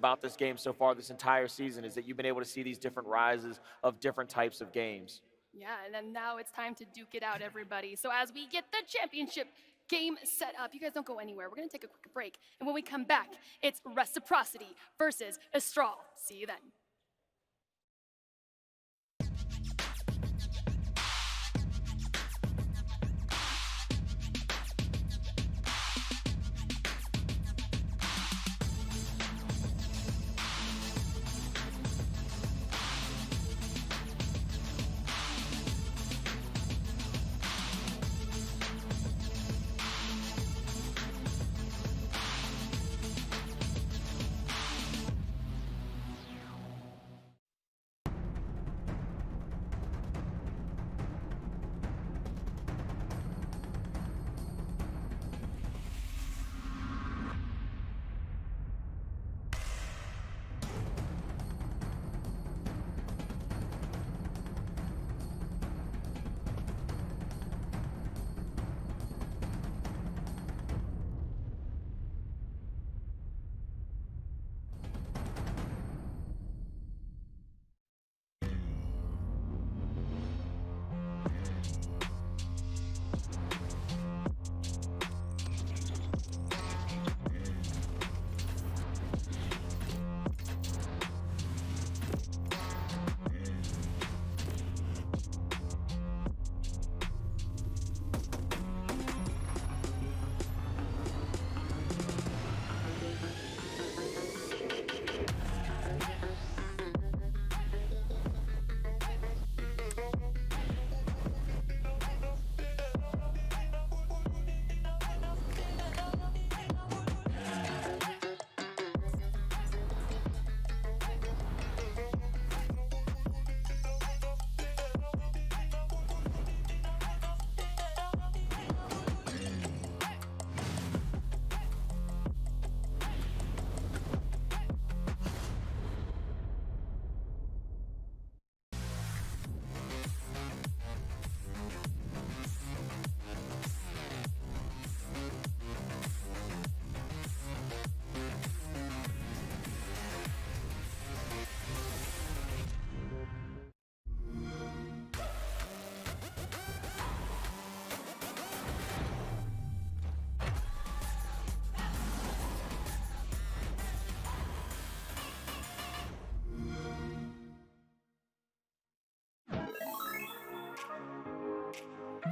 about this game so far this entire season is that you've been able to see these different rises of different types of games. Yeah, and then now it's time to duke it out, everybody. So as we get the championship game set up, you guys don't go anywhere. We're going to take a quick break. And when we come back, it's Reciprocity versus Estral. See you then.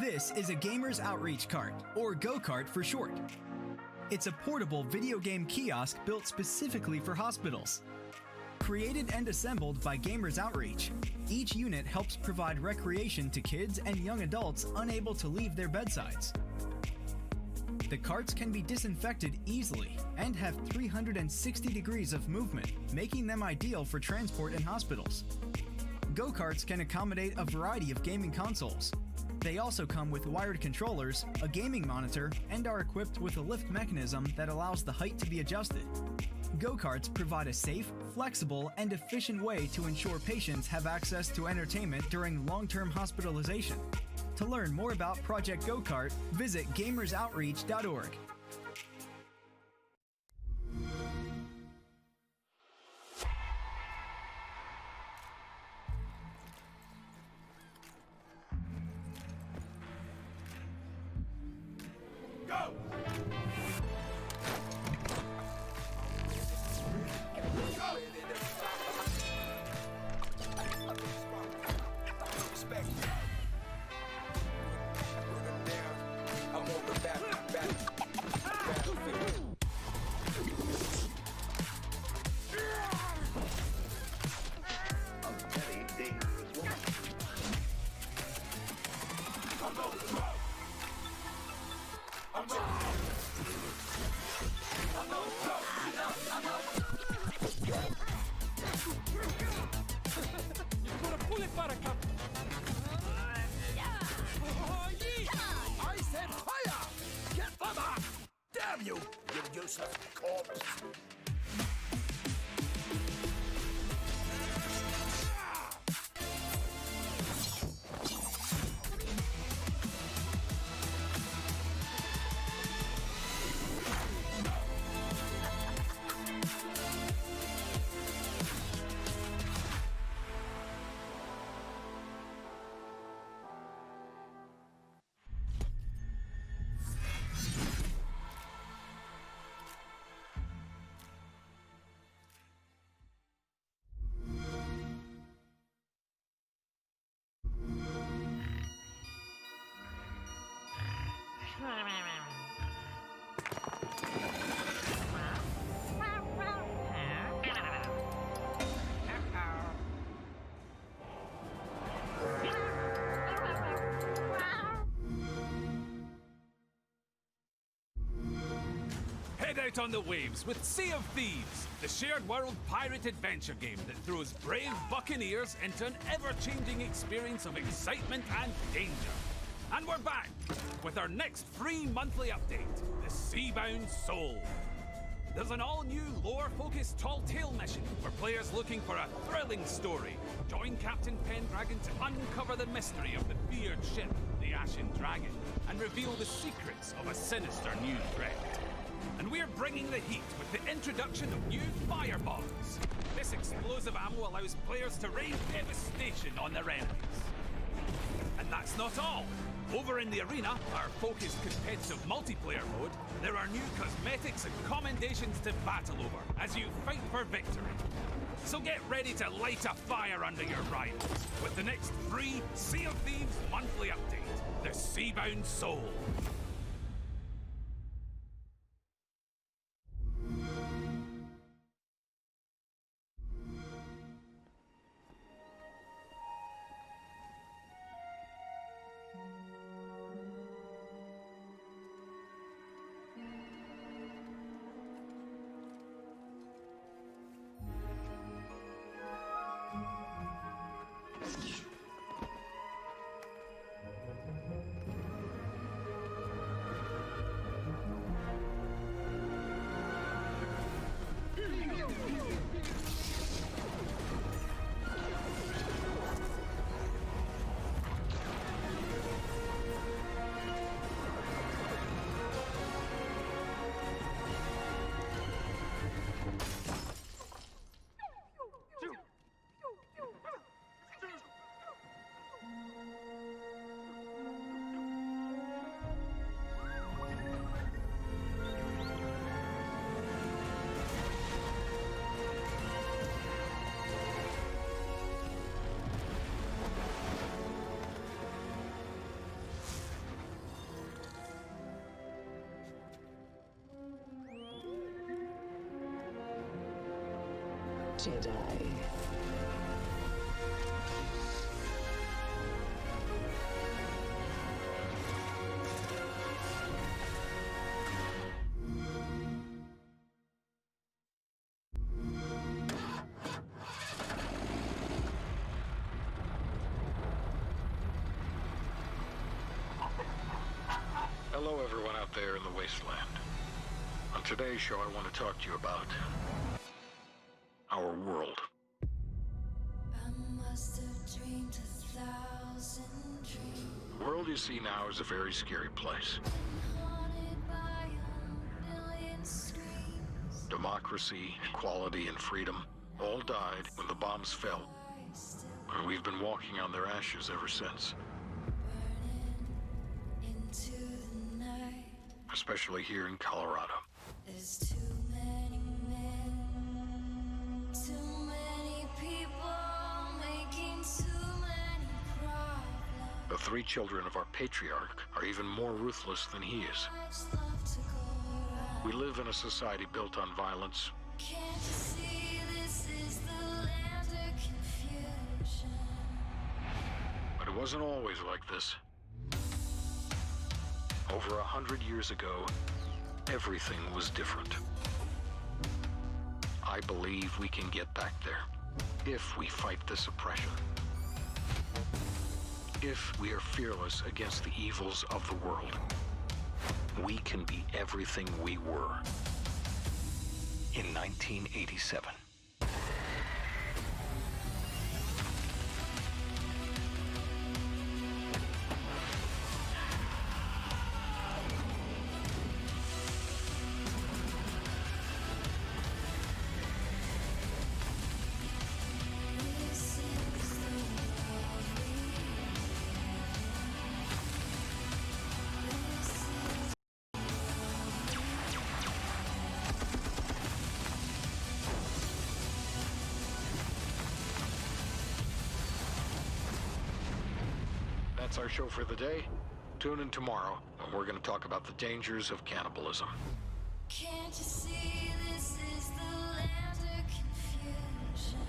This is a Gamer's Outreach Cart, or go-kart for short. It's a portable video game kiosk built specifically for hospitals. Created and assembled by Gamers Outreach, each unit helps provide recreation to kids and young adults unable to leave their bedsides. The carts can be disinfected easily and have 360 degrees of movement, making them ideal for transport in hospitals. Go-karts can accommodate a variety of gaming consoles. They also come with wired controllers, a gaming monitor, and are equipped with a lift mechanism that allows the height to be adjusted. Go-karts provide a safe, flexible, and efficient way to ensure patients have access to entertainment during long-term hospitalization. To learn more about Project Go-Kart, visit gamersoutreach.org. Head out on the waves with Sea of Thieves, the shared world pirate adventure game that throws brave buccaneers into an ever-changing experience of excitement and danger. And we're back with our next free monthly update, the Seabound Soul. There's an all-new lore-focused tall tale mission for players looking for a thrilling story. Join Captain Pendragon to uncover the mystery of the feared ship, the Ashen Dragon, and reveal the secrets of a sinister new threat. And we're bringing the heat with the introduction of new firebombs. This explosive ammo allows players to rain devastation on their enemies. And that's not all. Over in the arena, our focused competitive multiplayer mode, there are new cosmetics and commendations to battle over as you fight for victory. So get ready to light a fire under your rivals with the next free Sea of Thieves monthly update, the Seabound Soul. Jedi. Hello everyone out there in the wasteland. On today's show I want to talk to you about our world. I must have dreamed 1,000 dreams. The world you see now is a very scary place. Haunted by a million screams. Democracy, equality, and freedom all died when the bombs fell. And we've been walking on their ashes ever since. Burning into the night. Especially here in Colorado. There's too many men, too many people making too many problems. The three children of our patriarch are even more ruthless than he is. Much love to go around. We live in a society built on violence, Can't you see this is the land of confusion? but it wasn't always like this. Over 100 years ago, everything was different. I believe we can get back there, if we fight this oppression. If we are fearless against the evils of the world, we can be everything we were in 1987. This is the world That's our show for the day. Tune in tomorrow, and we're going to talk about the dangers of cannibalism. Can't you see this is the land of confusion?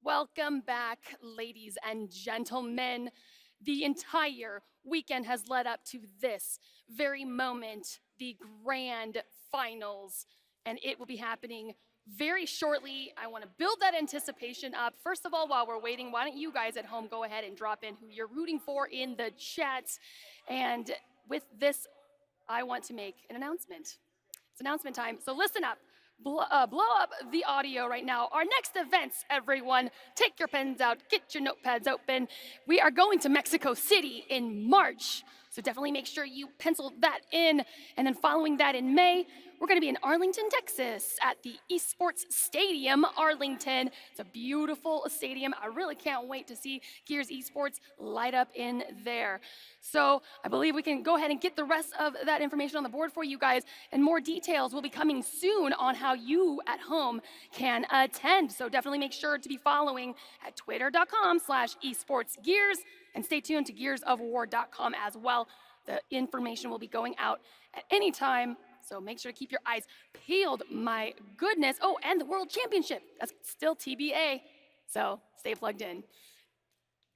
Welcome back, ladies and gentlemen. The entire weekend has led up to this very moment, the grand finals, and it will be happening very shortly. I want to build that anticipation up. First of all, while we're waiting, why don't you guys at home go ahead and drop in who you're rooting for in the chat. And with this, I want to make an announcement. It's announcement time, so listen up. Blow up the audio right now. Our next events, everyone, take your pens out, get your notepads open. We are going to Mexico City in March, so definitely make sure you pencil that in. And then following that in May, we're going to be in Arlington, Texas at the Esports Stadium, Arlington. It's a beautiful stadium. I really can't wait to see Gears Esports light up in there. So I believe we can go ahead and get the rest of that information on the board for you guys, and more details will be coming soon on how you at home can attend. So definitely make sure to be following at twitter.com/esportsgears, and stay tuned to gearsofwar.com as well. The information will be going out at any time, so make sure to keep your eyes peeled. My goodness. Oh, and the World Championship. That's still TBA, so stay plugged in.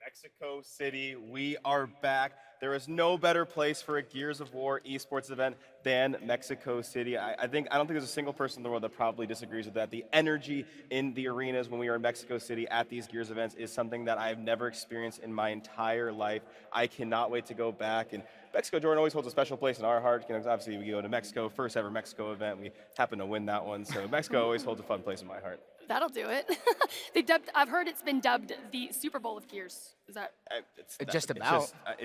Mexico City, we are back. There is no better place for a Gears of War esports event than Mexico City. I don't think there's a single person in the world that probably disagrees with that. The energy in the arenas when we are in Mexico City at these Gears events is something that I've never experienced in my entire life. I cannot wait to go back. And Mexico, Jordan, always holds a special place in our heart. You know, obviously, we go to Mexico, first ever Mexico event. We happen to win that one. So Mexico always holds a fun place in my heart. That'll do it. I've heard it's been dubbed the Super Bowl of Gears. Is that? It's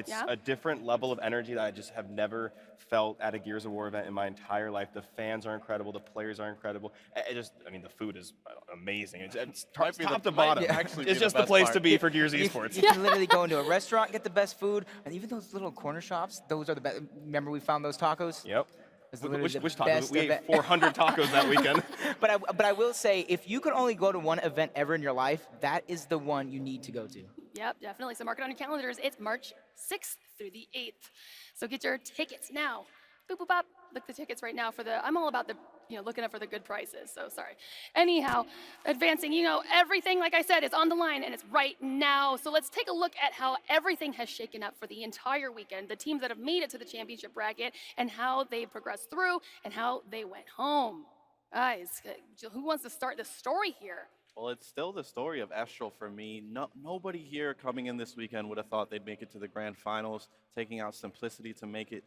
Yeah? a different level of energy that I just have never felt at a Gears of War event in my entire life. The fans are incredible. The players are incredible. The food is amazing. It's top to bottom. It's just the place to be for Gears Esports. You can literally go into a restaurant, get the best food, and even those little corner shops, those are the best. Remember we found those tacos? Yep. It's literally the Which tacos? best We ate event. 400 tacos that weekend. But I will say, if you could only go to one event ever in your life, that is the one you need to go to. Yep, definitely. So mark it on your calendars. It's March 6th through the 8th. So get your tickets now. Boop, boop, bop. Look the tickets right now I'm all about looking up for the good prices. So sorry. Anyhow, advancing, everything, like I said, is on the line and it's right now. So let's take a look at how everything has shaken up for the entire weekend. The teams that have made it to the championship bracket and how they progressed through and how they went home. Guys, who wants to start the story here? Well, it's still the story of Estral for me. Nobody here coming in this weekend would have thought they'd make it to the grand finals, taking out Simplicity to make it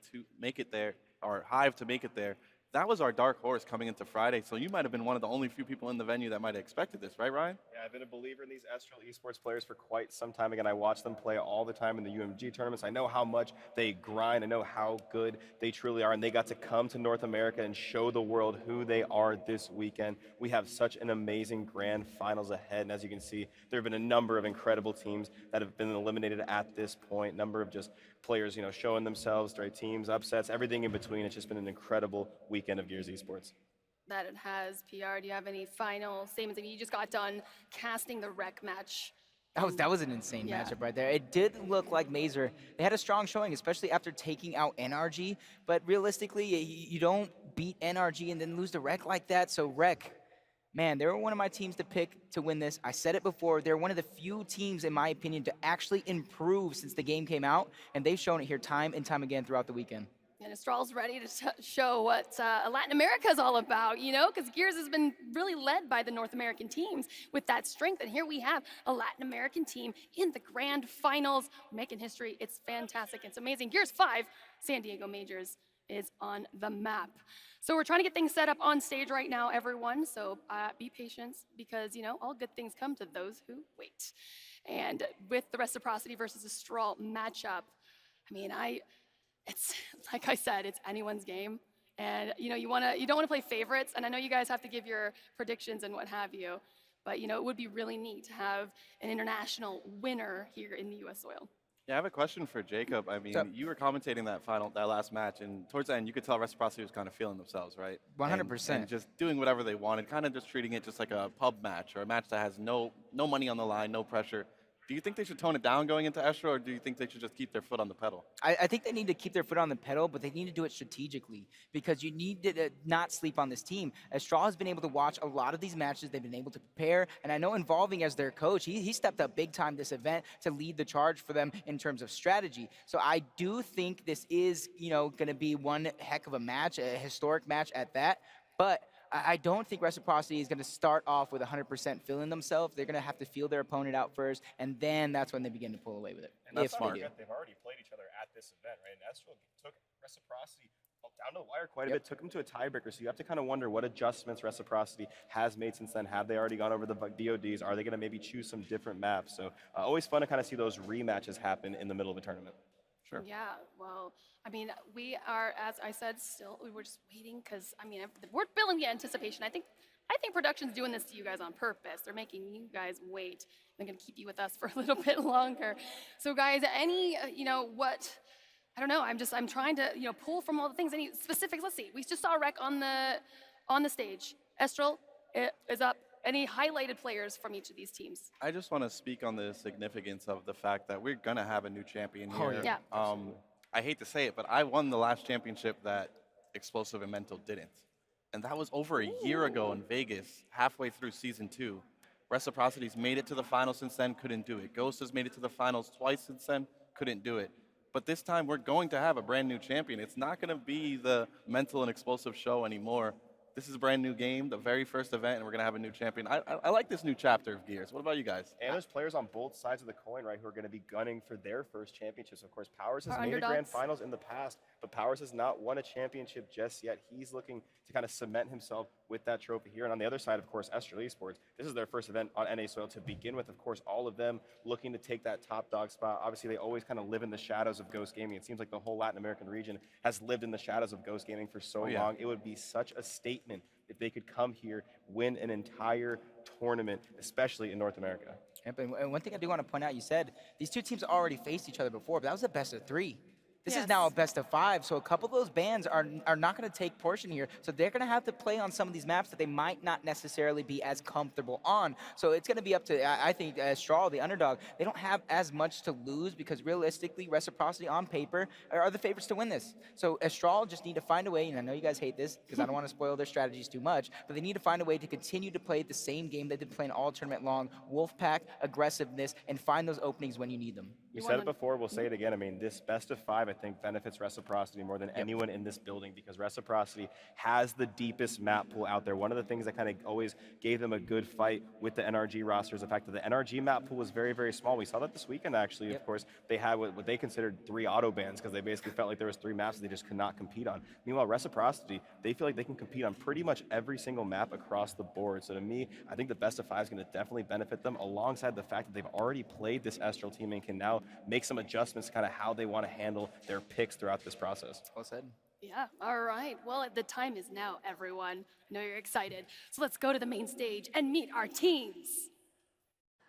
there, or Hive to make it there. That was our dark horse coming into Friday, so you might have been one of the only few people in the venue that might have expected this, right, Ryan? Yeah, I've been a believer in these Estral esports players for quite some time. Again, I watch them play all the time in the UMG tournaments. I know how much they grind. I know how good they truly are, and they got to come to North America and show the world who they are this weekend. We have such an amazing grand finals ahead, and as you can see, there have been a number of incredible teams that have been eliminated at this point, number of just players, showing themselves, straight teams, upsets, everything in between. It's just been an incredible weekend of Gears Esports. That it has. PR, do you have any final statements? You just got done casting the rec match. That was an insane Yeah. matchup right there. It did look like Mazer. They had a strong showing, especially after taking out NRG. But realistically, you don't beat NRG and then lose to Rec like that. So Rec, man, they were one of my teams to pick to win this. I said it before. They're one of the few teams, in my opinion, to actually improve since the game came out. And they've shown it here time and time again throughout the weekend. And Estral's ready to show what Latin America is all about, because Gears has been really led by the North American teams with that strength. And here we have a Latin American team in the grand finals, making history. It's fantastic. It's amazing. Gears 5, San Diego Majors. is on the map. So we're trying to get things set up on stage right now, everyone. So be patient because, you know, all good things come to those who wait. And with the Reciprocity versus Estral matchup, I mean, it's like I said, it's anyone's game. And you know, you don't want to play favorites. And I know you guys have to give your predictions and what have you. But you know, it would be really neat to have an international winner here in the U.S. soil. Yeah, I have a question for Jacob. I mean, Yep. you were commentating that last match, and towards the end, you could tell Reciprocity was kind of feeling themselves, right? 100%. And just doing whatever they wanted, kind of just treating it just like a pub match or a match that has no money on the line, no pressure. Do you think they should tone it down going into Estral, or do you think they should just keep their foot on the pedal? I think they need to keep their foot on the pedal, but they need to do it strategically because you need to not sleep on this team. Estral has been able to watch a lot of these matches. They've been able to prepare, and I know Involving as their coach, he stepped up big time this event to lead the charge for them in terms of strategy. So I do think this is, you know, going to be one heck of a match, a historic match at that, but I don't think Reciprocity is going to start off with 100% feeling themselves. They're going to have to feel their opponent out first, and then that's when they begin to pull away with it. And that's if smart. they do. They've already played each other at this event, right? And Estral took Reciprocity down to the wire quite a bit, took them to a tiebreaker. So you have to kind of wonder what adjustments Reciprocity has made since then. Have they already gone over the DODs? Are they going to maybe choose some different maps? So always fun to kind of see those rematches happen in the middle of a tournament. Sure. Yeah, well, I mean, we are, as I said, we were just waiting because, I mean, we're building the anticipation. I think production's doing this to you guys on purpose. They're making you guys wait. They're going to keep you with us for a little bit longer. So, guys, any, you know, I don't know. I'm trying to, you know, pull from all the things. Any specifics? Let's see. We just saw Rec on the stage. Estral is up. Any highlighted players from each of these teams? I just want to speak on the significance of the fact that we're going to have a new champion here. Yeah. I hate to say it, but I won the last championship that Explosive and Mental didn't. And that was over a year ago in Vegas, halfway through Season 2. Reciprocity's made it to the finals since then, couldn't do it. Ghost has made it to the finals twice since then, couldn't do it. But this time, we're going to have a brand new champion. It's not going to be the Mental and Explosive show anymore. This is a brand new game, the very first event, and we're going to have a new champion. I like this new chapter of Gears. What about you guys? And there's players on both sides of the coin, right, who are going to be gunning for their first championships. Of course, Powers has made a grand finals in the past, but Powers has not won a championship just yet. He's looking to kind of cement himself with that trophy here. And on the other side, of course, Estral Esports, this is their first event on NA soil to begin with. Of course, all of them looking to take that top dog spot. Obviously, they always kind of live in the shadows of Ghost Gaming. It seems like the whole Latin American region has lived in the shadows of Ghost Gaming for so long. It would be such a statement if they could come here, win an entire tournament, especially in North America. Yep, and one thing I do want to point out, you said these two teams already faced each other before, but that was a best of 3. This is now a best of 5, so a couple of those bands are not going to take portion here. So they're going to have to play on some of these maps that they might not necessarily be as comfortable on. So it's going to be up to, I think, Estral, the underdog. They don't have as much to lose because realistically, Reciprocity on paper are the favorites to win this. So Estral just need to find a way, and I know you guys hate this because I don't want to spoil their strategies too much, but they need to find a way to continue to play the same game they've been playing all tournament long, Wolfpack, aggressiveness, and find those openings when you need them. We said it before, we'll say it again. I mean, this best of 5, I think, benefits Reciprocity more than anyone in this building because Reciprocity has the deepest map pool out there. One of the things that kind of always gave them a good fight with the NRG roster is the fact that the NRG map pool was very, very small. We saw that this weekend, actually. Of course, they had what they considered 3 auto bans because they basically felt like there was 3 maps that they just could not compete on. Meanwhile, Reciprocity, they feel like they can compete on pretty much every single map across the board. So to me, I think the best of 5 is going to definitely benefit them alongside the fact that they've already played this Estral team and can now make some adjustments to kind of how they want to handle their picks throughout this process. Well said. Yeah, all right. Well, the time is now, everyone. I know you're excited. So let's go to the main stage and meet our teams.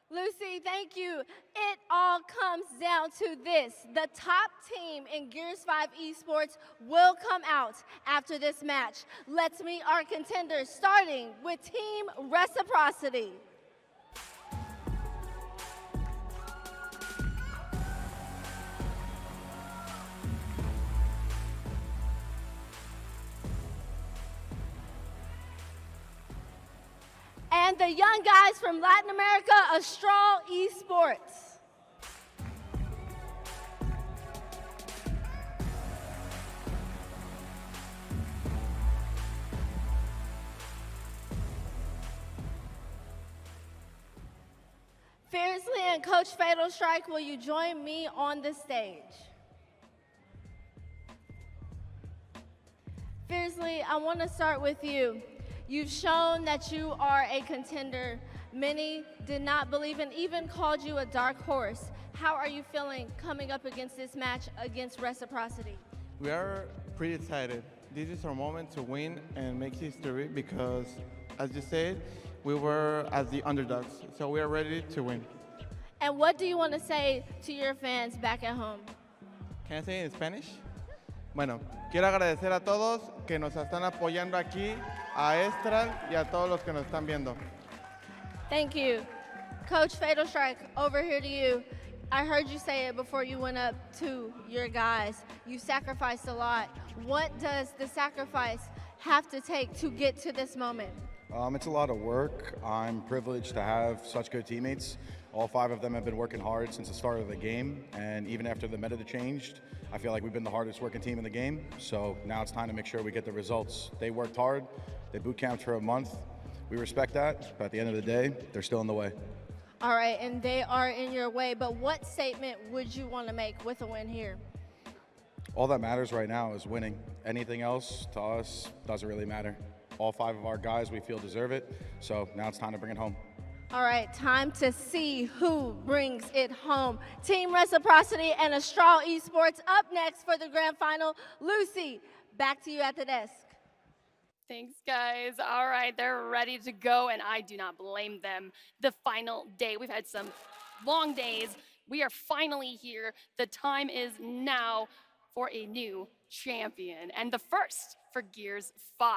Lucy, thank you. It all comes down to this. The top team in Gears 5 Esports will come out after this match. Let's meet our contenders, starting with Team Reciprocity. And the young guys from Latin America, Estral Esports. Fiercely and Coach Fatal Strike, will you join me on the stage? Grizzly, I want to start with you. You've shown that you are a contender. Many did not believe and even called you a dark horse. How are you feeling coming up against this match against Reciprocity? We are pretty excited. This is our moment to win and make history because, as you said, we were as the underdogs. So we are ready to win. And what do you want to say to your fans back at home? Can I say it in Spanish? Bueno, quiero agradecer a todos que nos están apoyando aquí, a Estral y a todos los que nos están viendo. Thank you. Coach Fatal Strike, over here to you. I heard you say it before you went up to your guys. You sacrificed a lot. What does the sacrifice have to take to get to this moment? It's a lot of work. I'm privileged to have such good teammates. All 5 of them have been working hard since the start of the game, and even after the meta changed, I feel like we've been the hardest working team in the game. So now it's time to make sure we get the results. They worked hard. They boot camped for a month. We respect that, but at the end of the day, they're still in the way. All right, and they are in your way, but what statement would you want to make with a win here? All that matters right now is winning. Anything else to us doesn't really matter. All 5 of our guys we feel deserve it, so now it's time to bring it home. All right, time to see who brings it home. Team Reciprocity and Estral Esports up next for the grand final. Lucy, back to you at the desk. Thanks, guys. All right, they're ready to go, and I do not blame them. The final day. We've had some long days. We are finally here. The time is now for a new champion, and the first for Gears 5.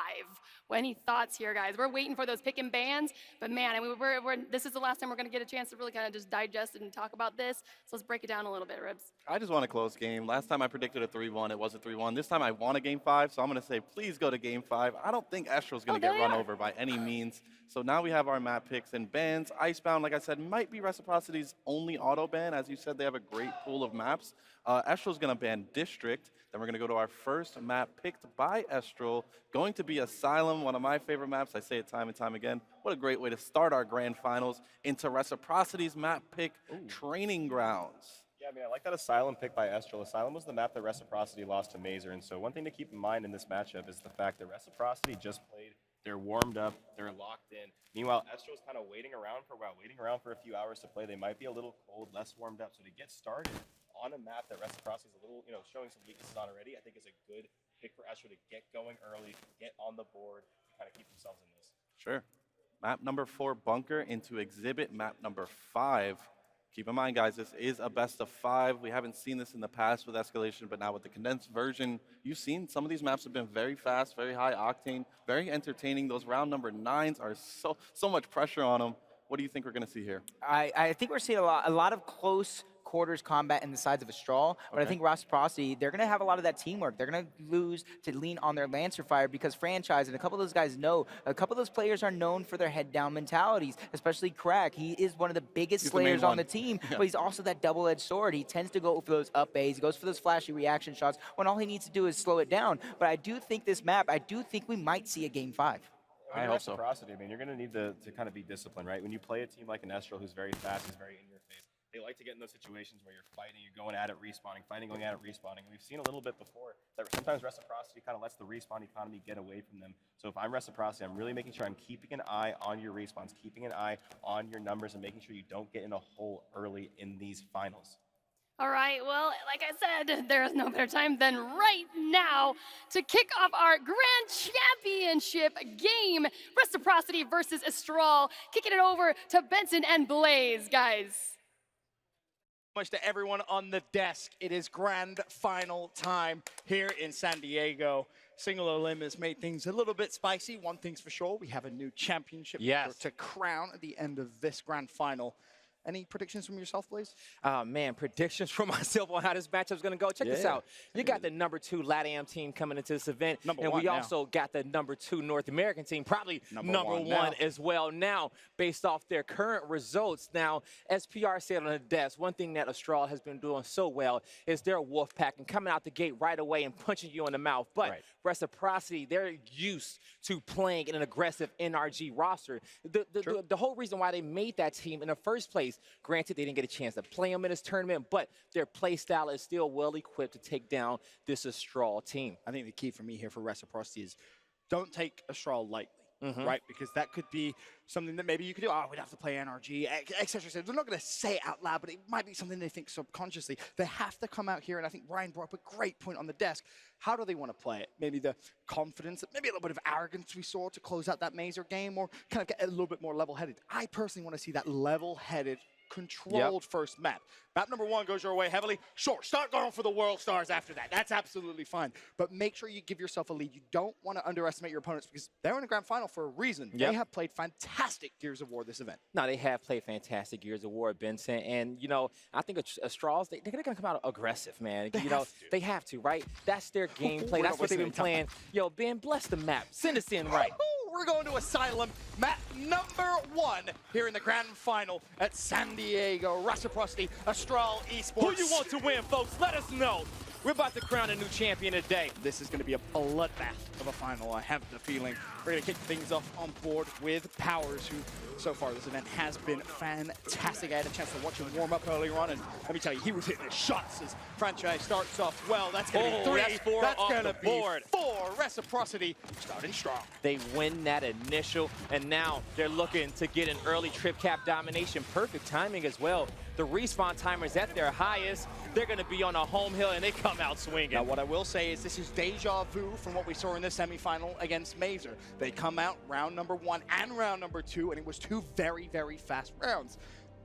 Any thoughts here, guys? We're waiting for those pick and bans, but man, I mean, this is the last time we're going to get a chance to really kind of just digest it and talk about this. So let's break it down a little bit, Ribs. I just want a close game. Last time I predicted a 3-1, it was a 3-1. This time I want a game 5, so I'm going to say please go to game 5. I don't think Estral's going to get run over by any means. So now we have our map picks and bans. Icebound, like I said, might be Reciprocity's only auto ban. As you said, they have a great pool of maps. Estral's going to ban District. Then we're going to go to our first map picked by Estral, going to be Asylum, one of my favorite maps. I say it time and time again. What a great way to start our grand finals into Reciprocity's map pick, Training Grounds. Yeah, I mean, I like that Asylum pick by Estral. Asylum was the map that Reciprocity lost to Mazer, and so one thing to keep in mind in this matchup is the fact that Reciprocity just played. They're warmed up, they're locked in. Meanwhile, Estral's kind of waiting around for a few hours to play. They might be a little cold, less warmed up. So to get started on a map that Reciprocity is a little, showing some weaknesses on already, I think is a good pick for Estral to get going early, get on the board, and kind of keep themselves in this. Sure. Map number 4, Bunker, into Exhibit map number 5. Keep in mind, guys, this is a best of 5. We haven't seen this in the past with Escalation, but now with the condensed version, you've seen some of these maps have been very fast, very high octane, very entertaining. Those round number 9s are so much pressure on them. What do you think we're going to see here? I think we're seeing a lot of close quarters combat in the sides of Estral, but I think Reciprocity, they're going to have a lot of that teamwork. They're going to lose to lean on their Lancer Fire because franchise, and a couple of those guys know, a couple of those players are known for their head-down mentalities, especially Crack. He is one of the biggest slayers on the team, but he's also that double-edged sword. He tends to go for those up A's. He goes for those flashy reaction shots when all he needs to do is slow it down. But I do think this map, I do think we might see a game 5. I hope so. I mean, you're going to need to kind of be disciplined, right? When you play a team like an Estral who's very fast, who's very in your face, they like to get in those situations where you're fighting, you're going at it, respawning, fighting, going at it, respawning. And we've seen a little bit before that sometimes Reciprocity kind of lets the respawn economy get away from them. So if I'm Reciprocity, I'm really making sure I'm keeping an eye on your respawns, keeping an eye on your numbers, and making sure you don't get in a hole early in these finals. All right, well, like I said, there is no better time than right now to kick off our Grand Championship game. Reciprocity versus Estral. Kicking it over to Benson and Blaze, guys. Much to everyone on the desk. It is grand final time here in San Diego. Single elim has made things a little bit spicy. One thing's for sure, we have a new championship to crown at the end of this grand final. Any predictions from yourself, Blaze? Man, predictions from myself on how this matchup's going to go. Check this out. You got the number 2 LATAM team coming into this event. And we also got the number 2 North American team, probably number one as well now, based off their current results. Now, as PR said on the desk, one thing that Estral has been doing so well is their wolf pack and coming out the gate right away and punching you in the mouth. But Reciprocity, they're used to playing in an aggressive NRG roster. The whole reason why they made that team in the first place chance. Granted, they didn't get a chance to play them in this tournament, but their play style is still well equipped to take down this Estral team. I think the key for me here for Reciprocity is don't take Estral lightly. Right, because that could be something that maybe you could do. Oh, we'd have to play NRG, etc. They're not going to say it out loud, but it might be something they think subconsciously. They have to come out here, and I think Ryan brought up a great point on the desk. How do they want to play it? Maybe the confidence, maybe a little bit of arrogance we saw to close out that Mazer game, or kind of get a little bit more level-headed. I personally want to see that level-headed, controlled first map. Map number 1 goes your way heavily. Sure, start going for the world stars after that. That's absolutely fine. But make sure you give yourself a lead. You don't want to underestimate your opponents because they're in the grand final for a reason. They have played fantastic Gears of War this event. No, they have played fantastic Gears of War, Benson. And, you know, I think Estrals, they're going to come out aggressive, man. They have to, right? That's their gameplay. That's what they've been playing. Yo, Ben, bless the map. Send us in right. We're going to Asylum, map number 1 here in the grand final at San Diego. Reciprocity, Estral Esports. Who you want to win, folks? Let us know. We're about to crown a new champion today. This is going to be a bloodbath of a final, I have the feeling. We're going to kick things off on board with Powers, who so far this event has been fantastic. I had a chance to watch him warm up earlier on, and let me tell you, he was hitting his shots as franchise starts off well. That's going to be 3. That's going to be 4. Reciprocity starting strong. They win that initial, and now they're looking to get an early trip cap domination. Perfect timing as well. The respawn timers at their highest. They're going to be on a home hill, and they come out swinging. Now, what I will say is this is deja vu from what we saw in the semifinal against Mazer. They come out round number 1 and round number 2, and it was 2 very, very fast rounds.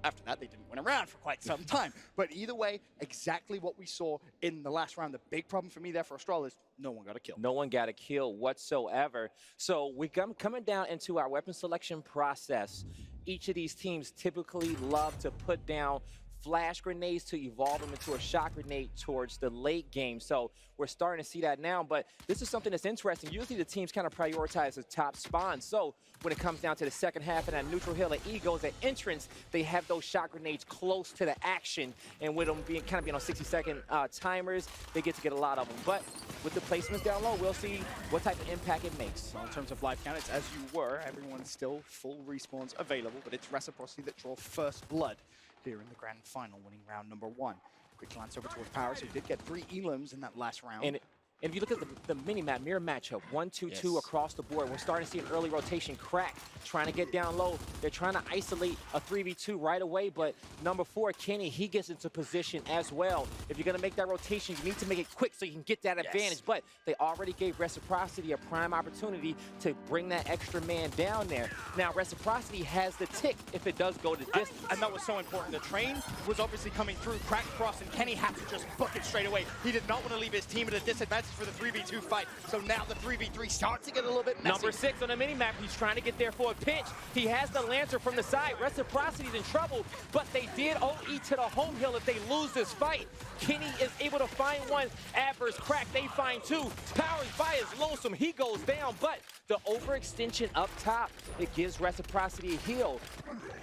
After that, they didn't win a round for quite some time. But either way, exactly what we saw in the last round. The big problem for me there for Estral is no one got a kill. No one got a kill whatsoever. So we're coming down into our weapon selection process. Each of these teams typically love to put down flash grenades to evolve them into a shot grenade towards the late game. So we're starting to see that now, but this is something that's interesting. Usually the teams kind of prioritize the top spawn. So when it comes down to the second half of that neutral hill at Eagles, at entrance, they have those shot grenades close to the action. And with them being on 60-second timers, they get to get a lot of them. But with the placements down low, we'll see what type of impact it makes. So in terms of life count, it's as you were. Everyone's still full respawns available, but it's Reciprocity that draw first blood here in the grand final, winning round number 1. Quick glance over towards Powers, who did get 3 elims in that last round. And if you look at the mini-map, mirror matchup, 1-2-2 across the board. We're starting to see an early rotation crack, trying to get down low. They're trying to isolate a 3v2 right away, but number 4, Kenny, he gets into position as well. If you're going to make that rotation, you need to make it quick so you can get that advantage. But they already gave Reciprocity a prime opportunity to bring that extra man down there. Now, Reciprocity has the tick if it does go to distance. And that was so important. The train was obviously coming through, cracked cross, and Kenny had to just book it straight away. He did not want to leave his team at a disadvantage for the 3v2 fight. So now the 3v3 starts to get a little bit messy. Number 6 on the minimap, he's trying to get there for a pinch. He has the Lancer from the side. Reciprocity's in trouble, but they did OE to the home hill if they lose this fight. Kenny is able to find one. Adverse crack, they find 2. Powers by his lonesome, he goes down, but the overextension up top, it gives Reciprocity a heal.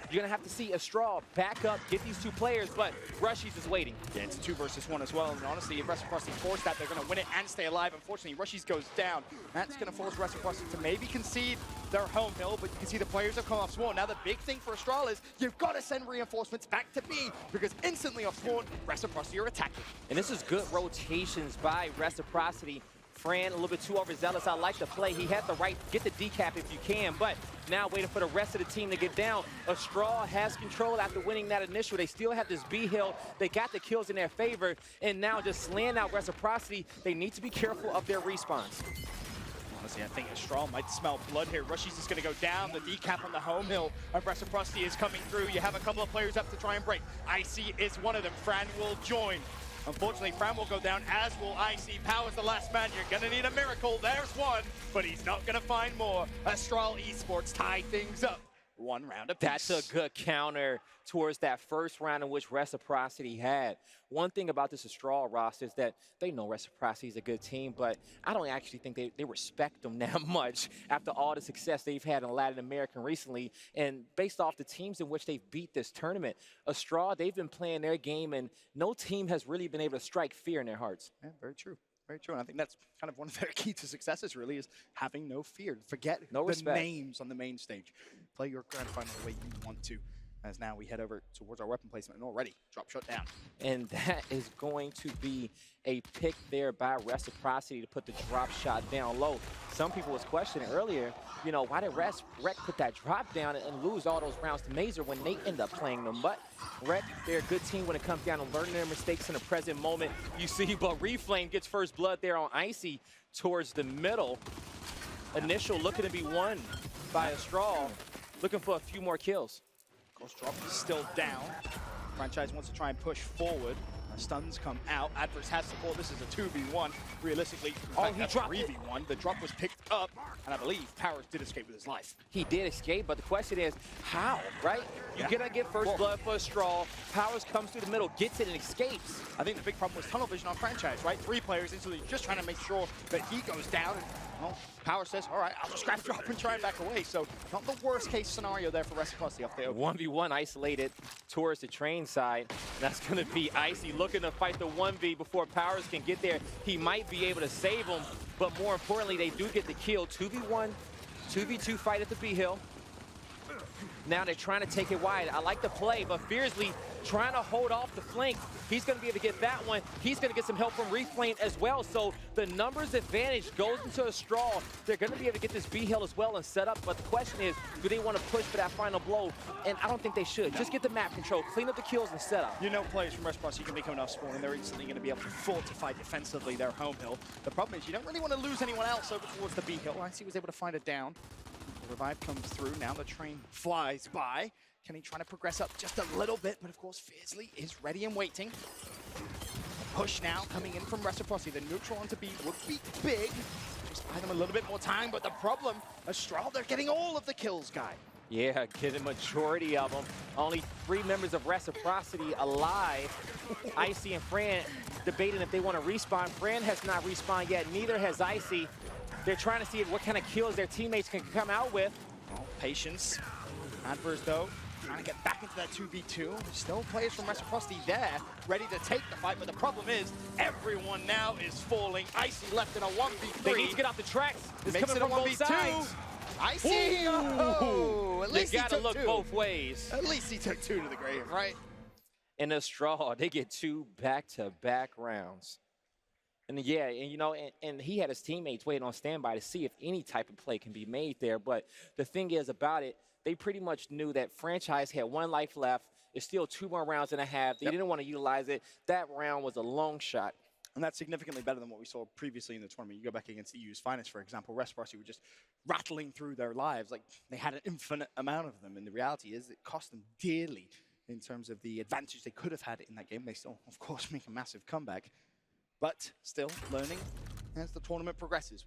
You're going to have to see Estral back up, get these 2 players, but Rushies is waiting. Yeah, it's a 2 versus 1 as well, and honestly, if Reciprocity force that, they're going to win it and stay alive. Unfortunately, Rushies goes down. That's going to force Reciprocity to maybe concede their home hill, but you can see the players have come off spawn. Now the big thing for Estral is you've got to send reinforcements back to B, because instantly off spawn, Reciprocity are attacking. And this is good rotations by Reciprocity. Fran, a little bit too overzealous. I like the play. He had the right, get the decap if you can, but now waiting for the rest of the team to get down. Estral has control after winning that initial. They still have this B hill. They got the kills in their favor, and now just slaying out Reciprocity. They need to be careful of their respawns. Honestly, I think Estral might smell blood here. Rushies is going to go down. The decap on the home hill of Reciprocity is coming through. You have a couple of players up to try and break. IC is one of them. Fran will join. Unfortunately, Fran will go down, as will IC. Powers the last man. You're going to need a miracle. There's one, but he's not going to find more. Estral Esports tie things up. 1 round apiece. That's a good counter towards that first round in which Reciprocity had. One thing about this Estral roster is that they know Reciprocity is a good team, but I don't actually think they respect them that much after all the success they've had in Latin America recently. And based off the teams in which they've beat this tournament, Estral, they've been playing their game, and no team has really been able to strike fear in their hearts. Yeah, very true. Very true, and I think that's kind of one of their key to successes, really, is having no fear. Forget no the respect. names on the main stage. Play your grand final the way you want to. as now we head over towards our weapon placement and already drop shot down. And that is going to be a pick there by Reciprocity to put the drop shot down low. Some people was questioning earlier, you know, why did Rec put that drop down and lose all those rounds to Mazer when they end up playing them? But Rec, they're a good team when it comes down to learning their mistakes in the present moment. You see, but Reflame gets first blood there on Icy towards the middle. Initial looking to be won by Estral, looking for a few more kills. Course drop is still down. Franchise wants to try and push forward. Stuns come out. Adverse has support. This is a 2v1. Realistically, he dropped 3v1. The drop was picked up, and I believe Powers did escape with his life. He did escape, but the question is, how, right? You're gonna get first blood for Estral. Powers comes through the middle, gets it, and escapes. I think the big problem was tunnel vision on Franchise, right? 3 players instantly just trying to make sure that he goes down. And, well, Powers says, all right, I'll just grab drop and try and back away. So not the worst case scenario there for Reciprocity off the open. 1v1 isolated towards the train side. That's gonna be Icy looking to fight the 1v before Powers can get there. He might be able to save him, but more importantly, they do get the kill. 2v1, 2v2 fight at the B-Hill. Now they're trying to take it wide. I like the play, but Fiercely trying to hold off the flank. He's going to be able to get that one. He's going to get some help from Reflame as well. So the numbers advantage goes into Estral. They're going to be able to get this B-Hill as well and set up. But the question is, do they want to push for that final blow? And I don't think they should. Just get the map control, clean up the kills and set up. You know players from Reciprocity can become enough spawn and they're instantly going to be able to fortify defensively their home hill. The problem is you don't really want to lose anyone else over towards the B-Hill. Icy was able to find it down. Revive comes through. Now the train flies by. Kenny trying to progress up just a little bit, but of course Fiercely is ready and waiting. Push now coming in from Reciprocity. The neutral onto B would be big. Just buy them a little bit more time, but the problem, Estral, they're getting all of the kills, Guy. Yeah, getting majority of them. Only 3 members of Reciprocity alive. Icy and Fran debating if they want to respawn. Fran has not respawned yet, neither has Icy. They're trying to see what kind of kills their teammates can come out with. Oh, patience. Adverse, though, trying to get back into that 2v2. Still players from Reciprocity there, ready to take the fight, but the problem is everyone now is falling. Icy left in a 1v3. They need to get off the tracks. It's Makes coming it a from both 1v2. sides. Icy! Oh, at least you gotta he took look 2. both ways. At least he took 2 to the grave, right? In Estral, they get 2 back-to-back rounds. And yeah, and you know, and he had his teammates waiting on standby to see if any type of play can be made there. But the thing is about it, they pretty much knew that Franchise had 1 life left. It's still 2 more rounds and a half. They didn't want to utilize it. That round was a long shot. And that's significantly better than what we saw previously in the tournament. You go back against EU's finest, for example, Reciprocity were just rattling through their lives. Like, they had an infinite amount of them. And the reality is it cost them dearly in terms of the advantage they could have had in that game. They still, of course, make a massive comeback. But still learning as the tournament progresses.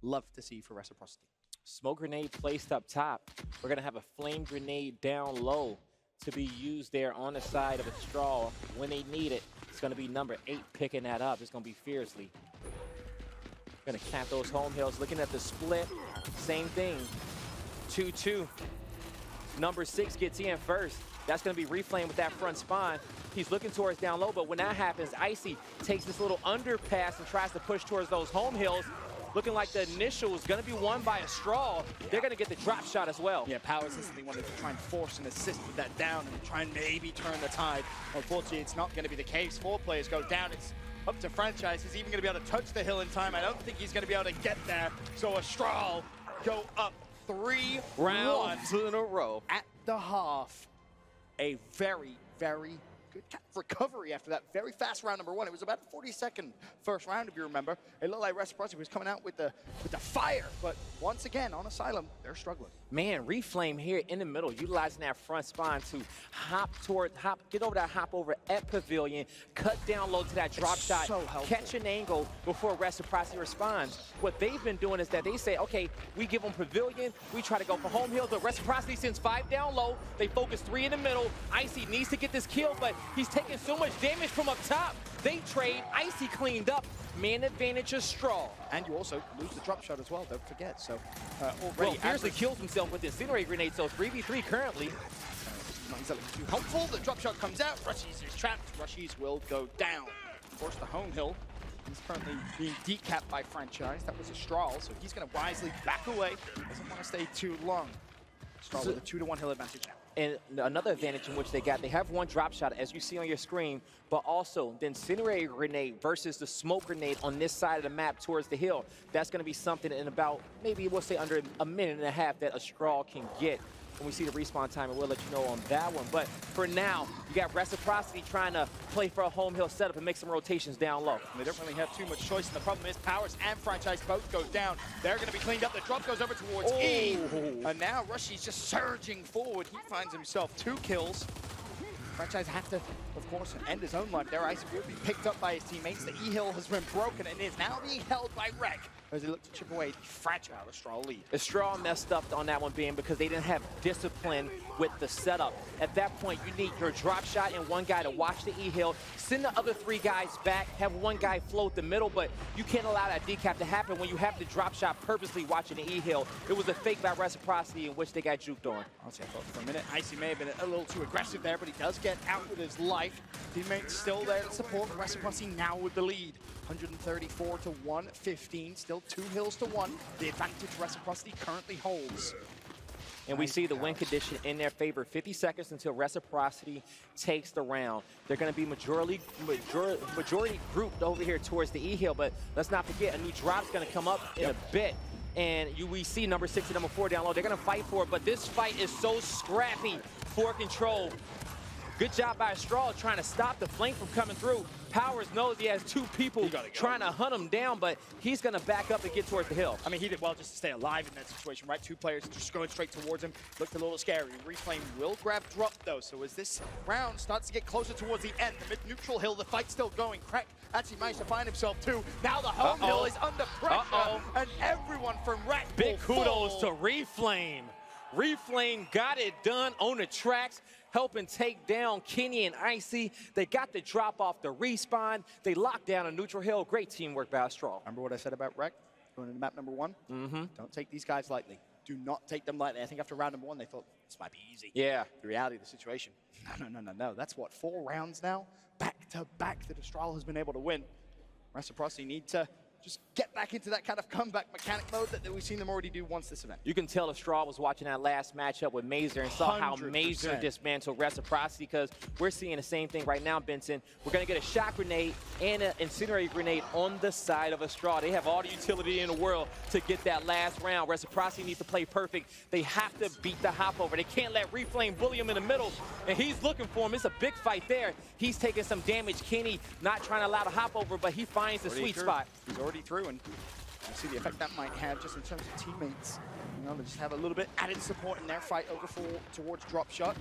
Love to see for Reciprocity. Smoke grenade placed up top. We're going to have a flame grenade down low to be used there on the side of Estral when they need it. It's going to be number 8 picking that up. It's going to be Fiercely. Going to cap those home hills. Looking at the split, same thing. 2-2. Number 6 gets in first. That's going to be Reflame with that front spawn. He's looking towards down low, but when that happens, Icy takes this little underpass and tries to push towards those home hills. Looking like the initial is going to be won by Estral. They're going to get the drop shot as well. Yeah, Powers instantly wanted to try and force an assist with that down and try and maybe turn the tide. Unfortunately, it's not going to be the case. 4 players go down. It's up to Franchise. He's even going to be able to touch the hill in time. I don't think he's going to be able to get there. So Estral go up 3 rounds in a row. At the half, a very, very good recovery after that very fast round number 1. It was about a 40-second first round, if you remember. It looked like Reciprocity was coming out with the fire, but once again, on Asylum, they're struggling. Man, Reflame here in the middle, utilizing that front spawn to get over that hop over at Pavilion, cut down low to that drop shot, so catch an angle before Reciprocity responds. What they've been doing is that they say, okay, we give them Pavilion, we try to go for home hill, but Reciprocity sends 5 down low, they focus 3 in the middle. Icy needs to get this kill, but he's taking so much damage from up top. They trade, Icy cleaned up, man advantage Estral. And you also lose the drop shot as well, don't forget. So already well, Fiercely kills himself with the incinerator grenade, so 3v3 currently. Not exactly too helpful. The drop shot comes out, Rushies is trapped, Rushies will go down. Of course, the home hill is currently being decapped by Franchise. That was Estral, so he's going to wisely back away. Doesn't want to stay too long. Estral with a 2-to-1 hill advantage now. And another advantage in which they have one drop shot, as you see on your screen, but also the incendiary grenade versus the smoke grenade on this side of the map towards the hill. That's going to be something in about, maybe we'll say under a minute and a half that Estral can get. When we see the respawn time, and we'll let you know on that one. But for now, you got Reciprocity trying to play for a home hill setup and make some rotations down low. They don't really have too much choice, and the problem is Powers and Franchise both go down. They're going to be cleaned up. The drop goes over towards E. And now Rushy's just surging forward. He finds himself 2 kills. Franchise have to, of course, end his own life there. Icy will be picked up by his teammates. The E-hill has been broken and is now being held by Rec as they look to chip away the fragile Estral lead. Estral messed up on that one being because they didn't have discipline with the setup. At that point, you need your drop shot and one guy to watch the E-hill, send the other 3 guys back, have one guy float the middle, but you can't allow that decap to happen when you have the drop shot purposely watching the E-hill. It was a fake by Reciprocity in which they got juked on. I'll say I thought for a minute, Icy may have been a little too aggressive there, but he does get out with his life. Teammates still there to support. Reciprocity now with the lead. 134 to 115, still 2 hills to 1. The advantage Reciprocity currently holds. And we see the win condition in their favor. 50 seconds until Reciprocity takes the round. They're going to be majority grouped over here towards the E-hill, but let's not forget, a new drop's going to come up in a bit. And we see number 6 and number 4 down low. They're going to fight for it, but this fight is so scrappy for control. Good job by Estral trying to stop the flank from coming through. Powers knows he has 2 people trying to hunt him down, but he's going to back up and get towards the hill. I mean, he did well just to stay alive in that situation, right? 2 players just going straight towards him. Looked a little scary. Reflame will grab drop, though. So as this round starts to get closer towards the end, the mid-neutral hill, the fight's still going. Crack actually managed to find himself, too. Now the home hill is under pressure, and everyone from Rack Big kudos to Reflame. Reflame got it done on the tracks, helping take down Kenny and Icy. They got the drop off the respawn. They locked down a neutral hill. Great teamwork by Estral. Remember what I said about Rec going into map number 1? Don't take these guys lightly. Do not take them lightly. I think after round number 1, they thought this might be easy. Yeah. The reality of the situation. No. That's what, 4 rounds now, back to back that Estral has been able to win. Reciprocity need to just get back into that kind of comeback mechanic mode that we've seen them already do once this event. You can tell Estral was watching that last matchup with Mazer and saw 100%. How Mazer dismantled Reciprocity, because we're seeing the same thing right now, Benson. We're going to get a shot grenade and an incendiary grenade on the side of Estral. They have all the utility in the world to get that last round. Reciprocity needs to play perfect. They have to beat the hop over. They can't let Reflame bully him in the middle, and he's looking for him. It's a big fight there. He's taking some damage. Kenny not trying to allow the hop over, but he finds the sweet spot. He's already through, and you see the effect that might have just in terms of teammates. You know, they just have a little bit added support in their fight over towards drop shot.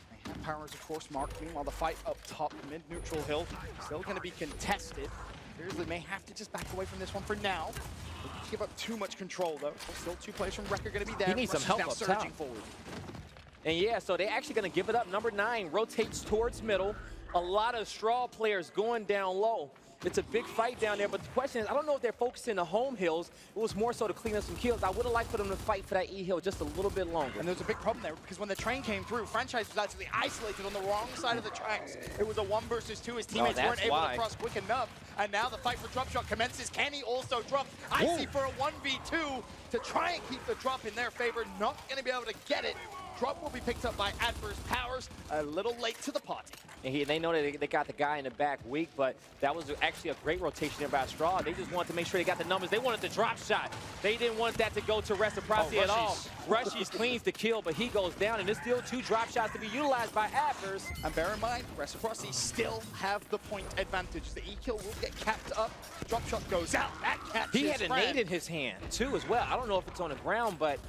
They have Powers, of course, marked. Meanwhile, the fight up top, mid-neutral hill, still going to be contested. They may have to just back away from this one for now. They can't give up too much control, though. Still 2 players from Rec are going to be there. He needs some help now up surging top. forward. And yeah, so they're actually going to give it up. Number 9 rotates towards middle. A lot of Estral players going down low. It's a big fight down there, but the question is, I don't know if they're focusing the home hills. It was more so to clean up some kills. I would have liked for them to fight for that E-hill just a little bit longer. And there's a big problem there, because when the train came through, Franchise was actually isolated on the wrong side of the tracks. It was a 1 versus 2. His teammates weren't able to cross quick enough. And now the fight for drop shot commences. Kenny also dropped Icy for a 1v2 to try and keep the drop in their favor. Not going to be able to get it. Drop will be picked up by adverse Powers, a little late to the party. And they know that they got the guy in the back weak, but that was actually a great rotation there by Estral. They just wanted to make sure they got the numbers. They wanted the drop shot. They didn't want that to go to Reciprocity at all. Rushy's cleans the kill, but he goes down, and there's still 2 drop shots to be utilized by adverse. And bear in mind, Reciprocity still have the point advantage. The E-kill will get capped up. Drop shot goes out. That catches He had a nade in his hand, too, as well. I don't know if it's on the ground, but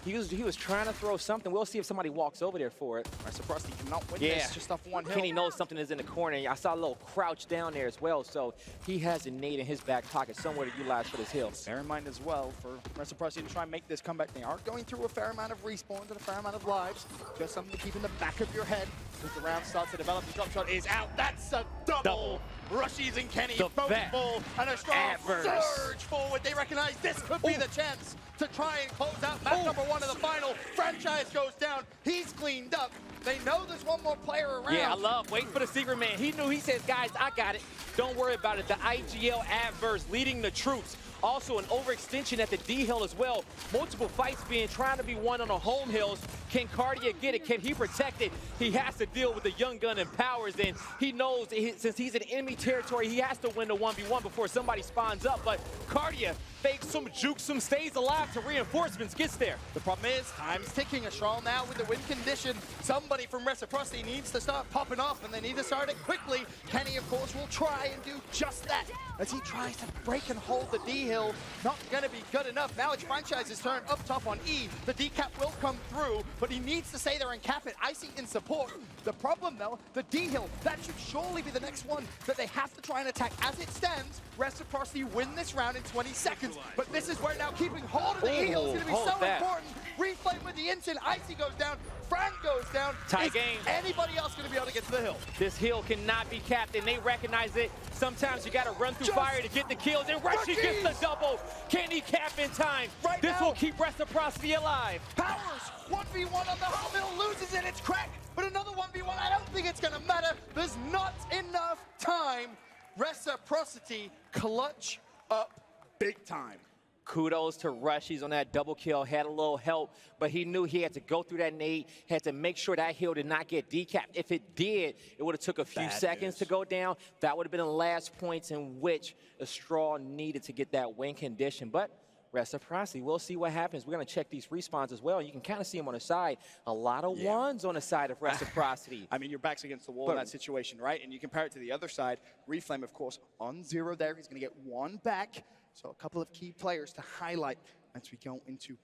he was trying to throw something. We'll see if somebody walks over there for it. Reciprocity cannot win this just off 1 hill. Kenny knows something is in the corner. I saw a little crouch down there as well, so he has a nade in his back pocket somewhere to utilize for this hill. Bear in mind as well, for Reciprocity to try and make this comeback, they are going through a fair amount of respawns and a fair amount of lives. Just something to keep in the back of your head as the round starts to develop. The drop shot is out. That's a double. Rushies and Kenny both full, and a strong surge forward. They recognize this could be the chance to try and close out match number 1 of the final. Franchise goes down. He's cleaned up. They know there's 1 more player around. Yeah, I love waiting for the secret man. He knew, he says, guys, I got it. Don't worry about it. The IGL adverse leading the troops Also, an overextension at the D hill as well. Multiple fights trying to be won on the home hills. Can Cardia get it? Can he protect it? He has to deal with the young gun and Powers, and he knows since he's in enemy territory, he has to win the 1v1 before somebody spawns up. But Cardia fakes some, jukes some, stays alive to reinforcements, gets there. The problem is, time's ticking. Estral now with the win condition. Somebody from Reciprocity needs to start popping off, and they need to start it quickly. Kenny, of course, will try and do just that as he tries to break and hold the D hill. Not gonna be good enough. Now it's Franchise's turn up top on E. The decap will come through, but he needs to stay there and cap it. Icy in support. The problem, though, the D hill, that should surely be the next one that they have to try and attack. As it stands, Reciprocity win this round in 20 seconds, but this is where now keeping hold of the E hill is gonna be so important. Reflame with the instant. Icy goes down. Fran goes down. Tie Is game. anybody else going to be able to get to the hill? This hill cannot be capped, and they recognize it. Sometimes you got to run through fire to get the kills, and Rushy gets the double. Can he cap in time? This will keep Reciprocity alive. Powers, 1v1 on the home hill, loses it. It's crack, but another 1v1. I don't think it's going to matter. There's not enough time. Reciprocity clutch up big time. Kudos to Rushies on that double kill. Had a little help, but he knew he had to go through that nade, had to make sure that hill did not get decapped. If it did, it would have took a few seconds to go down. That would have been the last points in which Estral needed to get that win condition. But Reciprocity, we'll see what happens. We're going to check these respawns as well. You can kind of see them on the side. A lot of ones on the side of Reciprocity. I mean, your back's against the wall in that situation, right? And you compare it to the other side. Reflame, of course, on 0 there. He's going to get 1 back. So a couple of key players to highlight as we go into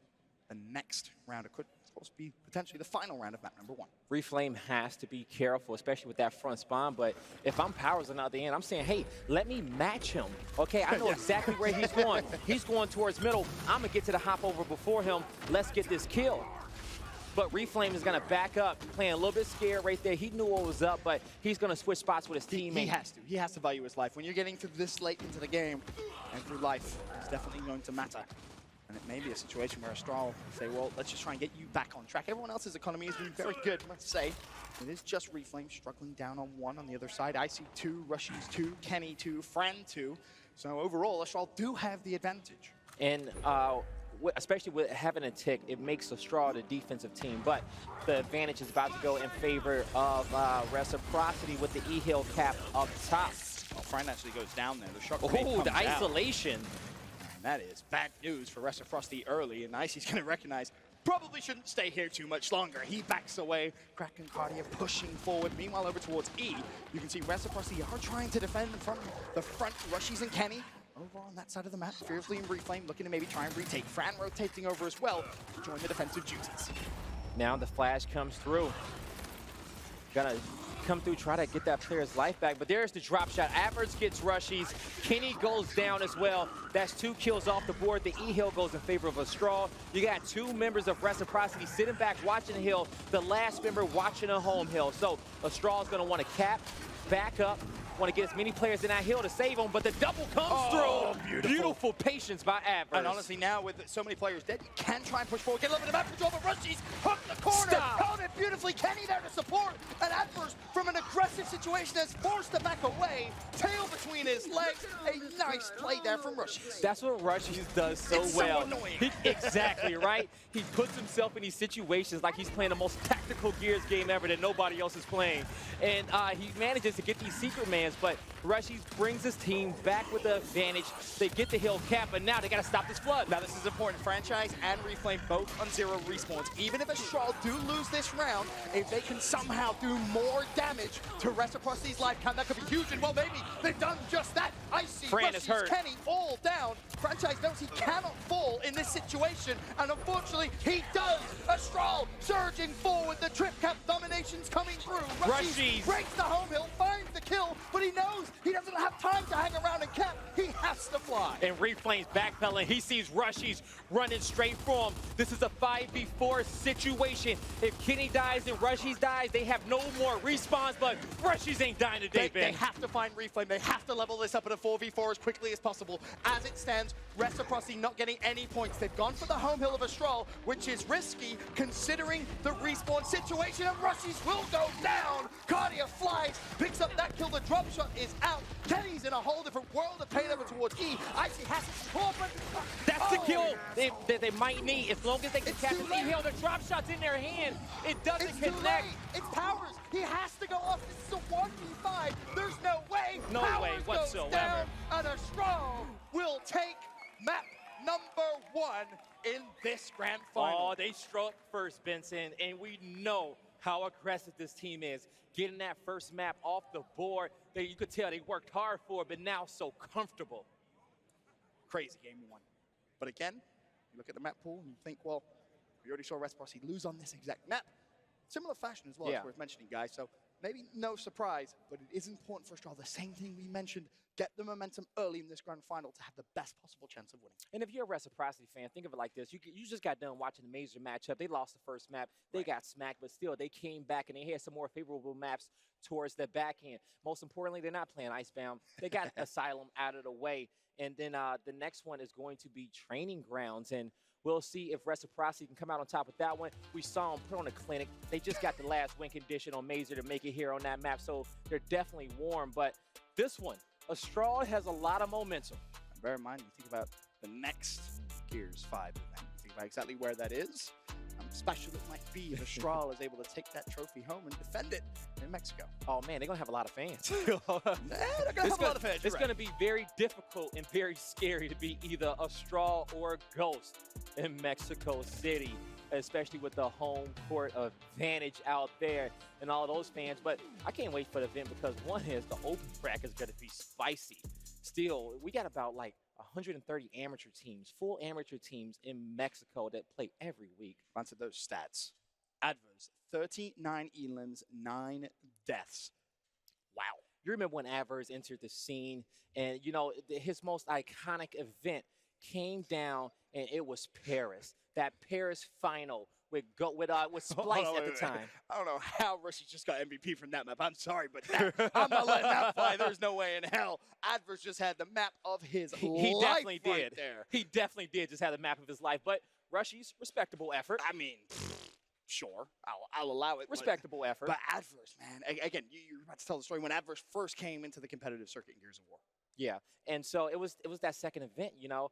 the next round. It could, of course, be potentially the final round of map number 1. Reflame has to be careful, especially with that front spawn. But if I'm Powers on the other end, I'm saying, hey, let me match him. Okay, I know exactly where he's going. He's going towards middle. I'm going to get to the hop over before him. Let's get this kill. But Reflame is going to back up, playing a little bit scared right there. He knew what was up, but he's going to switch spots with his teammate. He has to. He has to value his life. When you're getting to this late into the game and through life, it's definitely going to matter. And it may be a situation where Estral say, well, let's just try and get you back on track. Everyone else's economy has been very good, let's say. It is just Reflame struggling down on 1 on the other side. Icy 2, Rushies 2, Kenny 2, Fran 2. So overall, Estral do have the advantage. And especially with having a tick, it makes Estral the defensive team. But the advantage is about to go in favor of Reciprocity with the E-Hill cap up top. Well, Fran actually goes down there. The shot the isolation. And that is bad news for Reciprocity early, and Icy's going to recognize probably shouldn't stay here too much longer. He backs away. Crack and Cardia pushing forward. Meanwhile, over towards E, you can see Reciprocity are trying to defend from the front. Rushies and Kenny over on that side of the map. Fearfully and Reflame looking to maybe try and retake. Fran rotating over as well to join the defensive duties. Now the flash comes through. Gonna come through, try to get that player's life back, but there's the drop shot. Average gets Rushies. Kenny goes down as well. That's 2 kills off the board. The E-Hill goes in favor of Estral. You got 2 members of Reciprocity sitting back watching the hill, the last member watching a home hill. So Estral's gonna want to cap, back up, want to get as many players in that hill to save them, but the double comes through. Beautiful patience by Average. And honestly, now with so many players dead, you can try and push forward, get a little bit of map control, but Rushies hook the corner, held it beautifully. Kenny there to support, and Adverse from an aggressive situation has forced to back away. Tail between his legs, a nice play there from Rushies. That's what Rushies does so well. So annoying. Exactly, right? He puts himself in these situations like he's playing the most tactical Gears game ever that nobody else is playing. And he manages to get these secret mans, but Rushies brings his team back with the advantage. They get the hill cap, but now they got to stop this flood. Now this is important. Franchise and Reflame both on 0 respawns. Even if Estral do lose this round, if they can somehow do more damage to Reciprocity's life count, that could be huge. And well, maybe they've done just that. Icy, Fran is hurt. Kenny all down. Franchise knows he cannot fall in this situation, and unfortunately, he does. Estral surging forward. The trip cap domination's coming through. Rushies breaks the home hill, finds the kill, but he knows he doesn't have time to hang around and cap. He has to fly. And Reflame's backpedaling. He sees Rushies running straight for him. This is a 5v4 situation. If Kenny dies and Rushies dies, they have no more respawns, but Rushies ain't dying today, They have to find Reflame. They have to level this up at a 4v4 as quickly as possible. As it stands, Reciprocity not getting any points. They've gone for the home hill of Estral, which is risky considering the respawn situation, and Rushies will go down. Cardia flies, picks up that kill. The drop drop shot is out. Kenny's in a whole different world of pain over towards E. Icy has to score, but that's the kill they might need. As long as they can catch the E-Hill, the drop shot's in their hand. It doesn't connect. It's Powers. He has to go off. This is a 1v5. There's no way. No way whatsoever. Goes down, and Estral will take map number 1 in this grand final. Oh, they struck first, Benson, and we know how aggressive this team is. Getting that first map off the board, you could tell they worked hard for it, but now so comfortable. Crazy game 1. But again, you look at the map pool and you think, well, we already saw Reciprocity lose on this exact map. Similar fashion as well, it's worth mentioning, guys. So maybe no surprise, but it is important for Estral. The same thing we mentioned, get the momentum early in this grand final to have the best possible chance of winning. And if you're a Reciprocity fan, think of it like this. You just got done watching the major matchup. They lost the first map. They got smacked, but still they came back and they had some more favorable maps towards the back end. Most importantly, they're not playing Icebound. They got Asylum out of the way. And then the next one is going to be Training Grounds. And we'll see if Reciprocity can come out on top with that one. We saw them put on a clinic. They just got the last win condition on Mazer to make it here on that map, so they're definitely warm. But this one, Estral has a lot of momentum. And bear in mind, you think about the next Gears 5 event. Think about exactly where that is. Special it might be if Estral is able to take that trophy home and defend it in Mexico. Oh man, they're gonna have a lot of fans. They're gonna have a lot of fans. It's gonna be very difficult and very scary to be either Estral or Ghost in Mexico City, especially with the home court advantage out there and all those fans. But I can't wait for the event because one is the open track is gonna be spicy. Still, we got about like 130 amateur teams, full amateur teams in Mexico that play every week. Onto those stats. Adverse, 39 elims, 9 deaths. Wow. You remember when Adverse entered the scene and, you know, his most iconic event came down and it was Paris. That Paris final with Splice at the time. I don't know how Rushy just got MVP from that map. I'm sorry, but I'm not letting that fly. There's no way in hell. Adverse just had the map of his life. He definitely right did. There. He definitely did just have the map of his life. But Rushy's respectable effort. I mean, sure, I'll allow it. Respectable effort. But Adverse, man, again, you're about to tell the story when Adverse first came into the competitive circuit in Gears of War. Yeah, and so it was that second event, you know,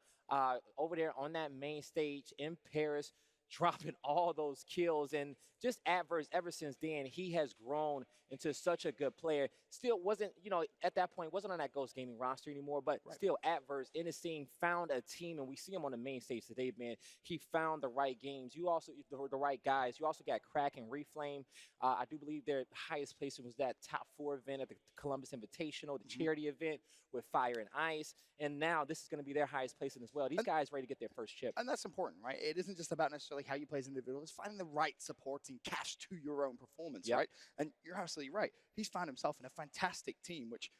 over there on that main stage in Paris, dropping all those kills, and just Adverse ever since then, he has grown into such a good player. Still wasn't, you know, at that point, wasn't on that Ghost Gaming roster anymore, but still Adverse in the scene found a team, and we see him on the main stage today, man. He found the right games. You also, the right guys. You also got Crack and Reflame. I do believe their highest placement was that top 4 event at the Columbus Invitational, the charity event with Fire and Ice, and now this is going to be their highest placement as well. These guys ready to get their first chip. And that's important, right? It isn't just about necessarily how you play as an individual. It's finding the right supporting cast to your own performance, right? And you're absolutely right. He's found himself in a fantastic team, which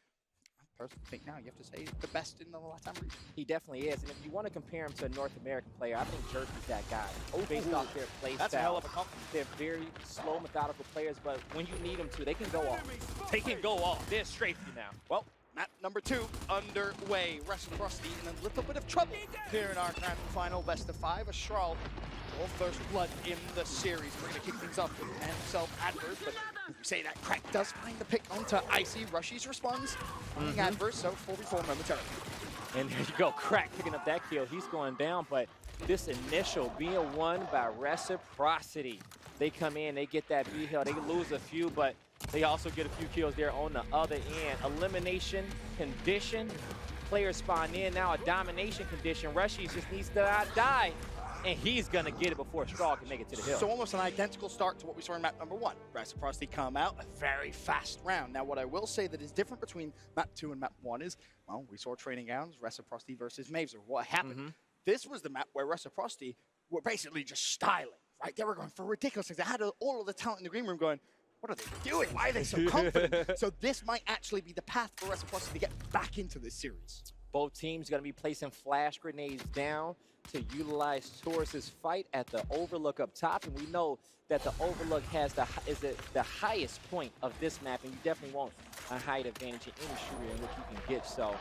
I personally think now you have to say is the best in the Latam region. He definitely is. And if you want to compare him to a North American player, I think Jersey's that guy. Based off their play That's style. a hell of a compliment. They're very slow, methodical players, but when you need them to, they can go off. They can go off. They're straight for you now. Well, map number 2 underway. Reciprocity in a little bit of trouble here in our grand final. Best of 5. Estral, all first blood in the series. We're going to kick things off with himself Adverse, but as we say that, Crack does find the pick onto Icy. Rushies responds, finding Adverse, so 4v4 momentarily. And there you go, Crack picking up that kill. He's going down, but this initial being won by Reciprocity. They come in, they get that B-Hill. They lose a few, but they also get a few kills there on the other end. Elimination condition. Players spawn in now, a domination condition. Rushies just needs to not die, and he's going to get it before Estral can make it to the hill. So almost an identical start to what we saw in map number 1. Reciprocity come out, a very fast round. Now what I will say that is different between map 2 and map 1 is, well, we saw Training Grounds, Reciprocity versus Mazer. What happened? This was the map where Reciprocity were basically just styling, right? They were going for ridiculous things. They had all of the talent in the green room going, what are they doing? Why are they so confident? So this might actually be the path for Reciprocity to get back into this series. Both teams going to be placing flash grenades down to utilize Taurus's fight at the overlook up top, and we know that the overlook has the highest point of this map, and you definitely want a height advantage in any shooter in which you can get. So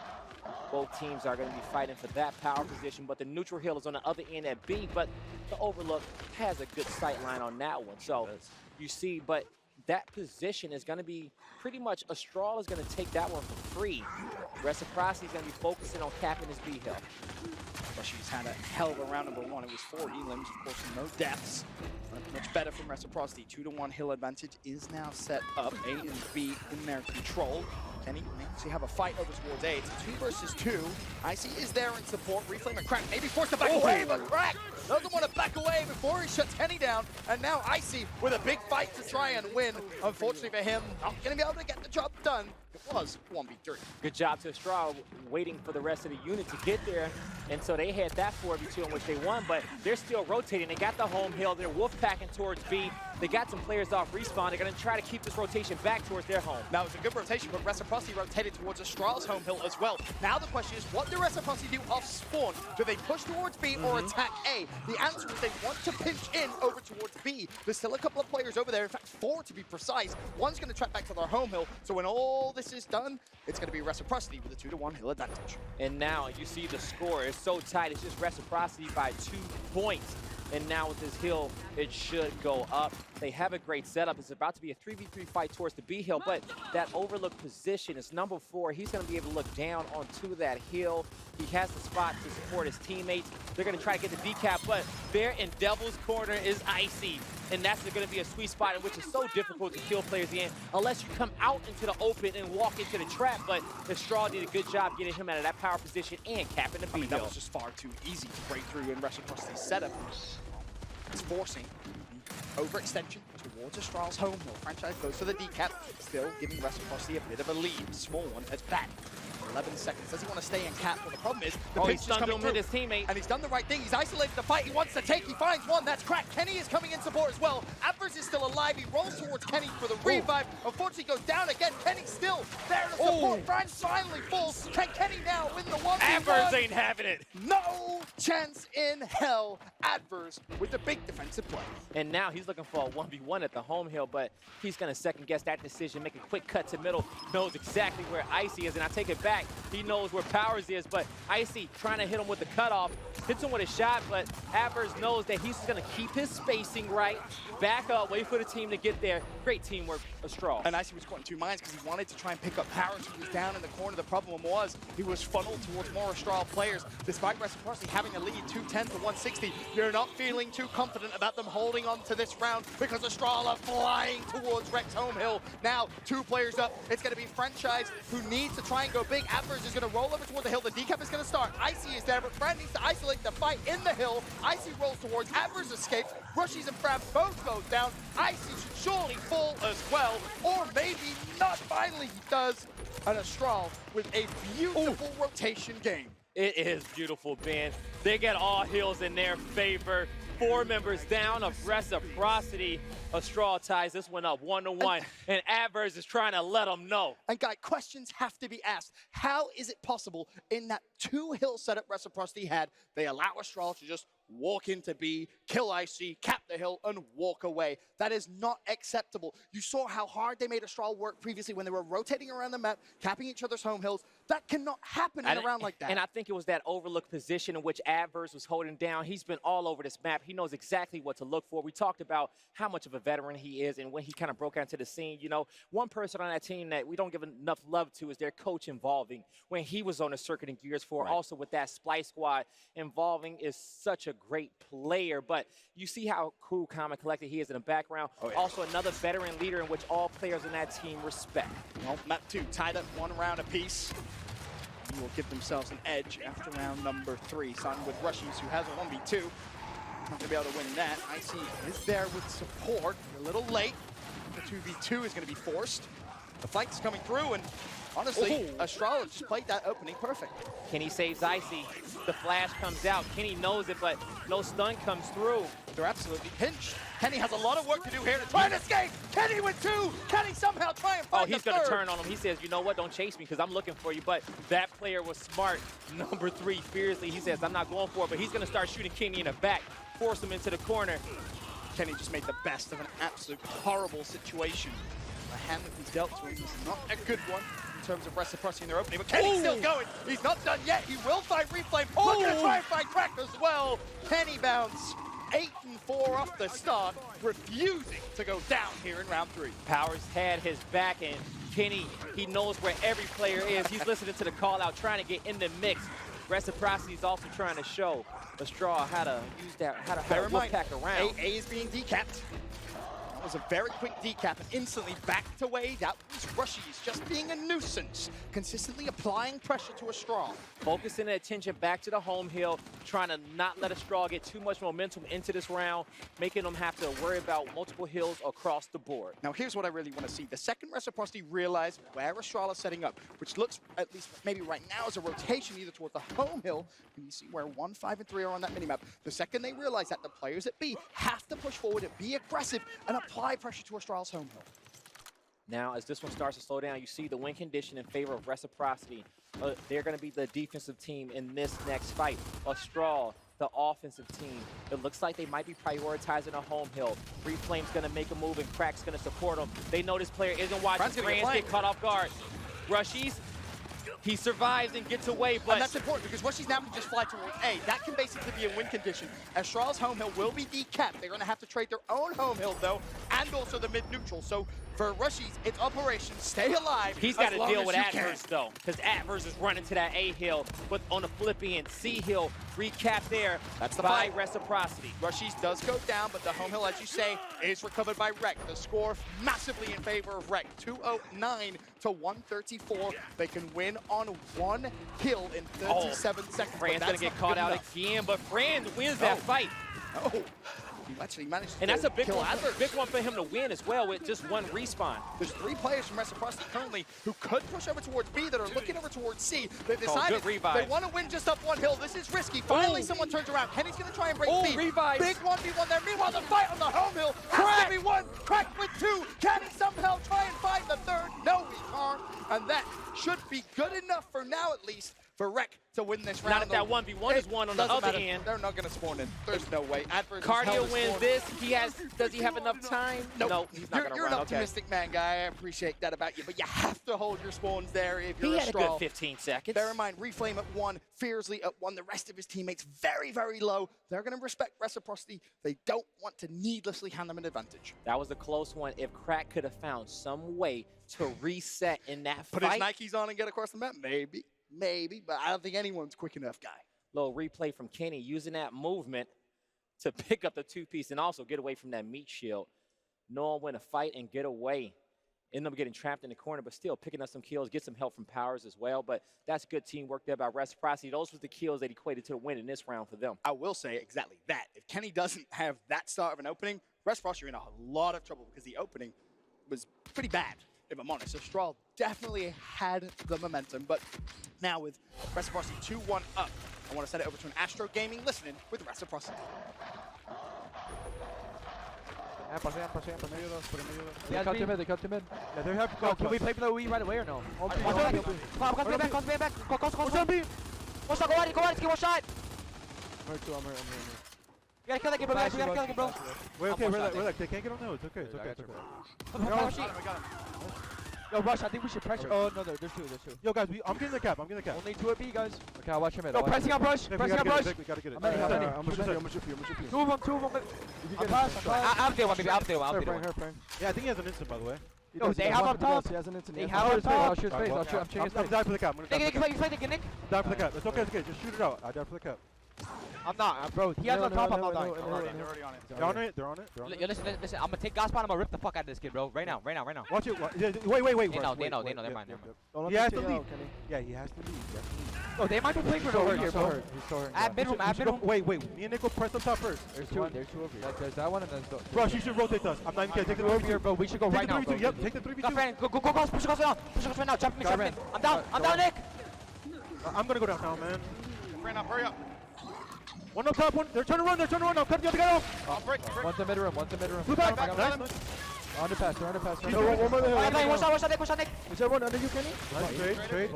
both teams are going to be fighting for that power position, but the neutral hill is on the other end at B, but the overlook has a good sight line on that one. So you see, but that position is going to be pretty much, Estral is going to take that one for free. Reciprocity is going to be focusing on capping his B hill. But she's had a hell of a round number 1. It was 4 elims, of course, no deaths. Much better from Reciprocity. 2-1 hill advantage is now set up. A and B in their control. Kenny may actually have a fight over towards A. It's 2 versus 2. Icy is there in support. Reflame and Crack maybe forced to back away, but Crack doesn't want to back away before he shuts Kenny down. And now Icy with a big fight to try and win. Unfortunately for him, not going to be able to get the job done. It was 1v3. Good job to Estral waiting for the rest of the unit to get there. And so they had that 4v2 in which they won, but they're still rotating. They got the home hill. They're wolf packing towards B. They got some players off respawn. They're going to try to keep this rotation back towards their home. Now, it was a good rotation, but Reciprocity rotated towards Estral's home hill as well. Now the question is, what do Reciprocity do off spawn? Do they push towards B or attack A? The answer is they want to pinch in over towards B. There's still a couple of players over there, in fact 4 to be precise. One's going to track back to their home hill, so when all this is done, it's going to be Reciprocity with a 2-1 hill advantage. And now you see the score is so tight. It's just Reciprocity by 2 points. And now with this hill, it should go up. They have a great setup. It's about to be a 3v3 fight towards the B hill, but that overlook position is number 4. He's going to be able to look down onto that hill. He has the spot to support his teammates. They're going to try to get the decap, but there in Devil's Corner is Icy. And that's going to be a sweet spot in which is so difficult to kill players in unless you come out into the open and walk into the trap. But Estral did a good job getting him out of that power position and capping the B hill. That was just far too easy to break through in Reciprocity's setup. It's forcing the overextension towards Estral's home hill. Franchise goes for the decap, still giving Reciprocity a bit of a lead. Small one as bad. 11 seconds. Does he want to stay in cap? Well, the problem is the pinch is coming through. His teammate. And he's done the right thing. He's isolated the fight. He wants to take. He finds one. That's Crack. Kenny is coming in support as well. Adverse is still alive. He rolls towards Kenny for the revive. Unfortunately, goes down again. Kenny's still there to support. Franz finally falls. Can Kenny now win the 1v1? Adverse ain't having it. No chance in hell. Adverse with the big defensive play. And now he's looking for a 1v1 at the home hill, but he's going to second guess that decision, make a quick cut to middle, knows exactly where Icy is, and I take it back. He knows where Powers is, but Icy trying to hit him with the cutoff, hits him with a shot, but Adverse knows that he's going to keep his spacing right, back up, wait for the team to get there. Great teamwork, Estral. And Icy was caught in 2 minds because he wanted to try and pick up Powers, who was down in the corner. The problem was he was funneled towards more Estral players. Despite Reciprocity having a lead 210 to 160, you're not feeling too confident about them holding on to this round because Estral are flying towards Rex home hill. Now 2 players up. It's going to be Franchise who needs to try and go big. Adverse is going to roll over towards the hill. The decap is going to start. Icy is there, but Fran needs to isolate the fight in the hill. Icy rolls towards. Adverse escapes. Rushies and Fran both go down. Icy should surely fall as well, or maybe not. Finally he does. And Estral with a beautiful rotation game. It is beautiful, Ben. They get all hills in their favor. 4 members down of Reciprocity. Estral ties this one up 1-1, and Adverse is trying to let them know. And Guy, questions have to be asked. How is it possible in that 2-hill setup Reciprocity had, they allow Estral to just walk into B, kill Icy, cap the hill, and walk away? That is not acceptable. You saw how hard they made Estral work previously when they were rotating around the map, capping each other's home hills. That cannot happen in a round like that. And I think it was that overlook position in which Adverse was holding down. He's been all over this map. He knows exactly what to look for. We talked about how much of a veteran he is and when he kind of broke out into the scene. You know, one person on that team that we don't give enough love to is their coach Involving. When he was on the circuit in Gearsofwar, also with that Splice squad, Involving is such a great player, but you see how cool, calm, and collected he is in the background. Also another veteran leader in which all players on that team respect. Well, map 2 tied up 1 round apiece. He will give themselves an edge after round number 3. Starting with Rushies, who has a 1v2. Not going to be able to win that. Icy is there with support. A little late. The 2v2 is going to be forced. The fight's coming through, and honestly, Estral just played that opening perfect. Kenny saves Icy. The flash comes out. Kenny knows it, but no stun comes through. They're absolutely pinched. Kenny has a lot of work to do here to try and escape. Kenny with 2. Kenny somehow try and find he's going to turn on him. He says, you know what, don't chase me because I'm looking for you. But that player was smart. Number 3, fiercely. He says, I'm not going for it, but he's going to start shooting Kenny in the back, force him into the corner. Kenny just made the best of an absolute horrible situation. The hand that was dealt to him was not a good one in terms of Reciprocity in their opening, but Kenny's still going. He's not done yet. He will find Reflame. Looking to try and find Crack as well. Kenny bounce. 8-4 off the start, refusing to go down here in round 3. Powers had his back, and Kenny, he knows where every player is. He's listening to the call out, trying to get in the mix. Reciprocity is also trying to show Estral how to use that, how to whip pack around. A is being decapped. That was a very quick decap and instantly backed away. That was Rushies just being a nuisance, consistently applying pressure to Estral. Focusing the attention back to the home hill, trying to not let Estral get too much momentum into this round, making them have to worry about multiple hills across the board. Now here's what I really want to see. The second Reciprocity realized where Estral is setting up, which looks, at least maybe right now, as a rotation either toward the home hill, and you see where 1, 5, and 3 are on that minimap. The second they realize that, the players at B have to push forward and be aggressive and apply pressure to Estral's home hill. Now, as this one starts to slow down, you see the win condition in favor of Reciprocity. They're going to be the defensive team in this next fight. Estral, the offensive team. It looks like they might be prioritizing a home hill. Free Flame's going to make a move, and Crack's going to support him. They know this player isn't watching. Franz get caught off guard. Rushies, he survives and gets away, but... And that's important because Rushies now can just fly towards A. That can basically be a win condition. Estral's home hill will be decapped. They're going to have to trade their own home hill, though, and also the mid-neutral. So for Rushies, it's Operation Stay Alive. He's got to deal with Adverse, though, because Adverse is running to that A hill, but on the flip end, C hill, recap there. That's the by fight. Reciprocity. Rushies does go down, but the home hill, as you say, is recovered by Rec. The score massively in favor of Rec, 209 to 134. They can win on one hill in 37 seconds. Fran's going to get caught out again, but Franz wins that fight. Oh, he actually managed to And that's a big kill one, Adverse. big one for him to win as well with just one respawn. There's 3 players from Reciprocity currently who could push over towards B that are looking over towards C. They've decided they want to win just up one hill. This is risky. Finally, someone turns around. Kenny's going to try and break B. Revive. Big 1v1 there. Meanwhile, the fight on the home hill has to be won. Crack with 2. Can he somehow try and find the 3rd? No, he can't. And that should be good enough for now, at least, for Rec to win this round. Not if that 1v1 is won on the other end. They're not going to spawn in. There's no way. Adverse Cardio wins this. Does he have enough time? Nope. No, he's not going to You're run. an optimistic man, guy. I appreciate that about you, but you have to hold your spawns there if you're He had a good Estral. 15 seconds. Bear in mind, Reflame at 1, Fearsley at 1. The rest of his teammates very, very low. They're going to respect Reciprocity. They don't want to needlessly hand them an advantage. That was a close one. If Crack could have found some way to reset in that Put fight. his Nikes on and get across the map? Maybe. Maybe, but I don't think anyone's quick enough, guy. Little replay from Kenny using that movement to pick up the 2-piece and also get away from that meat shield. Knowing when to fight and get away. End up getting trapped in the corner, but still picking up some kills, get some help from Powers as well. But that's good teamwork there by Reciprocity. Those were the kills that equated to the win in this round for them. I will say exactly that. If Kenny doesn't have that start of an opening, Reciprocity are in a lot of trouble because the opening was pretty bad, if I'm honest. Estral definitely had the momentum, but now with Reciprocity 2-1 up, I want to set it over to an Astro Gaming listening with Reciprocity. They cut to mid. Yeah, they have to go. Can we play for the Wii right away or no? Come on, back. One shot, go on, one shot. I'm hurt. You gotta kill that kid, bro. You gotta kill that kid, bro. We're okay, we're like, they can't get on there. It's okay, it's okay. Yo, Rush, I think we should pressure. Oh, no, there's two. Yo, guys, I'm getting the cap. Only 2 at B, guys. Okay, I'll watch him. Yo, pressing on Brush. We gotta get it. I'm ready. I'm gonna shoot for you. Two of them. I'm there one, baby. I'm there one. Yeah, I think he has an instant, by the way. Yo, they have up top. They have up top. I'll shoot space. I'm changing space. I'm down for the cap. Nick, you play, Nick. Down for the cap. It's okay. Just shoot it out. I down for the cap. I'm not, bro. He has on top. I'm not dying. They're already on it. They're on it. Yo, listen. I'm gonna take gas spot. I'm gonna rip the fuck out of this kid, bro. Right now. Watch it. Wait. They know. Never mind. He has to leave. Yeah, he has to leave. Oh, they might be playing for the here, bro. He's so hurt. Add mid room. Wait. Me and Nick will press up top first. There's two over here. There's that one and there's the... Bro, you should rotate us. I'm not even kidding. Take the over here, bro. We should go right now, bro. Yep, take the 3v2. Go, friend. Go, push across right now. Jump me. I'm down, Nick. I'm gonna go down now, man. Friend up, hurry up. One up top, one. They're trying to run. Now cut the other guy off. One's in mid room. Blue back. Nice. Underpass. One shot, Nick. Is there one under you, Kenny? Nice. Trade.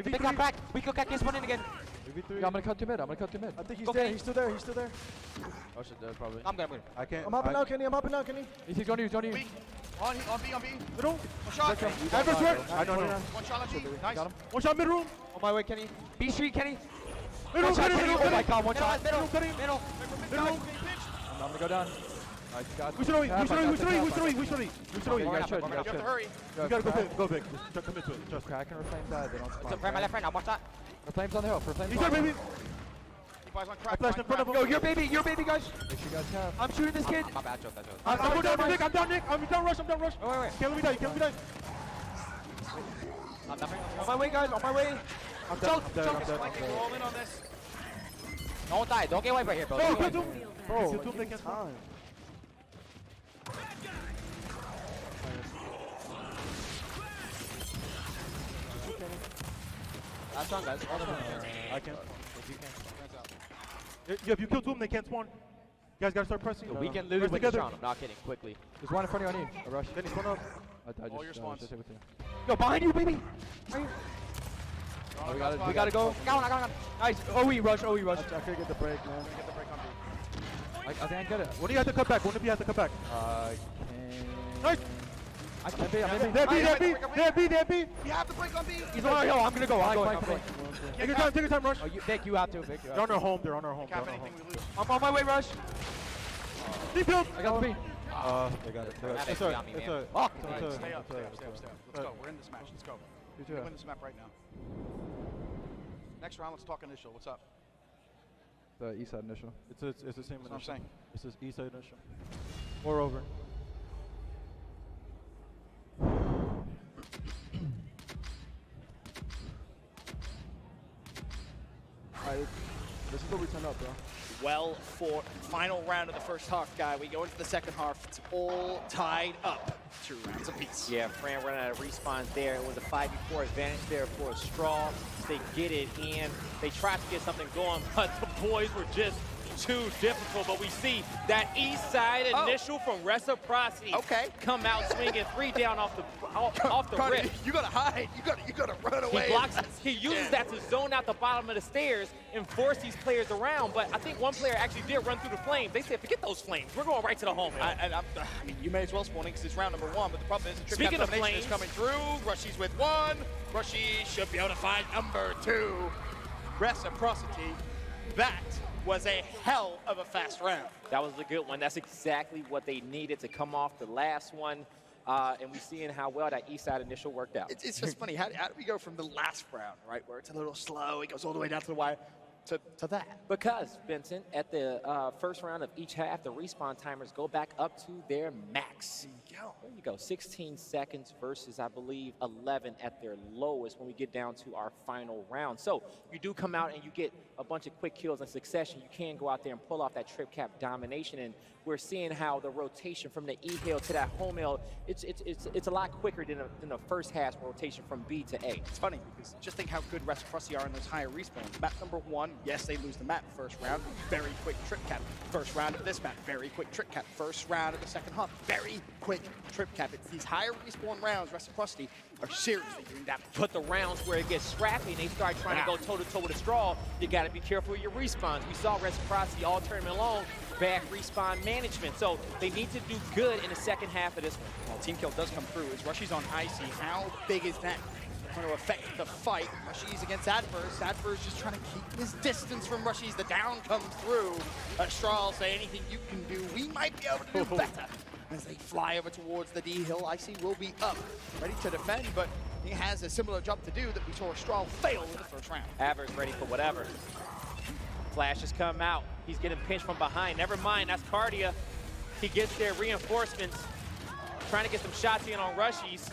Pick up crack. We could can't spawn in again. Yeah, I'm gonna cut to mid. I think he's there. He's still there. Oh shit, probably. I'm gonna. I can't. I'm hopping out, Kenny. He's on you. On B. Middle. One shot. Adverse work. I know. One shot on B. Nice. One shot mid room. On my way, Kenny. B Street, Kenny. Middle. Oh my god, one shot. Middle. Middle. I'm gonna go down. I got We should hurry. We should hurry. You guys should. You have to hurry. We gotta go big. Just commit to it. Just Crack and reflame that. They don't spawn. Frame my left friend, I'll watch that. Reflame's on the hill. Reflame's He's there, baby. Keep eyes on I crack. flashed in front of him. Go, your baby, guys. Make sure you guys have. I'm shooting this kid. My bad, Joe, that Joe. I'm going down, Nick. I'm down, Nick. I'm down, rush. Oh, wait. Can't let me die. Can't let me die. On my way, guys. On my way. I'm dead. Roll in on this. Don't die. Don't get away from here, bro. Oh, Don't get kill away. him. Bro, kill him. They can't time. Last round, guys. All the way. I can't. If you kill two of them, they can't spawn. You guys gotta start pressing. We can literally win this round. I'm not kidding. Quickly. There's one in front of you on you. A rush. Then he's spawn up. I All your spawns. just hit with you. Yo, behind you, baby. Right here. Oh, we gotta go. I got one. Nice. OE rush. I couldn't get the break, man. Get the break on B. I think I get it. When do you have to cut back? When do you have to cut back? Nice. I can't be. I'm in. There, B. You have to break on B. He's on our hill. I'm gonna go. I'm going. Take your time, rush. Oh, Vic, you have to. Vic, They're on our home. They're on our home. Cap anything we lose. I'm on my way, rush. Deep build. I got the B. They got it. It's alright. It's alright. Stay up. Let's go. We're in this match. Let's go. We can win this map right now. Next round, let's talk initial. What's up? The east side initial. It's the same That's initial. what I'm saying. It's the east side initial. Moreover. Alright, this is where we turn up, bro. Well fought. Final round of the first half, guy. We go into the second half. It's all tied up. 2 rounds apiece. Yeah, Fran running out of respawns there. It was a 5v4 advantage there for Estral. They get it in. They tried to get something going, but the boys were just too difficult. But we see that east side initial from Reciprocity come out swinging 3 down off the rip. You gotta hide. You gotta run away. He blocks. He uses that to zone out the bottom of the stairs and force these players around. But I think one player actually did run through the flames. They said, "Forget those flames. We're going right to the home." I mean, you may as well spawn in because it's round number 1. But the problem is, the trip Speaking of domination flames, is coming through. Rushies with 1. Rushy should be able to find number 2. Reciprocity. That was a hell of a fast round. That was a good one. That's exactly what they needed to come off the last one. And we're seeing how well that east side initial worked out. It's just funny. How do we go from the last round, right, where it's a little slow, it goes all the way down to the wire, to that? Because, Vincent, at the first round of each half, the respawn timers go back up to their max. There you go. 16 seconds versus, I believe, 11 at their lowest when we get down to our final round. So you do come out and you get a bunch of quick kills in succession. You can go out there and pull off that trip cap domination. And we're seeing how the rotation from the E hill to that home hill, it's a lot quicker than the first half rotation from B to A. It's funny because just think how good Reciprocity are in those higher respawns. Map number 1, yes, they lose the map first round. Very quick trip cap. First round of this map, very quick trip cap. First round of the second half, very quick trip cap. It's these higher respawn rounds, Reciprocity are seriously doing damage. But the rounds where it gets scrappy and they start trying to go toe-to-toe with a straw, you got to be careful with your respawns. We saw Reciprocity all tournament long, bad respawn management. So they need to do good in the second half of this one. Well, team kill does come through. As Rushy's on Icy, how big is that going to affect the fight? Rushy's against Adverse. Adverse just trying to keep his distance from Rushy's. The down comes through. Estral say anything you can do, we might be able to do better. As they fly over towards the D hill, Icy will be up, ready to defend, but he has a similar job to do that we saw Estral fail in the first round. Adverse ready for whatever. Flashes come out. He's getting pinched from behind. Never mind, that's Cardia. He gets their reinforcements. Trying to get some shots in on Rushies.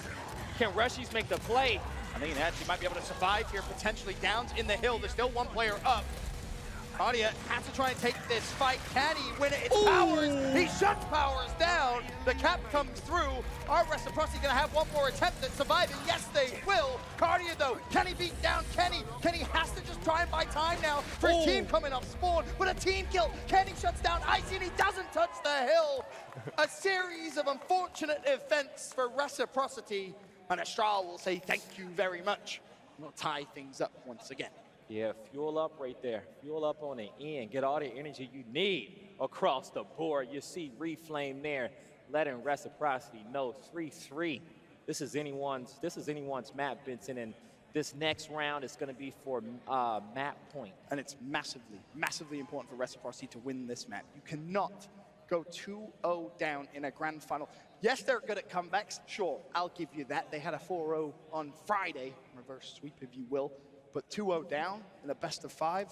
Can Rushies make the play? I think that she might be able to survive here, potentially. Downs in the hill. There's still one player up. Cardia has to try and take this fight. Can he win it? It's Powers. He shuts Powers down. The cap comes through. Are Reciprocity going to have one more attempt at surviving? Yes, they will. Cardia, though, can he beat down Kenny? Kenny has to just try and buy time now for his team coming up spawn. But a team kill. Kenny shuts down Icy, and he doesn't touch the hill. A series of unfortunate events for Reciprocity. And Estral will say thank you very much. We'll tie things up once again. Yeah, fuel up right there. Fuel up on the end. Get all the energy you need across the board. You see Reflame there, letting Reciprocity know 3-3. This is anyone's map, Benson, and this next round is going to be for map point. And it's massively, massively important for Reciprocity to win this map. You cannot go 2-0 down in a grand final. Yes, they're good at comebacks. Sure, I'll give you that. They had a 4-0 on Friday, reverse sweep if you will. But 2-0 down in a best of 5,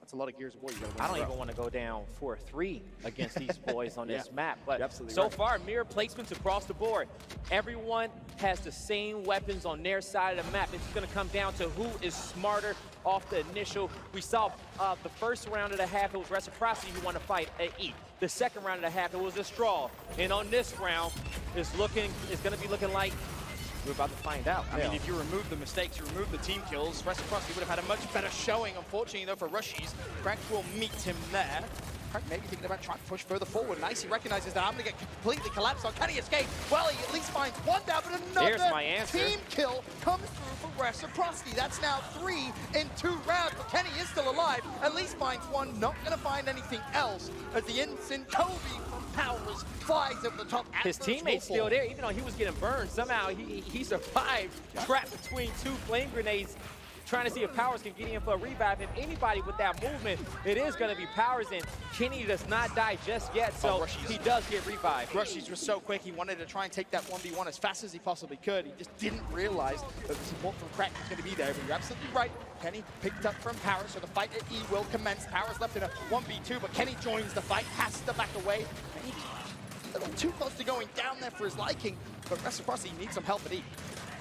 that's a lot of Gears of War. I don't even want to go down 4-3 against these boys on this map. But absolutely so right. far, mirror placements across the board. Everyone has the same weapons on their side of the map. It's going to come down to who is smarter off the initial. We saw the first round of the half, it was Reciprocity who won the fight at E. The second round of the half, it was Estral. And on this round, it's going to be looking like we're about to find out. I mean, if you remove the mistakes, you remove the team kills, Reciprocity would have had a much better showing. Unfortunately, though, for Rushies, Crack will meet him there. Crack maybe thinking about trying to push further forward. And Icy recognizes that I'm going to get completely collapsed on. Can he escape? Well, he at least finds one down, but There's another my answer. team kill comes through for Reciprocity. That's now 3 in 2 rounds, but Kenny is still alive. At least finds one, not going to find anything else as the instant Kobe from Powers flies over the top. His teammate's still there, even though he was getting burned. Somehow he survived, trapped between 2 flame grenades, trying to see if Powers can get in for a revive. If anybody with that movement, it is going to be Powers, and Kenny does not die just yet, so he does get revived. Rushies was so quick, he wanted to try and take that 1v1 as fast as he possibly could. He just didn't realize that the support from Crack was going to be there, but you're absolutely right. Kenny picked up from Powers, so the fight at E will commence. Powers left in a 1v2, but Kenny joins the fight, has to back away. Maybe a little too close to going down there for his liking, but Reciprocity needs some help at E.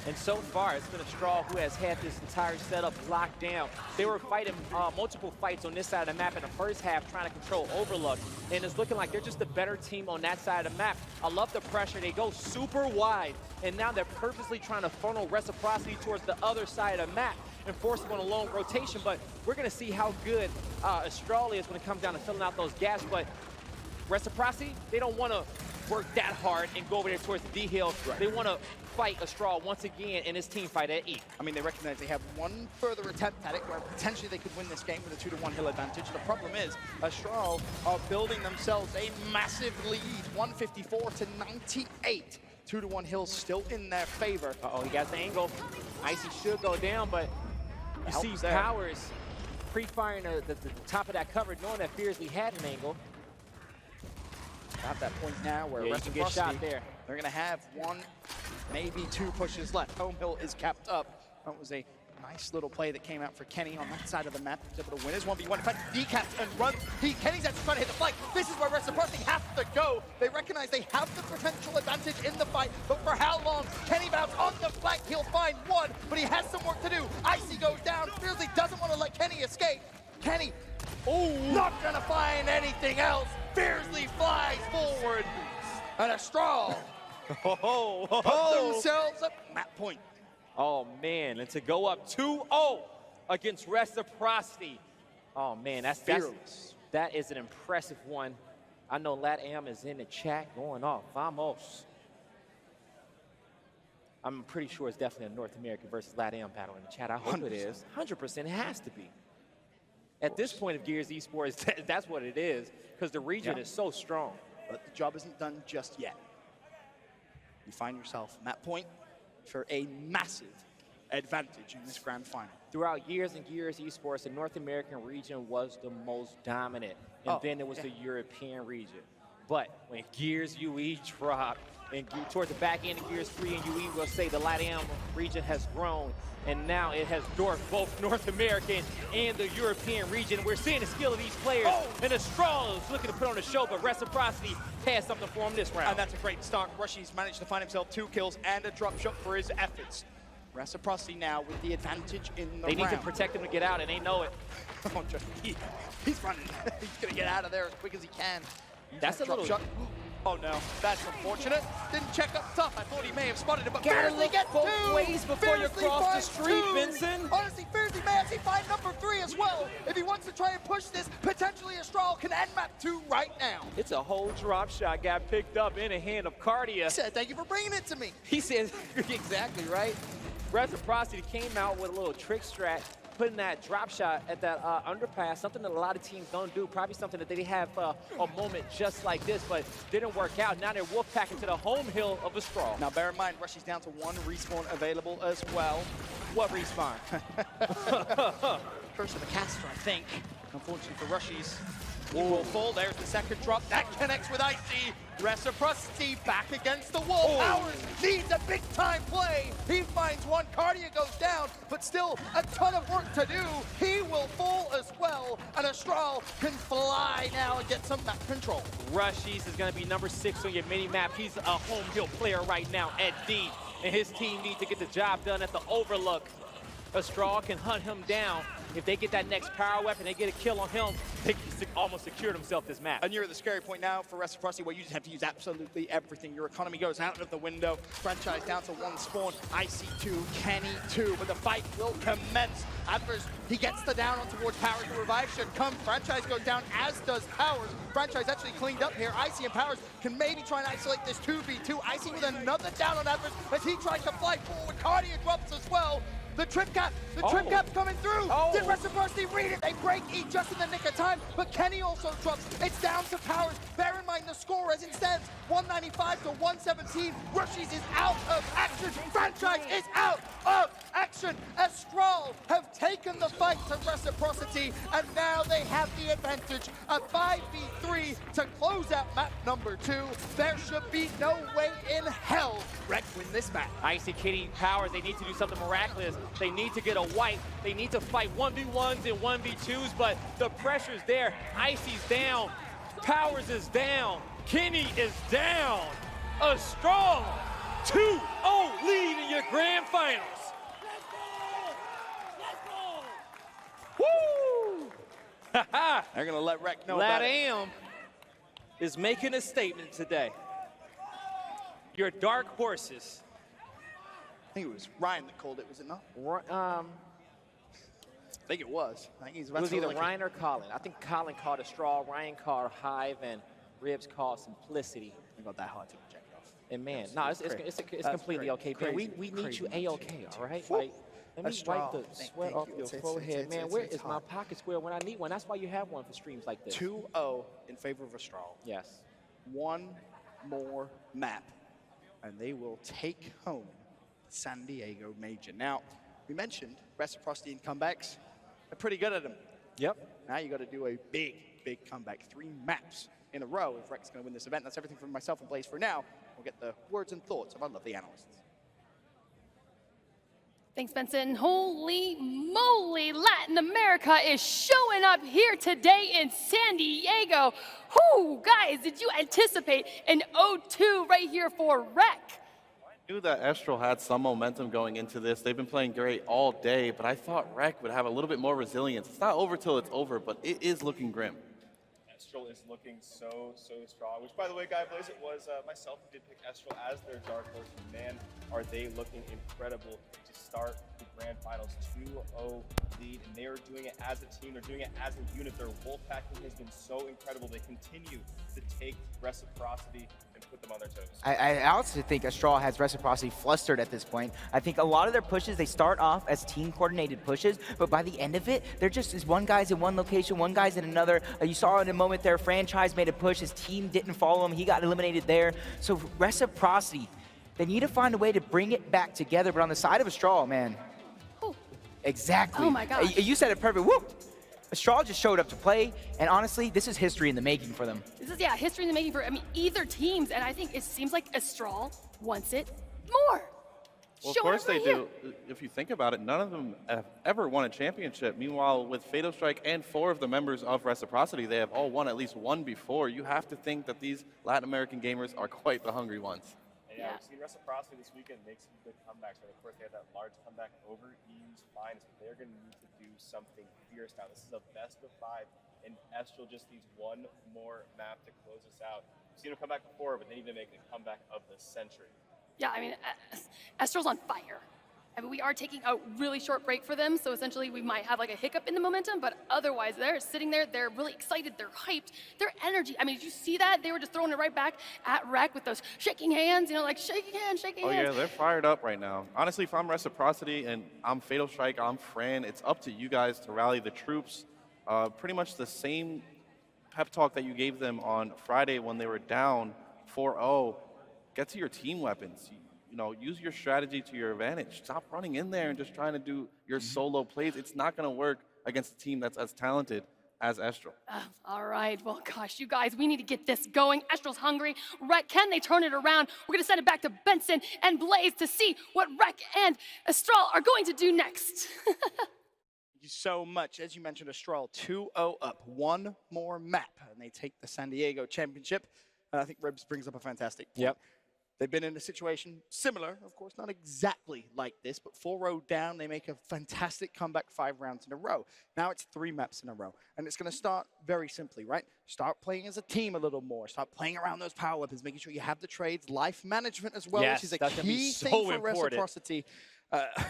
And so far, it's been Estral who has had this entire setup locked down. They were fighting multiple fights on this side of the map in the first half, trying to control Overlook. And it's looking like they're just the better team on that side of the map. I love the pressure. They go super wide. And now they're purposely trying to funnel Reciprocity towards the other side of the map and force them on a long rotation. But we're going to see how good Estral is when it comes down to filling out those gaps. But Reciprocity, they don't want to work that hard and go over there towards the D hill. They want to fight Estral once again in this team fight at E. I mean, they recognize they have one further attempt at it where potentially they could win this game with a 2-1 hill advantage. The problem is, Estral are building themselves a massive lead, 154 to 98. 2-1 hill still in their favor. Uh-oh, he got the angle. Icy should go down, but you see Powers pre-firing the top of that cover, knowing that Fiercely had an angle. At that point now where Reciprocity, get shot there. They're going to have 1, maybe 2 pushes left. Home hill is capped up. That was a nice little play that came out for Kenny on that side of the map. He's able to win his 1v1. In fact, decaps and runs. Kenny's actually trying to hit the flank. This is where Reciprocity has to go. They recognize they have the potential advantage in the fight, but for how long? Kenny bounce on the flank. He'll find one, but he has some work to do. Icy goes down. Fiercely doesn't want to let Kenny escape. Kenny, not going to find anything else. Fiercely flies forward. And Estral put themselves at map point. Oh, man, and to go up 2-0 against Reciprocity. Oh, man, that is an impressive one. I know LatAm is in the chat going off. Vamos. I'm pretty sure it's definitely a North American versus LatAm battle in the chat. I hope 100%. It is. 100%, it has to be. At this point of Gears Esports, that's what it is, because the region is so strong. But the job isn't done just yet. You find yourself map point for a massive advantage in this grand final. Throughout years and Gears Esports, the North American region was the most dominant, and then it was the European region. But when Gears UE dropped, and towards the back end of Gears 3 and UE, we'll say the LatAm region has grown, and now it has dwarfed both North American and the European region. We're seeing the skill of these players, and Estral is looking to put on a show, but Reciprocity has something for him this round. And that's a great start. Rushies managed to find himself 2 kills and a drop shot for his efforts. Reciprocity now with the advantage in the round. They need to protect him to get out, and they know it. He's running. He's going to get out of there as quick as he can. That's a little... shot. Oh no, that's unfortunate. Didn't check up top. I thought he may have spotted him, but gotta Fiercely look gets both 2. ways before you Fiercely cross the finds street, 2. Vincent. Honestly, Fiercely may actually find number 3 as well. If he wants to try and push this, potentially Estral can end map 2 right now. It's a whole drop shot got picked up in the hand of Cardia. He said, thank you for bringing it to me. He says, exactly right. Reciprocity came out with a little trick strat, putting that drop shot at that underpass, something that a lot of teams don't do, probably something that they have a moment just like this, but didn't work out. Now they're wolfpacking to the home hill of Estral. Now bear in mind, Rushy's down to 1 respawn available as well. What respawn? Curse of the caster, I think. Unfortunately for Rushies, He will fall. There's the second drop. That connects with Icy. Reciprocity back against the wall. Powers needs a big-time play. He finds one. Cardia goes down, but still a ton of work to do. He will fall as well, and Estral can fly now and get some map control. Rushies is going to be number 6 on your mini-map. He's a home field player right now at D, and his team needs to get the job done at the Overlook. Estral can hunt him down. If they get that next power weapon, they get a kill on him, they can almost secure themselves this map. And you're at the scary point now for Reciprocity where you just have to use absolutely everything. Your economy goes out of the window. Franchise down to 1 spawn. Icy 2, Kenny 2, but the fight will commence. Adverse, he gets the down on towards Powers. The revive should come. Franchise goes down, as does Powers. Franchise actually cleaned up here. Icy and Powers can maybe try and isolate this 2v2. Icy with another down on Adverse as he tries to fly forward. Cardia drops as well. The trip cap coming through. Did Reciprocity read it? They break E just in the nick of time, but Kenny also drops. It's down to Powers. Bear in mind the score as it stands, 195 to 117. Rushies is out of action. Franchise is out of action. Estral have taken the fight to Reciprocity, and now they have the advantage. A 5v3 to close out map number 2. There should be no way in hell Rec win this match. Icy, Kitty, Powers, they need to do something miraculous. They need to get a wipe. They need to fight 1v1s and 1v2s, but the pressure's there. Icy's down. Powers is down. Kenny is down. A strong 2-0 lead in your grand finals. Woo! They're going to let Rec know about it. LatAm is making a statement today. Your dark horses. I think it was Ryan that called it, was it not? I think it was. I think it was either Ryan or Colin. I think Colin called Estral, Ryan called Hive, and Ribs called Simplicity. I got that hard to check off. And man, no, it's completely okay. Man, we need you A-okay, all right? Like, let me wipe the sweat off your forehead. Man, where is my pocket square when I need one? That's why you have one for streams like this. 2-0 in favor of Estral. Yes. One more map, and they will take home San Diego Major. Now, we mentioned Reciprocity and comebacks. They're pretty good at them. Yep. Now you got to do a big, big comeback. 3 maps in a row if Rec's going to win this event. That's everything from myself and Blaze for now. We'll get the words and thoughts of our lovely analysts. Thanks, Benson. Holy moly, Latin America is showing up here today in San Diego. Whoo, guys, did you anticipate an 0-2 right here for Rec? I knew that Estral had some momentum going into this. They've been playing great all day, but I thought Rec would have a little bit more resilience. It's not over till it's over, but it is looking grim. Estral is looking so strong, which, by the way, Guy Blaze, it was myself who did pick Estral as their dark horse. Man, are they looking incredible to start the grand finals. 2-0 lead, and they are doing it as a team. They're doing it as a unit. Their wolf packing has been so incredible. They continue to take Reciprocity and put them on their toes. I also think Estral has Reciprocity flustered at this point. I think a lot of their pushes, they start off as team-coordinated pushes, but by the end of it, they're just as one guy's in one location, one guy's in another. You saw in a moment there, Franchise made a push. His team didn't follow him. He got eliminated there. So Reciprocity, they need to find a way to bring it back together, but on the side of Estral, man. Ooh. Exactly. Oh my gosh. You said it perfect. Woo! Estral just showed up to play, and honestly, this is history in the making for them. This is, yeah, history in the making for, either teams, and I think it seems like Estral wants it more. Well, of course they do. If you think about it, none of them have ever won a championship. Meanwhile, with Fatal Strike and 4 of the members of Reciprocity, they have all won at least one before. You have to think that these Latin American gamers are quite the hungry ones. And yeah, we've seen Reciprocity this weekend make some good comebacks. And of course, they had that large comeback over EU's finest, but they're going to need to do something fierce now. This is a best of 5, and Estral just needs one more map to close us out. We've seen them come back before, but they need to make the comeback of the century. Yeah, Estral's on fire. We are taking a really short break for them, so essentially we might have like a hiccup in the momentum, but otherwise they're sitting there, they're really excited, they're hyped, their energy. Did you see that? They were just throwing it right back at Rec with those shaking hands, like shaking hands, shaking hands. Oh yeah, they're fired up right now. Honestly, if I'm Reciprocity and I'm Fatal Strike, I'm Fran, it's up to you guys to rally the troops. Pretty much the same pep talk that you gave them on Friday when they were down 4-0. Get to your team weapons. Use your strategy to your advantage. Stop running in there and just trying to do your solo plays. It's not going to work against a team that's as talented as Estral. All right, well, gosh, you guys, we need to get this going. Estral's hungry. Rec, can they turn it around? We're going to send it back to Benson and Blaze to see what Rec and Estral are going to do next. Thank you so much. As you mentioned, Estral 2-0 up. One more map, and they take the San Diego Championship. And I think Ribs brings up a fantastic point. Yep. They've been in a situation similar, of course, not exactly like this, but 4-0 down, they make a fantastic comeback 5 rounds in a row. Now it's 3 maps in a row, and it's going to start very simply, right? Start playing as a team a little more. Start playing around those power weapons, making sure you have the trades, life management as well, Yes, which is a that's gonna be key so thing for important. Reciprocity.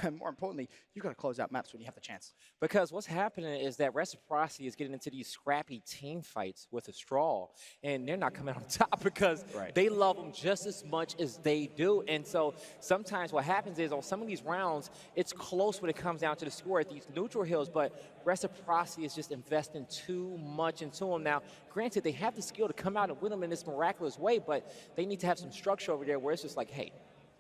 And more importantly, you've got to close out maps when you have the chance. Because what's happening is that Reciprocity is getting into these scrappy team fights with Estral, and they're not coming out on top because they love them just as much as they do. And so sometimes what happens is on some of these rounds, it's close when it comes down to the score at these neutral hills, but Reciprocity is just investing too much into them. Now, granted, they have the skill to come out and win them in this miraculous way, but they need to have some structure over there where it's just like, hey,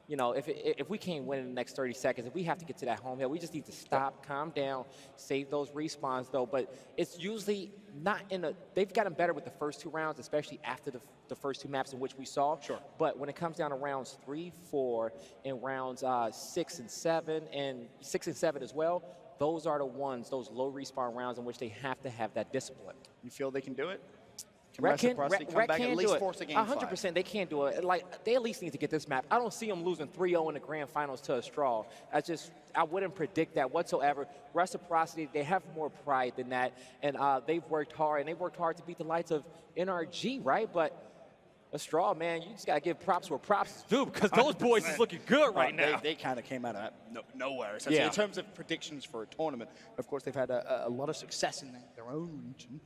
you know, if we can't win in the next 30 seconds, if we have to get to that home hill, we just need to stop, calm down, save those respawns, though. But it's usually not in a – they've gotten better with the first 2 rounds, especially after the first 2 maps in which we saw. Sure. But when it comes down to rounds 3, 4, and rounds 6 and 7, and 6 and 7 as well, those are the ones, those low respawn rounds in which they have to have that discipline. You feel they can do it? Can Rec Reciprocity come back at least force a game 100%, they can't do it. Like, they at least need to get this map. I don't see them losing 3-0 in the grand finals to Estral. I wouldn't predict that whatsoever. Reciprocity, they have more pride than that, and they've worked hard, and they worked hard to beat the likes of NRG, right? But Estral, man, you just got to give props where props is due because those boys is looking good right now. They kind of came out of nowhere. In terms of predictions for a tournament, of course, they've had a lot of success in their own region.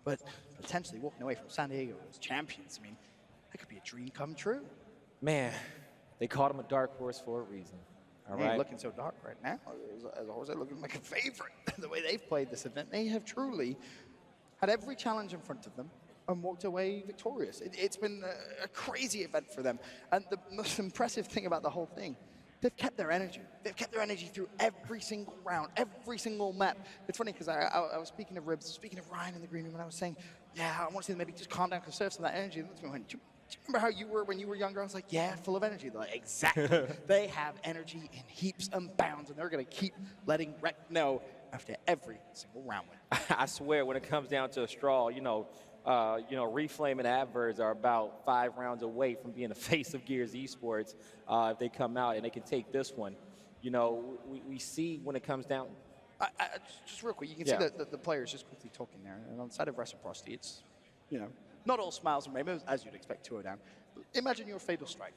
But potentially walking away from San Diego as champions, I mean, that could be a dream come true. Man, they called him a dark horse for a reason. All right. Looking so dark right now. As always, they're looking like a favorite. The way they've played this event, they have truly had every challenge in front of them and walked away victorious. It's been a crazy event for them. And the most impressive thing about the whole thing, they've kept their energy. They've kept their energy through every single round, every single map. It's funny because I was speaking of Ribs, speaking of Ryan in the green room, and I was saying, yeah, I want to see them maybe just calm down, conserve some of that energy. And that's when I went, do you remember how you were when you were younger? I was like, yeah, full of energy. They're like, exactly. They have energy in heaps and bounds, and they're going to keep letting Rec know after every single round win. I swear, when it comes down to Estral, Reflame and Adverts are about 5 rounds away from being the face of Gears Esports if they come out and they can take this one. You know, we see when it comes down. Just real quick, you can see the players just quickly talking there. And on the side of Reciprocity, it's, not all smiles and rainbows, as you'd expect 2-0 down. But imagine you're Fatal Strike.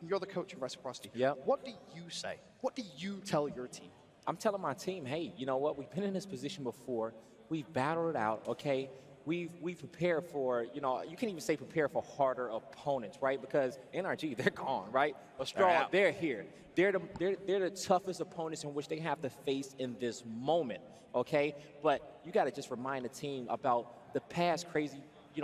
You're the coach of Reciprocity. What do you say? What do you tell your team? I'm telling my team, hey, you know what? We've been in this position before. We've battled it out, okay? We've prepared for, you can even say prepare for harder opponents, right? Because NRG, they're gone, right? Estral, they're here. They're the toughest opponents in which they have to face in this moment, okay? But you got to just remind the team about the past crazy,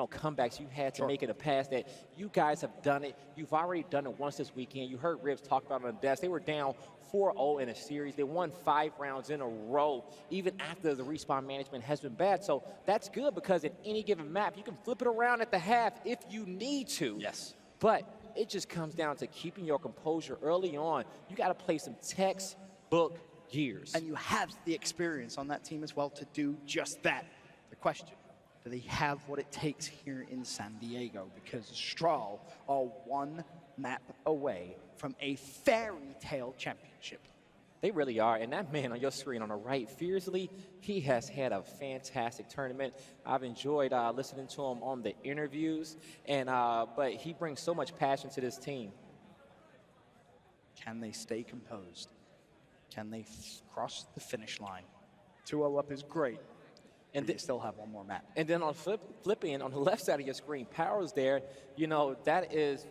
comebacks you had to make in the past, that you guys have done it. You've already done it once this weekend. You heard Ribs talk about it on the desk. They were down 4-0 in a series. They won 5 rounds in a row, even after the respawn management has been bad. So that's good because in any given map, you can flip it around at the half if you need to. Yes. But it just comes down to keeping your composure early on. You got to play some textbook Gears. And you have the experience on that team as well to do just that. The question, do they have what it takes here in San Diego? Because Estral are 1 map away from a fairy tale championship. They really are. And that man on your screen on the right, Fiercely, he has had a fantastic tournament. I've enjoyed listening to him on the interviews, and but he brings so much passion to this team. Can they stay composed? Can they cross the finish line? 2-0 up is great. And they still have 1 more map. And then on flipping on the left side of your screen, Powers there, that is,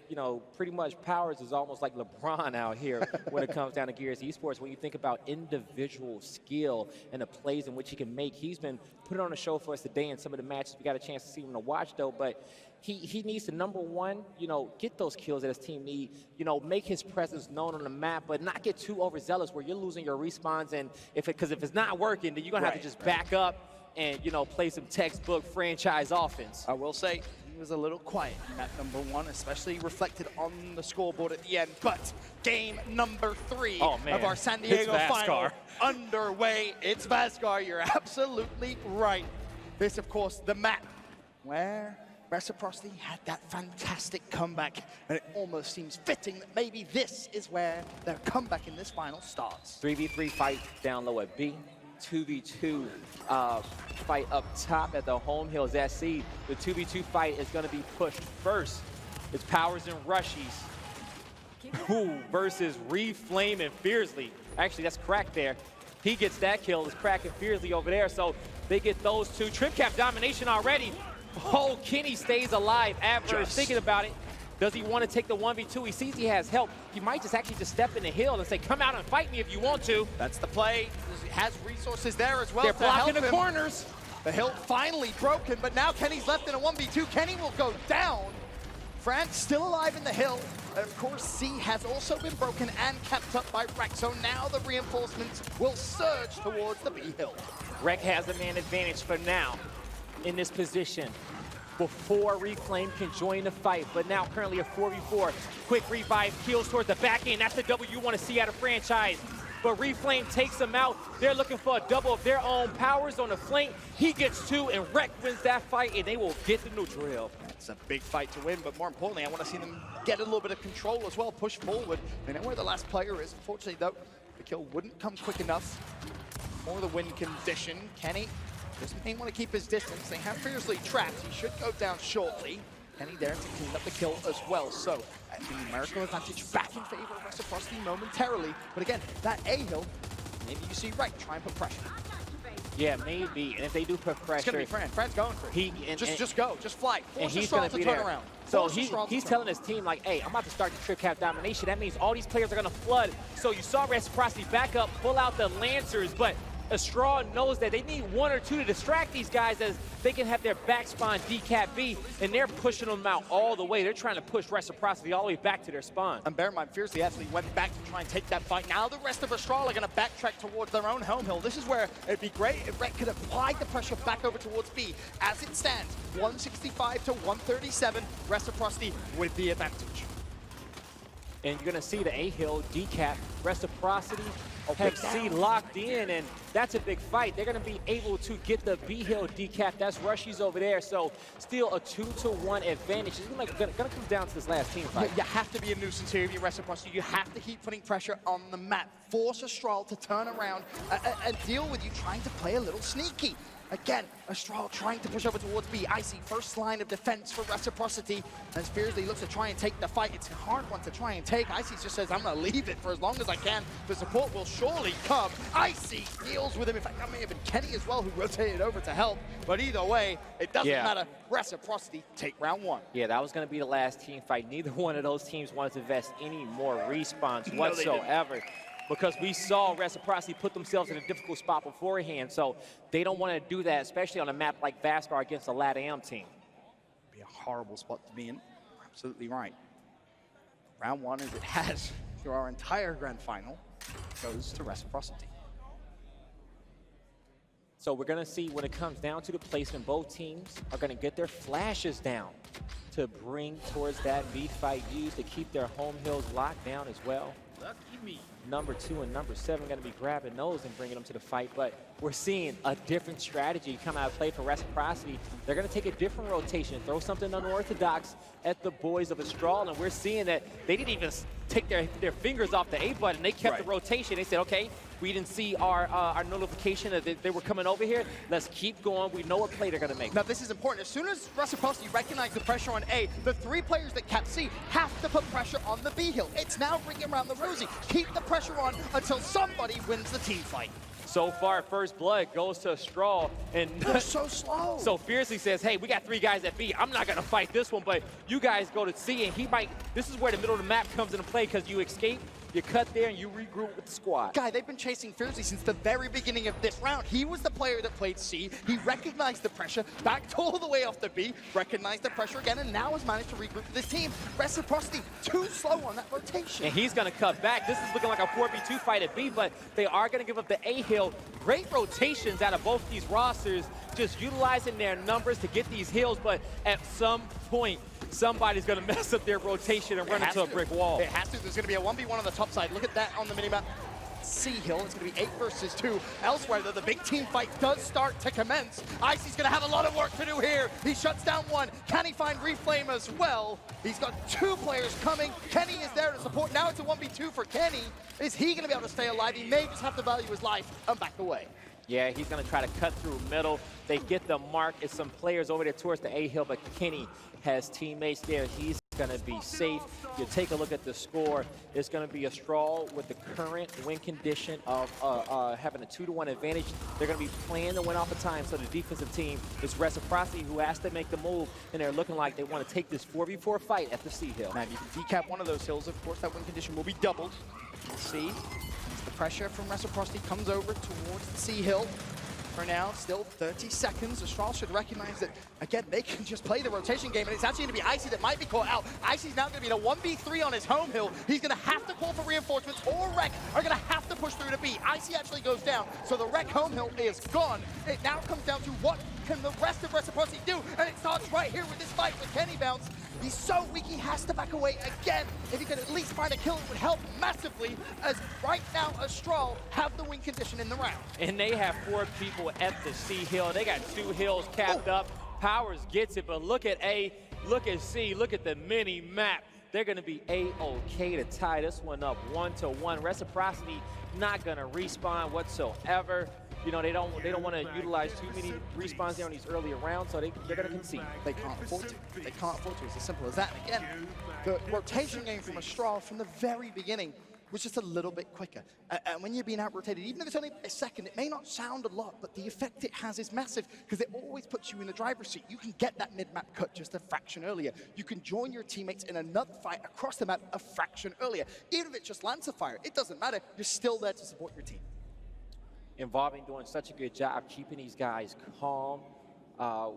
pretty much Powers is almost like LeBron out here when it comes down to Gears Esports. When you think about individual skill and the plays in which he can make, he's been putting on a show for us today in some of the matches we got a chance to see him to watch, though. But he needs to, number one, get those kills that his team need, make his presence known on the map, but not get too overzealous where you're losing your respawns. And because if it's not working, then you're going to have to just back up and, you know, play some textbook franchise offense. I will say, he was a little quiet in that number 1, especially reflected on the scoreboard at the end. But game number 3 of our San Diego final underway. It's Vasgar, you're absolutely right. This, of course, the map where Reciprocity had that fantastic comeback, and it almost seems fitting that maybe this is where their comeback in this final starts. 3v3 fight down low at B. 2v2 fight up top at the home hills at C. The 2v2 fight is going to be pushed first. It's Powers and Rushies versus Reflame and Fiercely. Actually, that's Crack there. He gets that kill. It's Crack and Fiercely over there. So they get those two. Trim cap domination already. Oh, Kenny stays alive. Adverse thinking about it. Does he want to take the 1v2? He sees he has help. He might just actually just step in the hill and say, come out and fight me if you want to. That's the play. He has resources there as well. They're blocking the corners. The hill finally broken, but now Kenny's left in a 1v2. Kenny will go down. France still alive in the hill. And of course, C has also been broken and kept up by Rek. So now the reinforcements will surge towards the B hill. Rek has the man advantage for now in this position before Reflame can join the fight. But now currently a 4v4. Quick revive, kills towards the back end. That's the W you want to see out of franchise. But Reflame takes them out. They're looking for a double of their own. Powers on the flank. He gets 2, and Rek wins that fight, and they will get the neutral hill. It's a big fight to win, but more importantly, I want to see them get a little bit of control as well, push forward. They know where the last player is. Unfortunately, though, the kill wouldn't come quick enough. More the win condition. Kenny just may want to keep his distance. They have Fiercely trapped. He should go down shortly. Kenny there to clean up the kill as well. So the numerical advantage back in favor of Reciprocity momentarily. But again, that A hill, maybe you see Rek try and put pressure. Yeah, maybe. And if they do put pressure, it's gonna be Fran. Fran's going for it. Just go, just fly. Force Estral to turn around. So he's telling his team like, hey, I'm about to start the trip cap domination. That means all these players are gonna flood. So you saw Reciprocity back up, pull out the Lancers, but Estral knows that they need 1 or 2 to distract these guys as they can have their back spawn decap B, and they're pushing them out all the way. They're trying to push Reciprocity all the way back to their spawn. And bear in mind, Fiercely actually went back to try and take that fight. Now the rest of Estral are going to backtrack towards their own home hill. This is where it'd be great if Rek could apply the pressure back over towards B. As it stands, 165 to 137, Reciprocity with the advantage. And you're going to see the A hill decap. Reciprocity have C locked in, and that's a big fight. They're going to be able to get the B hill decap. That's Rushies over there, so still a 2-to-1 advantage. It's going to come down to this last team fight. You have to be a nuisance here if you're Reciprocity. You have to keep putting pressure on the map. Force Estral to turn around and deal with you trying to play a little sneaky. Again, Estral trying to push over towards B. Icy, first line of defense for Reciprocity. As Fiercely looks to try and take the fight. It's a hard one to try and take. Icy just says, I'm going to leave it for as long as I can. The support will surely come. Icy deals with him. In fact, that may have been Kenny as well who rotated over to help. But either way, it doesn't matter. Reciprocity take round 1. Yeah, that was going to be the last team fight. Neither one of those teams wanted to invest any more respawns whatsoever. Because we saw Reciprocity put themselves in a difficult spot beforehand, so they don't want to do that, especially on a map like Vasgar against a LATAM team. It'd be a horrible spot to be in. Absolutely right. Round 1, as it has through our entire grand final, goes to Reciprocity. So we're going to see when it comes down to the placement, both teams are going to get their flashes down to bring towards that B fight used to keep their home hills locked down as well. Lucky me. Number 2 and number 7 going to be grabbing those and bringing them to the fight, but we're seeing a different strategy come out of play for Reciprocity. They're going to take a different rotation, throw something unorthodox at the boys of Estral, and we're seeing that they didn't even take their fingers off the A button. They kept the rotation. They said, okay, we didn't see our notification that they were coming over here. Let's keep going. We know what play they're going to make. Now, this is important. As soon as Reciprocity recognize the pressure on A, the 3 players that kept C have to put pressure on the B hill. It's now bringing around the Rosie. Keep the pressure on until somebody wins the team fight. So far, first blood goes to Estral, and they're so slow. So Fiercely says, hey, we got 3 guys at B. I'm not going to fight this one, but you guys go to C, and he might. This is where the middle of the map comes into play, because you escape, you cut there, and you regroup with the squad. Guy, they've been chasing Fiercely since the very beginning of this round. He was the player that played C. He recognized the pressure, backed all the way off the B, recognized the pressure again, and now has managed to regroup with this team. Reciprocity too slow on that rotation. And he's going to cut back. This is looking like a 4v2 fight at B, but they are going to give up the A hill. hill. Great rotations out of both these rosters, just utilizing their numbers to get these hills, but at some point, somebody's going to mess up their rotation and run into a brick wall. It has to. There's going to be a 1v1 on the top side. Look at that on the minimap. C-Hill, it's going to be 8 versus 2. Elsewhere, though, the big team fight does start to commence. Icy's going to have a lot of work to do here. He shuts down one. Can he find Reflame as well? He's got 2 players coming. Kenny is there to support. Now it's a 1v2 for Kenny. Is he going to be able to stay alive? He may just have to value his life and back away. Yeah, he's going to try to cut through middle. They get the mark. It's some players over there towards the A-Hill, but Kenny has teammates there. He's going to be safe. You take a look at the score. It's going to be Estral with the current win condition of having a 2-to-1 advantage. They're going to be playing to win off of time, so the defensive team is Reciprocity, who has to make the move, and they're looking like they want to take this 4v4 fight at the C-Hill. Now, if you can decap one of those hills, of course, that win condition will be doubled. We'll see. The pressure from Reciprocity comes over towards the C-Hill. For now, still 30 seconds. Estral should recognize that, again, they can just play the rotation game, and it's actually going to be Icy that might be caught out. Icy's now going to be in a 1v3 on his home hill. He's going to have to call for reinforcements, or Rec are going to have to push through to B. Icy actually goes down, so the Rec home hill is gone. It now comes down to what can the rest of Reciprocity do, and it starts right here with this fight with Kenny Bounce. He's so weak, he has to back away again. If he could at least find a kill, it would help massively, as right now Estral have the win condition in the round. And they have 4 people at the C-Hill. They got 2 hills capped up. Powers gets it, but look at A, look at C, look at the mini map. They're going to be A-OK to tie this one up 1-1. Reciprocity not going to respawn whatsoever. You know, they don't want to utilize too many respawns there on these earlier rounds, so they're going to concede. They can't afford to. They can't afford to. It's as simple as that. And again, the rotation game from Estral from the very beginning was just a little bit quicker. And when you're being out-rotated, even if it's only a second, it may not sound a lot, but the effect it has is massive, because it always puts you in the driver's seat. You can get that mid-map cut just a fraction earlier. You can join your teammates in another fight across the map a fraction earlier. Even if it's just Lancer fire, it doesn't matter. You're still there to support your team. Involving doing such a good job keeping these guys calm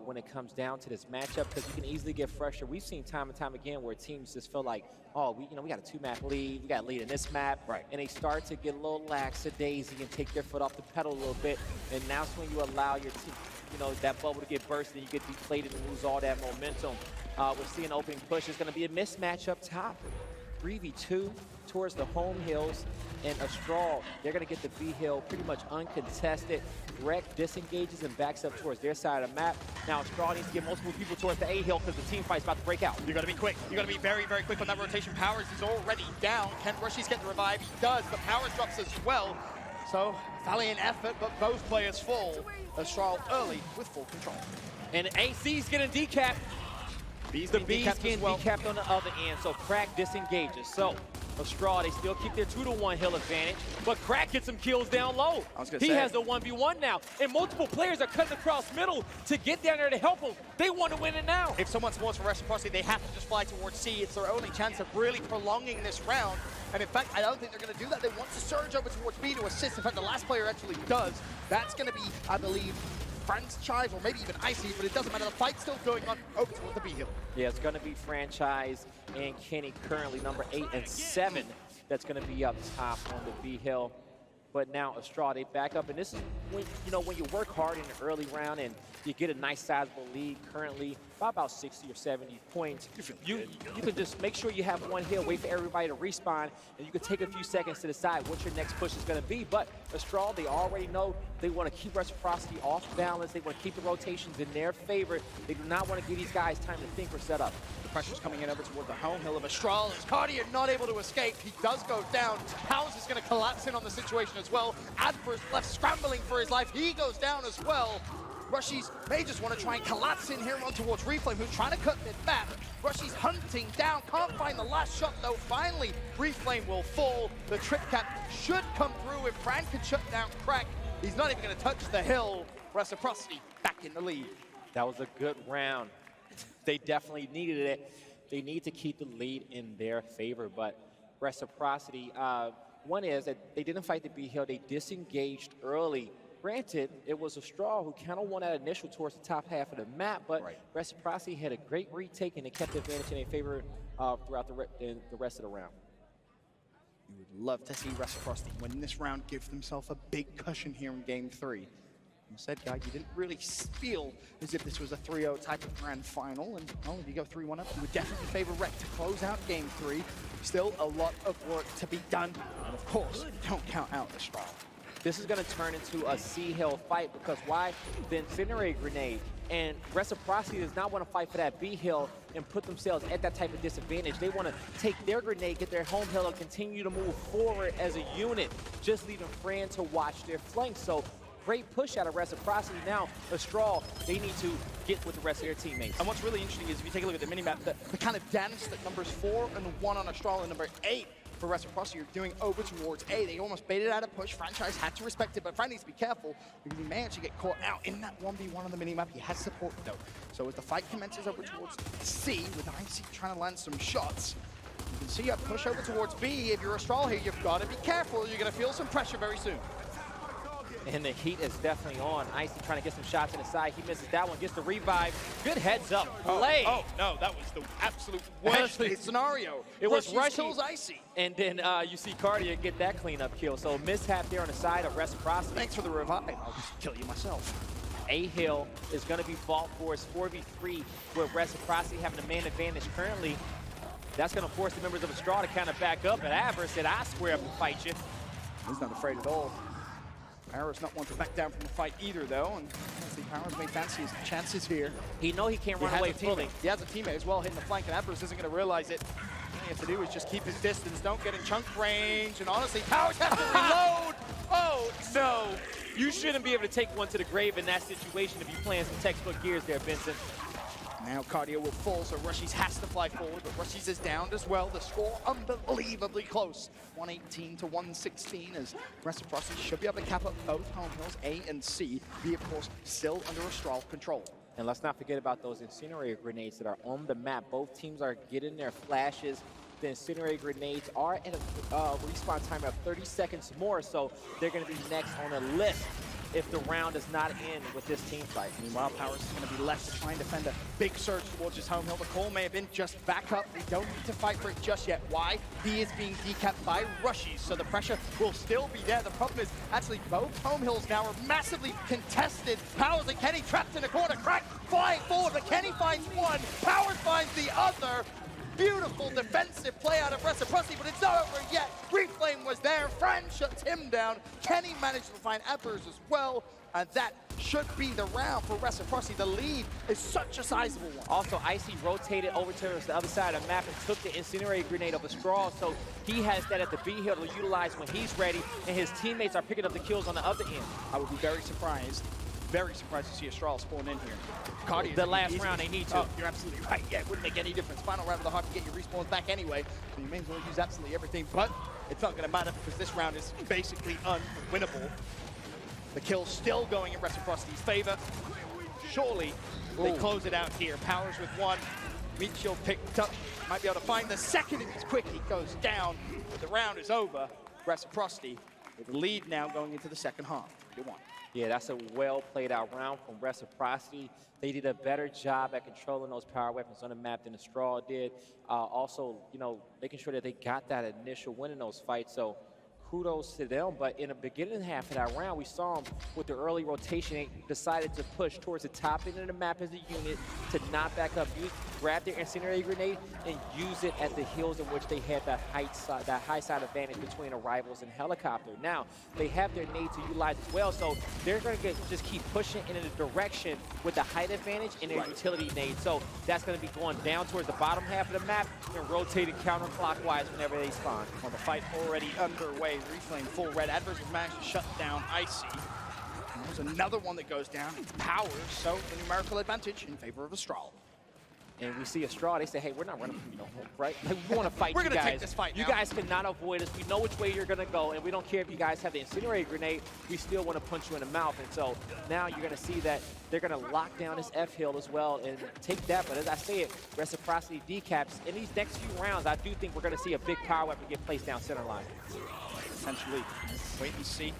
when it comes down to this matchup, because you can easily get frustrated. We've seen time and time again where teams just feel like, oh, we got a 2-map lead, we got a lead in this map, right? And they start to get a little lackadaisy and take their foot off the pedal a little bit, and that's when you allow your team, that bubble to get bursted, and you get deflated and lose all that momentum. We're seeing open push. It's going to be a mismatch up top. 3v2 towards the home hills, and Estral, they're going to get the B hill pretty much uncontested. Rec disengages and backs up towards their side of the map. Now Estral needs to get multiple people towards the A hill because the team fight's about to break out. You got to be quick. You got to be very, very quick on that rotation. Powers is already down. Can Rushies get the revive? He does, but Powers drops as well. So valiant effort, but both players fall. Estral early with full control. And AC's getting decapped. The B's getting decapped on the other end, so Crack disengages. So Estral, they still keep their 2-to-1 hill advantage, but Crack gets some kills down low. He has the 1v1 now, and multiple players are cutting across middle to get down there to help him. They want to win it now. If someone supports for Reciprocity, they have to just fly towards C. It's their only chance of really prolonging this round. And in fact, I don't think they're going to do that. They want to surge over towards B to assist. In fact, the last player actually does. That's going to be, I believe, Franchise or maybe even Icy, but it doesn't matter. The fight's still going on over towards the B hill. Yeah, it's going to be Franchise and Kenny, currently number 8 and 7. That's going to be up top on the B hill. But now Estral, they back up, and this is when when you work hard in the early round and you get a nice sizable lead currently by about 60 or 70 points. You can just make sure you have one hill, wait for everybody to respawn, and you can take a few seconds to decide what your next push is going to be. But Estral, they already know they want to keep Reciprocity off balance. They want to keep the rotations in their favor. They do not want to give these guys time to think or set up. The pressure's coming in over toward the home hill of Estral. As Cartier not able to escape, he does go down. Powers is going to collapse in on the situation as well. Adverse left scrambling for his life. He goes down as well. Rushies may just want to try and collapse in here on towards Reflame, who's trying to cut mid-map. Rushies hunting down, can't find the last shot though. Finally, Reflame will fall. The trip cap should come through if Fran can shut down Crack. He's not even going to touch the hill. Reciprocity back in the lead. That was a good round. They definitely needed it. They need to keep the lead in their favor, but Reciprocity, one is that they didn't fight the B hill. They disengaged early. Granted, it was Estral who kind of won that initial towards the top half of the map, but Reciprocity had a great retake and they kept the advantage in their favor throughout the rest of the round. You would love to see Reciprocity win this round, give themselves a big cushion here in Game 3. You said, Guy, you didn't really feel as if this was a 3-0 type of grand final, and well, if you go 3-1 up, you would definitely favor Rec to close out Game 3. Still a lot of work to be done, and of course, don't count out Estral. This is going to turn into a C-Hill fight because why? The Incinerate Grenade. And Reciprocity does not want to fight for that B-Hill and put themselves at that type of disadvantage. They want to take their grenade, get their home hill, and continue to move forward as a unit, just leaving Fran to watch their flank. So great push out of Reciprocity. Now, Estral, they need to get with the rest of their teammates. And what's really interesting is if you take a look at the minimap, the kind of dance that numbers 4 and 1 on Estral and number 8 for Reciprocity are doing over towards A. They almost baited out a push. Franchise had to respect it, but Fran needs to be careful because he may actually get caught out in that 1v1 on the minimap. He has support though. So as the fight commences over towards C, with Icy trying to land some shots, you can see a push over towards B. If you're Estral here, you've got to be careful. You're going to feel some pressure very soon. And the heat is definitely on. Icy trying to get some shots in the side. He misses that one, gets the revive. Good heads up play. Oh, no, that was the absolute worst case scenario. It was Rushy kills Icy. And then you see Cardia get that cleanup kill. So mishap there on the side of Reciprocity. Thanks for the revive. I'll just kill you myself. A-Hill is going to be fought for his 4v3 with Reciprocity having the man advantage currently. That's going to force the members of Estral to kind of back up. And Avarice said, I square up and fight you. He's not afraid at all. Power's not one to back down from the fight either, though, and honestly, Power's made fancy his chances here. He knows he can't run away fully. He has a teammate as well hitting the flank, and Avarice isn't going to realize it. All he has to do is just keep his distance, don't get in chunk range, and honestly, Powers has to reload! Oh, no! You shouldn't be able to take one to the grave in that situation if you're playing some textbook Gears there, Vincent. Now Cardio will fall, so Rushies has to fly forward, but Rushies is downed as well. The score unbelievably close. 118 to 116 as Reciprocity should be able to cap up both home hills, A and C. B, of course, still under Estral control. And let's not forget about those incinerator grenades that are on the map. Both teams are getting their flashes. The incinerator grenades are at a respawn time of 30 seconds more, so they're going to be next on the list if the round is not in with this team fight. Meanwhile, Powers is going to be left to try and defend a big surge towards his home hill. The call may have been just back up. We don't need to fight for it just yet. Why? B is being decapped by Rushies, so the pressure will still be there. The problem is, actually, both home hills now are massively contested. Powers and Kenny trapped in a corner. Crack flying forward, but Kenny finds one. Powers finds the other. Beautiful defensive play out of Reciprocity, but it's not over yet. Reflame was there. Fran shuts him down. Kenny managed to find Evers as well, and that should be the round for Reciprocity. The lead is such a sizable one. Also, Icy rotated over to the other side of the map and took the incinerator grenade of Estral, so he has that at the B hill to utilize when he's ready, and his teammates are picking up the kills on the other end. I would be very surprised to see Estral spawn in here. Cardi the last round, they need to. Oh, you're absolutely right. Yeah, it wouldn't make any difference. Final round of the heart to get your respawns back anyway, so you may as well use absolutely everything, but it's not going to matter because this round is basically unwinnable. The kill's still going in Reciprocity's favor. Surely they close it out here. Powers with one. Meat shield picked up. Might be able to find the second if he's quick. He goes down, but the round is over. Reciprocity with the lead now going into the second half, 3-1. Yeah, that's a well played out round from Reciprocity. They did a better job at controlling those power weapons on the map than Estral did. Also, you know, making sure that they got that initial win in those fights. So kudos to them. But in the beginning half of that round, we saw them with the early rotation. They decided to push towards the top end of the map as a unit to not back up, grab their incendiary grenade and use it at the hills in which they had that high side advantage between arrivals and helicopter. Now, they have their nade to utilize as well, so they're going to just keep pushing in a direction with the height advantage and their utility nade. So that's going to be going down towards the bottom half of the map and rotating counterclockwise whenever they spawn. Well, the fight already underway. Reflame full red. Adverse has managed to shut down Icy. And there's another one that goes down. It's Powers, so the numerical advantage in favor of Estral. And we see Estral, they say, hey, we're not running from you no more, right? Like, we want to fight We're you gonna guys. take this fight you now. guys cannot avoid us. We know which way you're going to go, and we don't care if you guys have the incinerator grenade. We still want to punch you in the mouth. And so now you're going to see that they're going to lock down this F-hill as well and take that. But as I said, Reciprocity decaps. In these next few rounds, I do think we're going to see a big power weapon get placed down center line. Essentially, wait and see.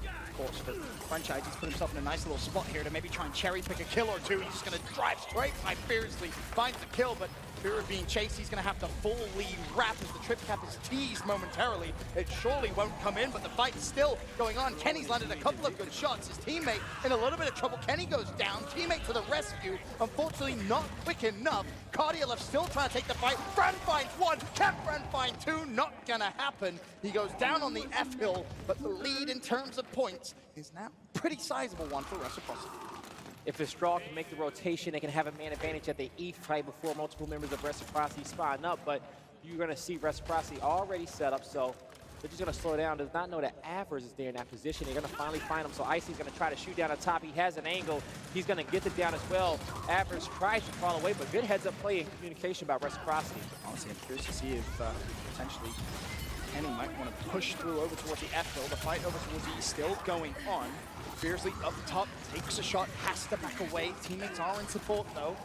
Of course, the franchise, he's put himself in a nice little spot here to maybe try and cherry pick a kill or two. He's just going to drive straight by Fiercely, finds the kill, but Fear of being chased, he's going to have to fully wrap as the trip cap is teased momentarily. It surely won't come in, but the fight's still going on. Kenny's landed a couple of good shots. His teammate in a little bit of trouble. Kenny goes down. Teammate to the rescue. Unfortunately, not quick enough. Cardiolef still trying to take the fight. Fran finds one. Can Fran find two? Not going to happen. He goes down on the F hill, but the lead in terms of points is now a pretty sizable one for Reciprocity. If Estral can make the rotation, they can have a man advantage at the E fight before multiple members of Reciprocity spawn up, but you're going to see Reciprocity already set up, so they're just going to slow down. Does not know that Avers is there in that position. They're going to finally find him, so Icy's going to try to shoot down on top. He has an angle. He's going to get it down as well. Avers tries to fall away, but good heads-up play and communication about Reciprocity. Honestly, I'm curious to see if potentially Kenny might want to push through over towards the F hill. The fight over towards E still going on. Fiercely up top, takes a shot, has to back away. Teammates are in support though.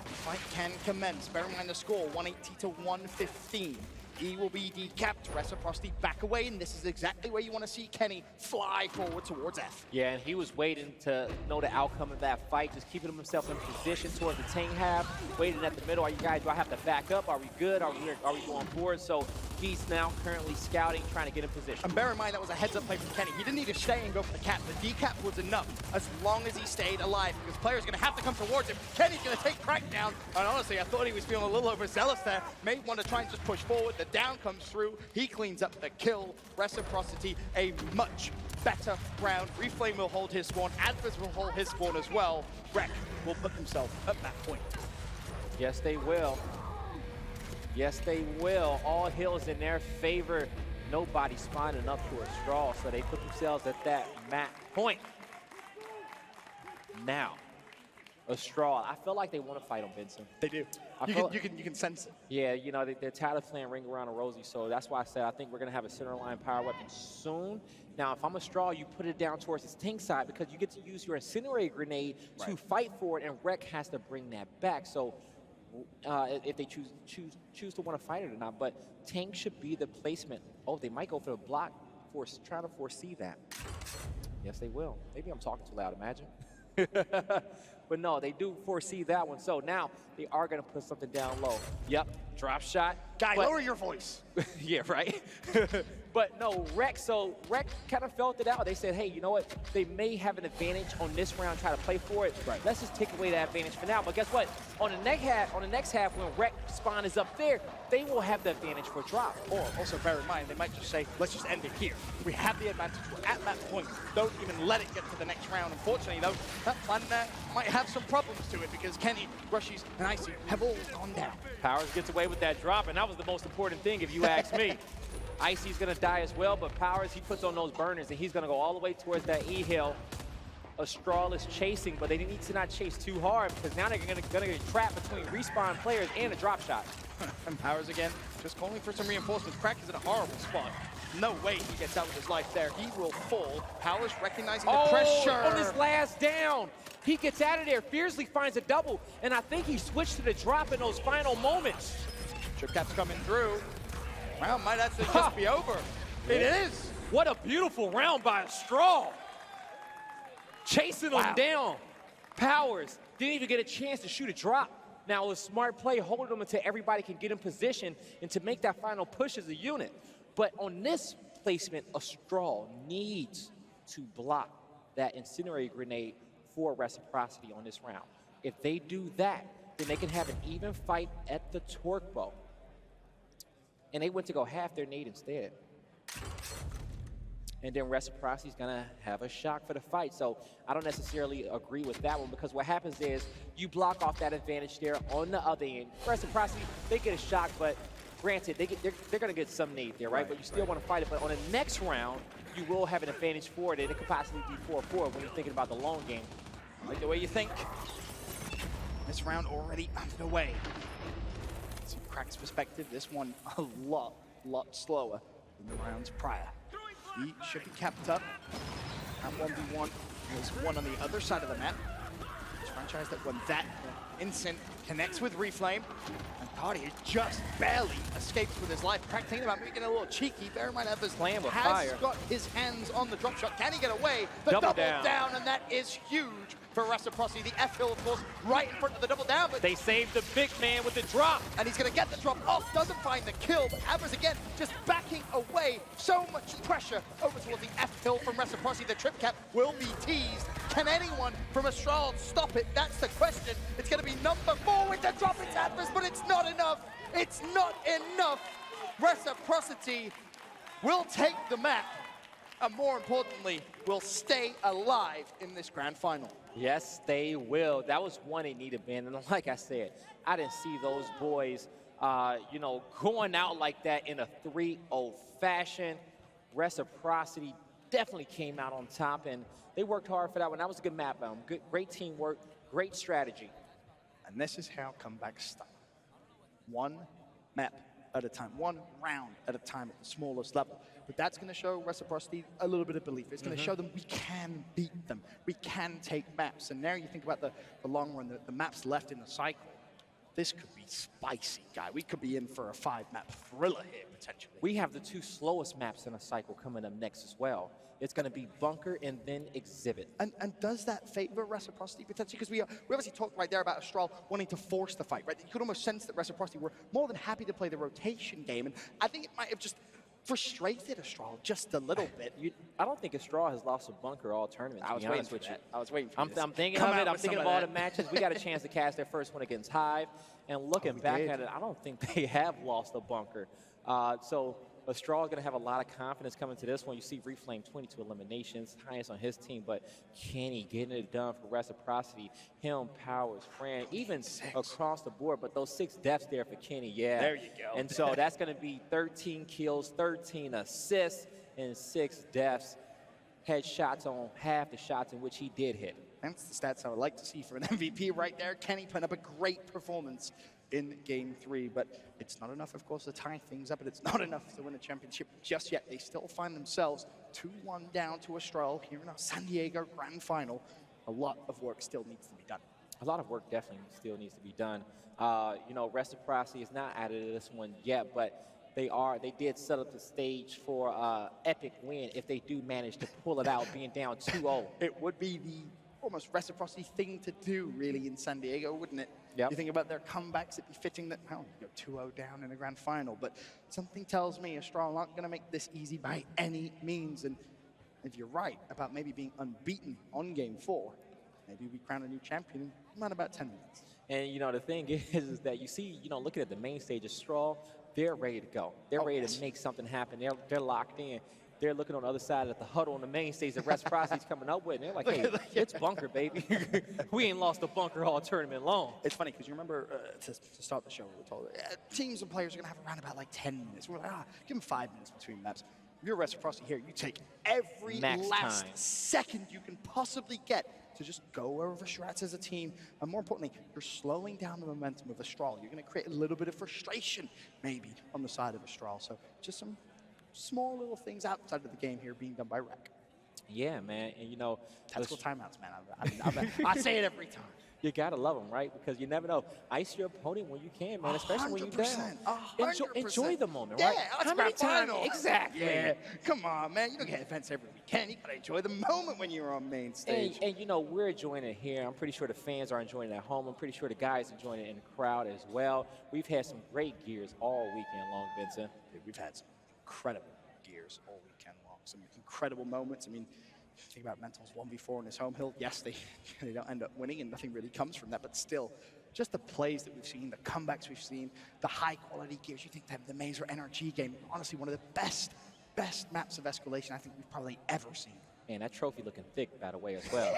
The fight can commence. Bear in mind the score, 180 to 115. E will be decapped. Reciprocity back away, and this is exactly where you want to see Kenny fly forward towards F. Yeah, and he was waiting to know the outcome of that fight, just keeping himself in position towards the tank half, waiting at the middle. Are you guys, do I have to back up? Are we good? Are we going forward? So he's now currently scouting, trying to get in position. And bear in mind that was a heads-up play from Kenny. He didn't need to stay and go for the cap. The decap was enough as long as he stayed alive, because players are going to have to come towards him. Kenny's going to take Crack down, and honestly, I thought he was feeling a little overzealous there. May want to try and just push forward. The down comes through. He cleans up the kill. Reciprocity, a much better round. Reflame will hold his spawn. Advers will hold his spawn as well. Rec will put himself at that point. Yes, they will. Yes, they will. All hills in their favor. Nobody spawning up to a straw, so they put themselves at that map point. Now, Estral, I feel like they want to fight on Benson. They do. You can sense it. Yeah, you know, they're tired of playing Ring Around a Rosie, so that's why I said I think we're going to have a center line power weapon soon. Now, if I'm Estral, you put it down towards his tank side because you get to use your incendiary grenade to fight for it, and Rec has to bring that back. So if they choose to want to fight it or not, but tank should be the placement. Oh, they might go for the block, trying to foresee that. Yes, they will. Maybe I'm talking too loud, imagine. But no, they do foresee that one. So now they are going to put something down low. Yep, drop shot. Guy, lower your voice. Yeah, right? But no, Rec kind of felt it out. They said, hey, you know what? They may have an advantage on this round, try to play for it. Right. Let's just take away that advantage for now. But guess what? On the next half, when Rec spawn is up there, they will have the advantage for drop. Or also bear in mind, they might just say, let's just end it here. We have the advantage. We're at that point. Don't even let it get to the next round. Unfortunately, though, that plan there might have some problems to it because Kenny, Rushies, and Icy have all gone down. Powers gets away with that drop, and that was the most important thing if you ask me. Icy's gonna die as well, but Powers, he puts on those burners, and he's gonna go all the way towards that E hill. Estral is chasing, but they need to not chase too hard because now they're gonna get trapped between respawn players and a drop shot. And Powers again, just calling for some reinforcements. Crack is in a horrible spot. No way he gets out with his life there. He will fall. Powers recognizing the pressure. On his last down. He gets out of there. Fiercely finds a double, and I think he switched to the drop in those final moments. Trip cap's coming through. Round might actually just be over. It is. What a beautiful round by Estral. Chasing him down. Powers didn't even get a chance to shoot a drop. Now, a smart play, hold them until everybody can get in position and to make that final push as a unit. But on this placement, Estral needs to block that incendiary grenade for Reciprocity on this round. If they do that, then they can have an even fight at the torque bow. And they went to go half their nade instead. And then Reciprocity's gonna have a shock for the fight. So I don't necessarily agree with that one because what happens is you block off that advantage there on the other end. Reciprocity, they get a shock, but granted, they're gonna get some nade there, right? But you still wanna fight it. But on the next round, you will have an advantage for it, and it could possibly be 4-4 when you're thinking about the long game. Like the way you think. This round already underway. See Crack's perspective, this one a lot slower than the rounds prior. He should be capped up. At 1v1, there's one on the other side of the map. Just franchise that won that instant connects with Reflame. And Cardi just barely escapes with his life. Crack thinking about making it a little cheeky. Bear in mind, Evers Playing with has fire. got his hands on the drop shot. Can he get away? The Double double down. and that is huge for Reciprocity. The F-Hill, of course, right in front of the double down. But They saved the big man with the drop. and he's going to get the drop off, doesn't find the kill, but Evers again just backing away. So much pressure over towards the F-Hill from Reciprocity. The trip cap will be teased. Can anyone from Estral stop it? That's the question. It's going to be number 4 with the drop. It's Evers, but it's not enough. It's not enough. Reciprocity will take the map, and more importantly, will stay alive in this grand final. Yes, they will. That was one they needed, man. And like I said, I didn't see those boys, you know, going out like that in a 3-0 fashion. Reciprocity definitely came out on top, and they worked hard for that one. That was a good map. Good, great teamwork, great strategy. And this is how comebacks start. One map at a time, one round at a time at the smallest level. But that's going to show Reciprocity a little bit of belief. It's going to show them we can beat them. We can take maps. And now you think about the long run, the maps left in the cycle. This could be spicy, guy. We could be in for a 5-map thriller here, potentially. We have the 2 slowest maps in a cycle coming up next as well. It's going to be Bunker and then Exhibit. And does that favor Reciprocity potentially? Because we obviously talked right there about Estral wanting to force the fight, right? You could almost sense that Reciprocity were more than happy to play the rotation game. And I think it might have just frustrated Estral just a little bit. I don't think Estral has lost a Bunker all tournament. I was waiting for that. I was waiting for I'm thinking of it. I'm thinking of all the matches. We got a chance to cast their first one against Hive. And looking back at it, I don't think they have lost a Bunker. So Estral is going to have a lot of confidence coming to this one. You see Reflame 22 eliminations, highest on his team, but Kenny getting it done for Reciprocity. Him, Powers, Fran, even across the board. But those 6 deaths there for Kenny, yeah. There you go. And so that's going to be 13 kills, 13 assists, and 6 deaths. Headshots on half the shots in which he did hit. That's the stats I would like to see for an MVP right there. Kenny putting up a great performance in Game 3, but it's not enough, of course, to tie things up, and it's not enough to win a championship just yet. They still find themselves 2-1 down to Estral here in our San Diego Grand Final. A lot of work still needs to be done. A lot of work definitely still needs to be done. You know, Reciprocity is not added to this one yet, but they did set up the stage for epic win if they do manage to pull it out, being down 2-0. It would be the almost Reciprocity thing to do, really, in San Diego, wouldn't it? Yep. You think about their comebacks, it'd be fitting that, you go 2-0 down in the grand final, but something tells me Estral aren't going to make this easy by any means, and if you're right about maybe being unbeaten on Game 4, maybe we crown a new champion in about 10 minutes. And, you know, the thing is that you see, you know, looking at the main stage of Estral, they're ready to go. They're ready to make something happen. They're locked in. They're looking on the other side of the huddle on the main stage that Reciprocity's coming up with. And they're like, hey, it's Bunker, baby. We ain't lost a Bunker all tournament long. It's funny because you remember to start the show, we were told teams and players are going to have around about like 10 minutes. We're like, give them 5 minutes between maps. If you're Reciprocity here, you take every last second you can possibly get to just go over strats as a team. And more importantly, you're slowing down the momentum of Estral. You're going to create a little bit of frustration, maybe, on the side of Estral. So just some small little things outside of the game here being done by Rec. Yeah, man. And, you know, tactical timeouts, man. I say it every time. You got to love them, right? Because you never know. Ice your opponent when you can, man, especially when you're down. 100%. Enjoy the moment, yeah, right? That's How many times? final. Exactly. Yeah, come on, man. You don't get events every weekend. You got to enjoy the moment when you're on main stage. And, you know, we're enjoying it here. I'm pretty sure the fans are enjoying it at home. I'm pretty sure the guys enjoying it in the crowd as well. We've had some great gears all weekend long, Vincent. Dude, we've had some incredible gears all weekend long. Some incredible moments. I mean, think about Mental's 1v4 on his home hill. Yes, they don't end up winning, and nothing really comes from that, but still, just the plays that we've seen, the comebacks we've seen, the high-quality gears. You think that the Mazer NRG game, honestly, one of the best maps of escalation I think we've probably ever seen. Man, that trophy looking thick, by the way, as well.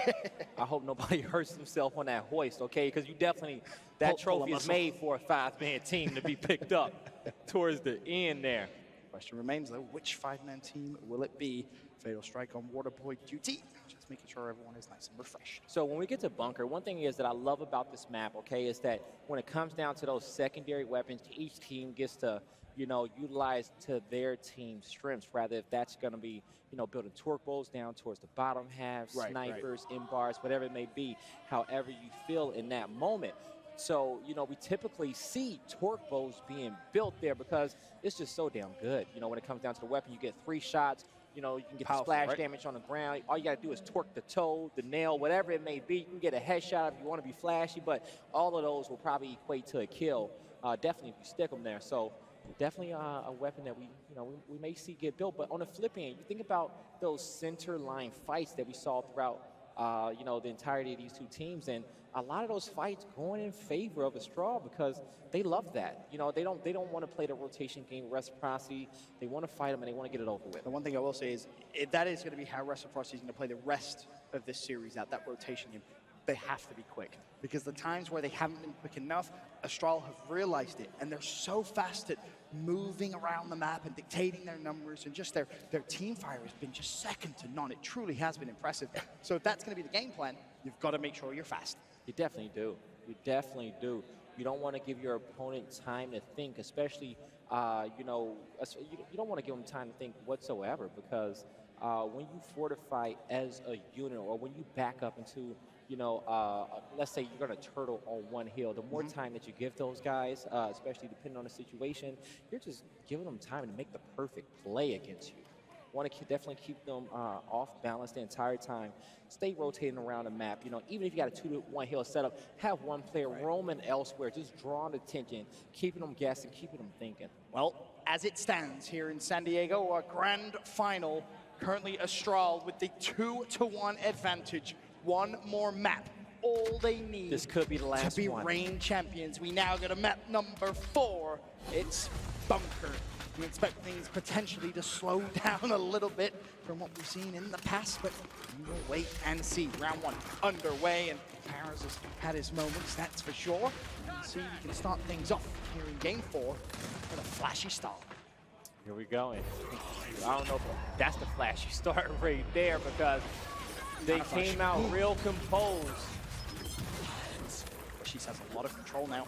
I hope nobody hurts himself on that hoist, okay? Because you definitely, that trophy is made for a 5-man team to be picked up towards the end there. Question remains, though, which 5-man team will it be? Fatal Strike on Waterboy duty. Just making sure everyone is nice and refreshed. So when we get to Bunker, one thing is that I love about this map, okay, is that when it comes down to those secondary weapons, each team gets to, utilize to their team's strengths, rather if that's going to be, building torque bows down towards the bottom half, snipers, in bars, whatever it may be, however you feel in that moment. So, we typically see torque bows being built there because it's just so damn good. When it comes down to the weapon, you get 3 shots. You can get the splash damage on the ground. All you got to do is torque the toe, the nail, whatever it may be. You can get a headshot if you want to be flashy, but all of those will probably equate to a kill, definitely if you stick them there. So definitely a weapon that we may see get built. But on the flip end, you think about those center line fights that we saw throughout, the entirety of these two teams, and a lot of those fights going in favor of Estral because they love that. They don't want to play the rotation game, Reciprocity. They want to fight them and they want to get it over with. The one thing I will say is that is going to be how Reciprocity is going to play the rest of this series out, that rotation game. They have to be quick because the times where they haven't been quick enough, Estral have realized it, and they're so fast at moving around the map and dictating their numbers, and just their team fire has been just second to none. It truly has been impressive. So if that's going to be the game plan, you've got to make sure you're fast. You definitely do. You definitely do. You don't want to give your opponent time to think, especially, you don't want to give them time to think whatsoever because when you fortify as a unit or when you back up into, let's say you're going to turtle on one hill, the more time that you give those guys, especially depending on the situation, you're just giving them time to make the perfect play against you. Want to definitely keep them off balance the entire time. Stay rotating around the map. Even if you got a 2-to-1 hill setup, have one player roaming elsewhere, just drawing attention, keeping them guessing, keeping them thinking. Well, as it stands here in San Diego, our grand final, currently Estral with the 2-to-1 advantage. One more map. All they need this could be the last to be one. reign champions. We now go to map number 4. It's Bunker. We expect things potentially to slow down a little bit from what we've seen in the past, but we'll wait and see. Round 1 underway, and Paris has had his moments, that's for sure. And see, we can start things off here in game 4 with a flashy start. Here we go. And I don't know if that's the flashy start right there because they came out real composed. She has a lot of control now.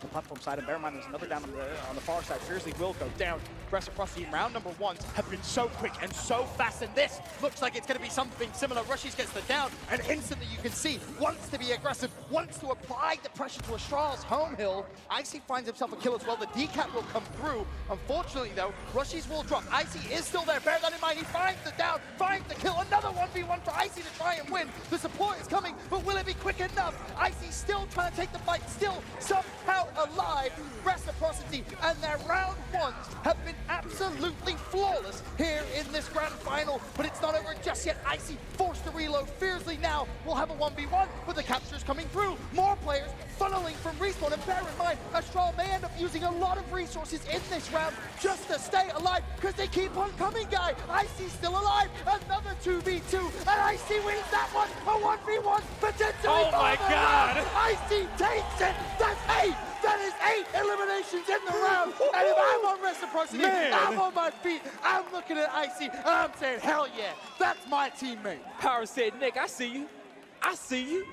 The platform side, and bear in mind there's another down on the far side. Fiercely will go down. Reciprocity in round number 1 have been so quick and so fast, and this looks like it's going to be something similar. Rushies gets the down, and instantly you can see, wants to be aggressive, wants to apply the pressure to Estral's home hill. Icy finds himself a kill as well. The decap will come through. Unfortunately, though, Rushies will drop. Icy is still there. Bear that in mind. He finds the down, finds the kill. Another 1v1 for Icy to try and win. The support is coming, but will it be quick enough? Icy still trying to take the fight, still somehow alive. Reciprocity and their round 1s have been absolutely flawless here in this grand final, but it's not over just yet. Icy forced to reload fiercely now. We'll have a 1v1, but the capture's coming through. More players funneling from respawn, and bear in mind, Estral may end up using a lot of resources in this round just to stay alive, because they keep on coming, guy. Icy's still alive. Another 2v2, and Icy wins that one. A 1v1, potentially. Oh my God! Icy takes it. That's 8. That is 8 eliminations in the round. And if I'm on Reciprocity, I'm on my feet. I'm looking at Icy, and I'm saying, hell yeah, that's my teammate. Power said, Nick, I see you. I see you.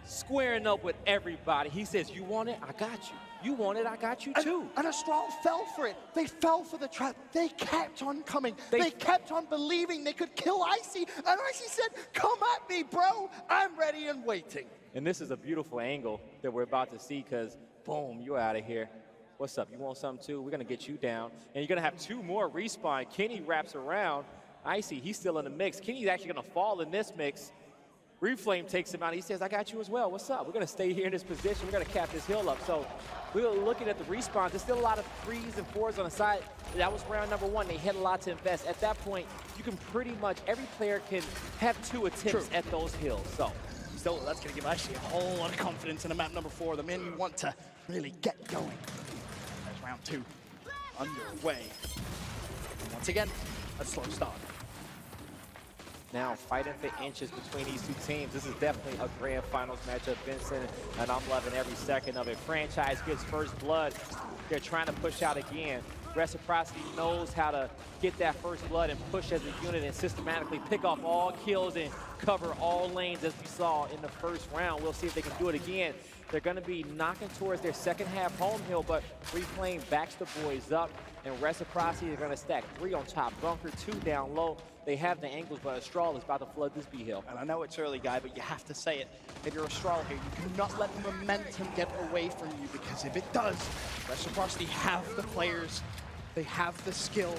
Squaring up with everybody. He says, you want it? I got you. You want it? I got you too. And Estral fell for it. They fell for the trap. They kept on coming. They kept on believing they could kill Icy. And Icy said, come at me, bro. I'm ready and waiting. And this is a beautiful angle that we're about to see because, boom, you're out of here. What's up? You want something too? We're going to get you down. And you're going to have 2 more respawn. Kenny wraps around. Icy, he's still in the mix. Kenny's actually going to fall in this mix. Reflame takes him out. He says, I got you as well. What's up? We're going to stay here in this position. We're going to cap this hill up. So we're looking at the respawns. There's still a lot of 3s and 4s on the side. That was round number 1. They had a lot to invest. At that point, you can pretty much, every player can have 2 attempts at those hills. So still, that's going to give Ashley a whole lot of confidence in a map number 4. The men you want to really get going. There's round 2 underway. And once again, a slow start. Now fighting for inches between these 2 teams. This is definitely a grand finals matchup, Vincent, and I'm loving every second of it. Franchise gets first blood. They're trying to push out again. Reciprocity knows how to get that first blood and push as a unit and systematically pick off all kills and cover all lanes as we saw in the first round. We'll see if they can do it again. They're going to be knocking towards their second half home hill, but replaying backs the boys up. And Reciprocity are going to stack 3 on top bunker, 2 down low. They have the angles, but Estral is about to flood this B hill. And I know it's early, guy, but you have to say it. If you're Estral here, you cannot let the momentum get away from you, because if it does, Reciprocity have the players, they have the skill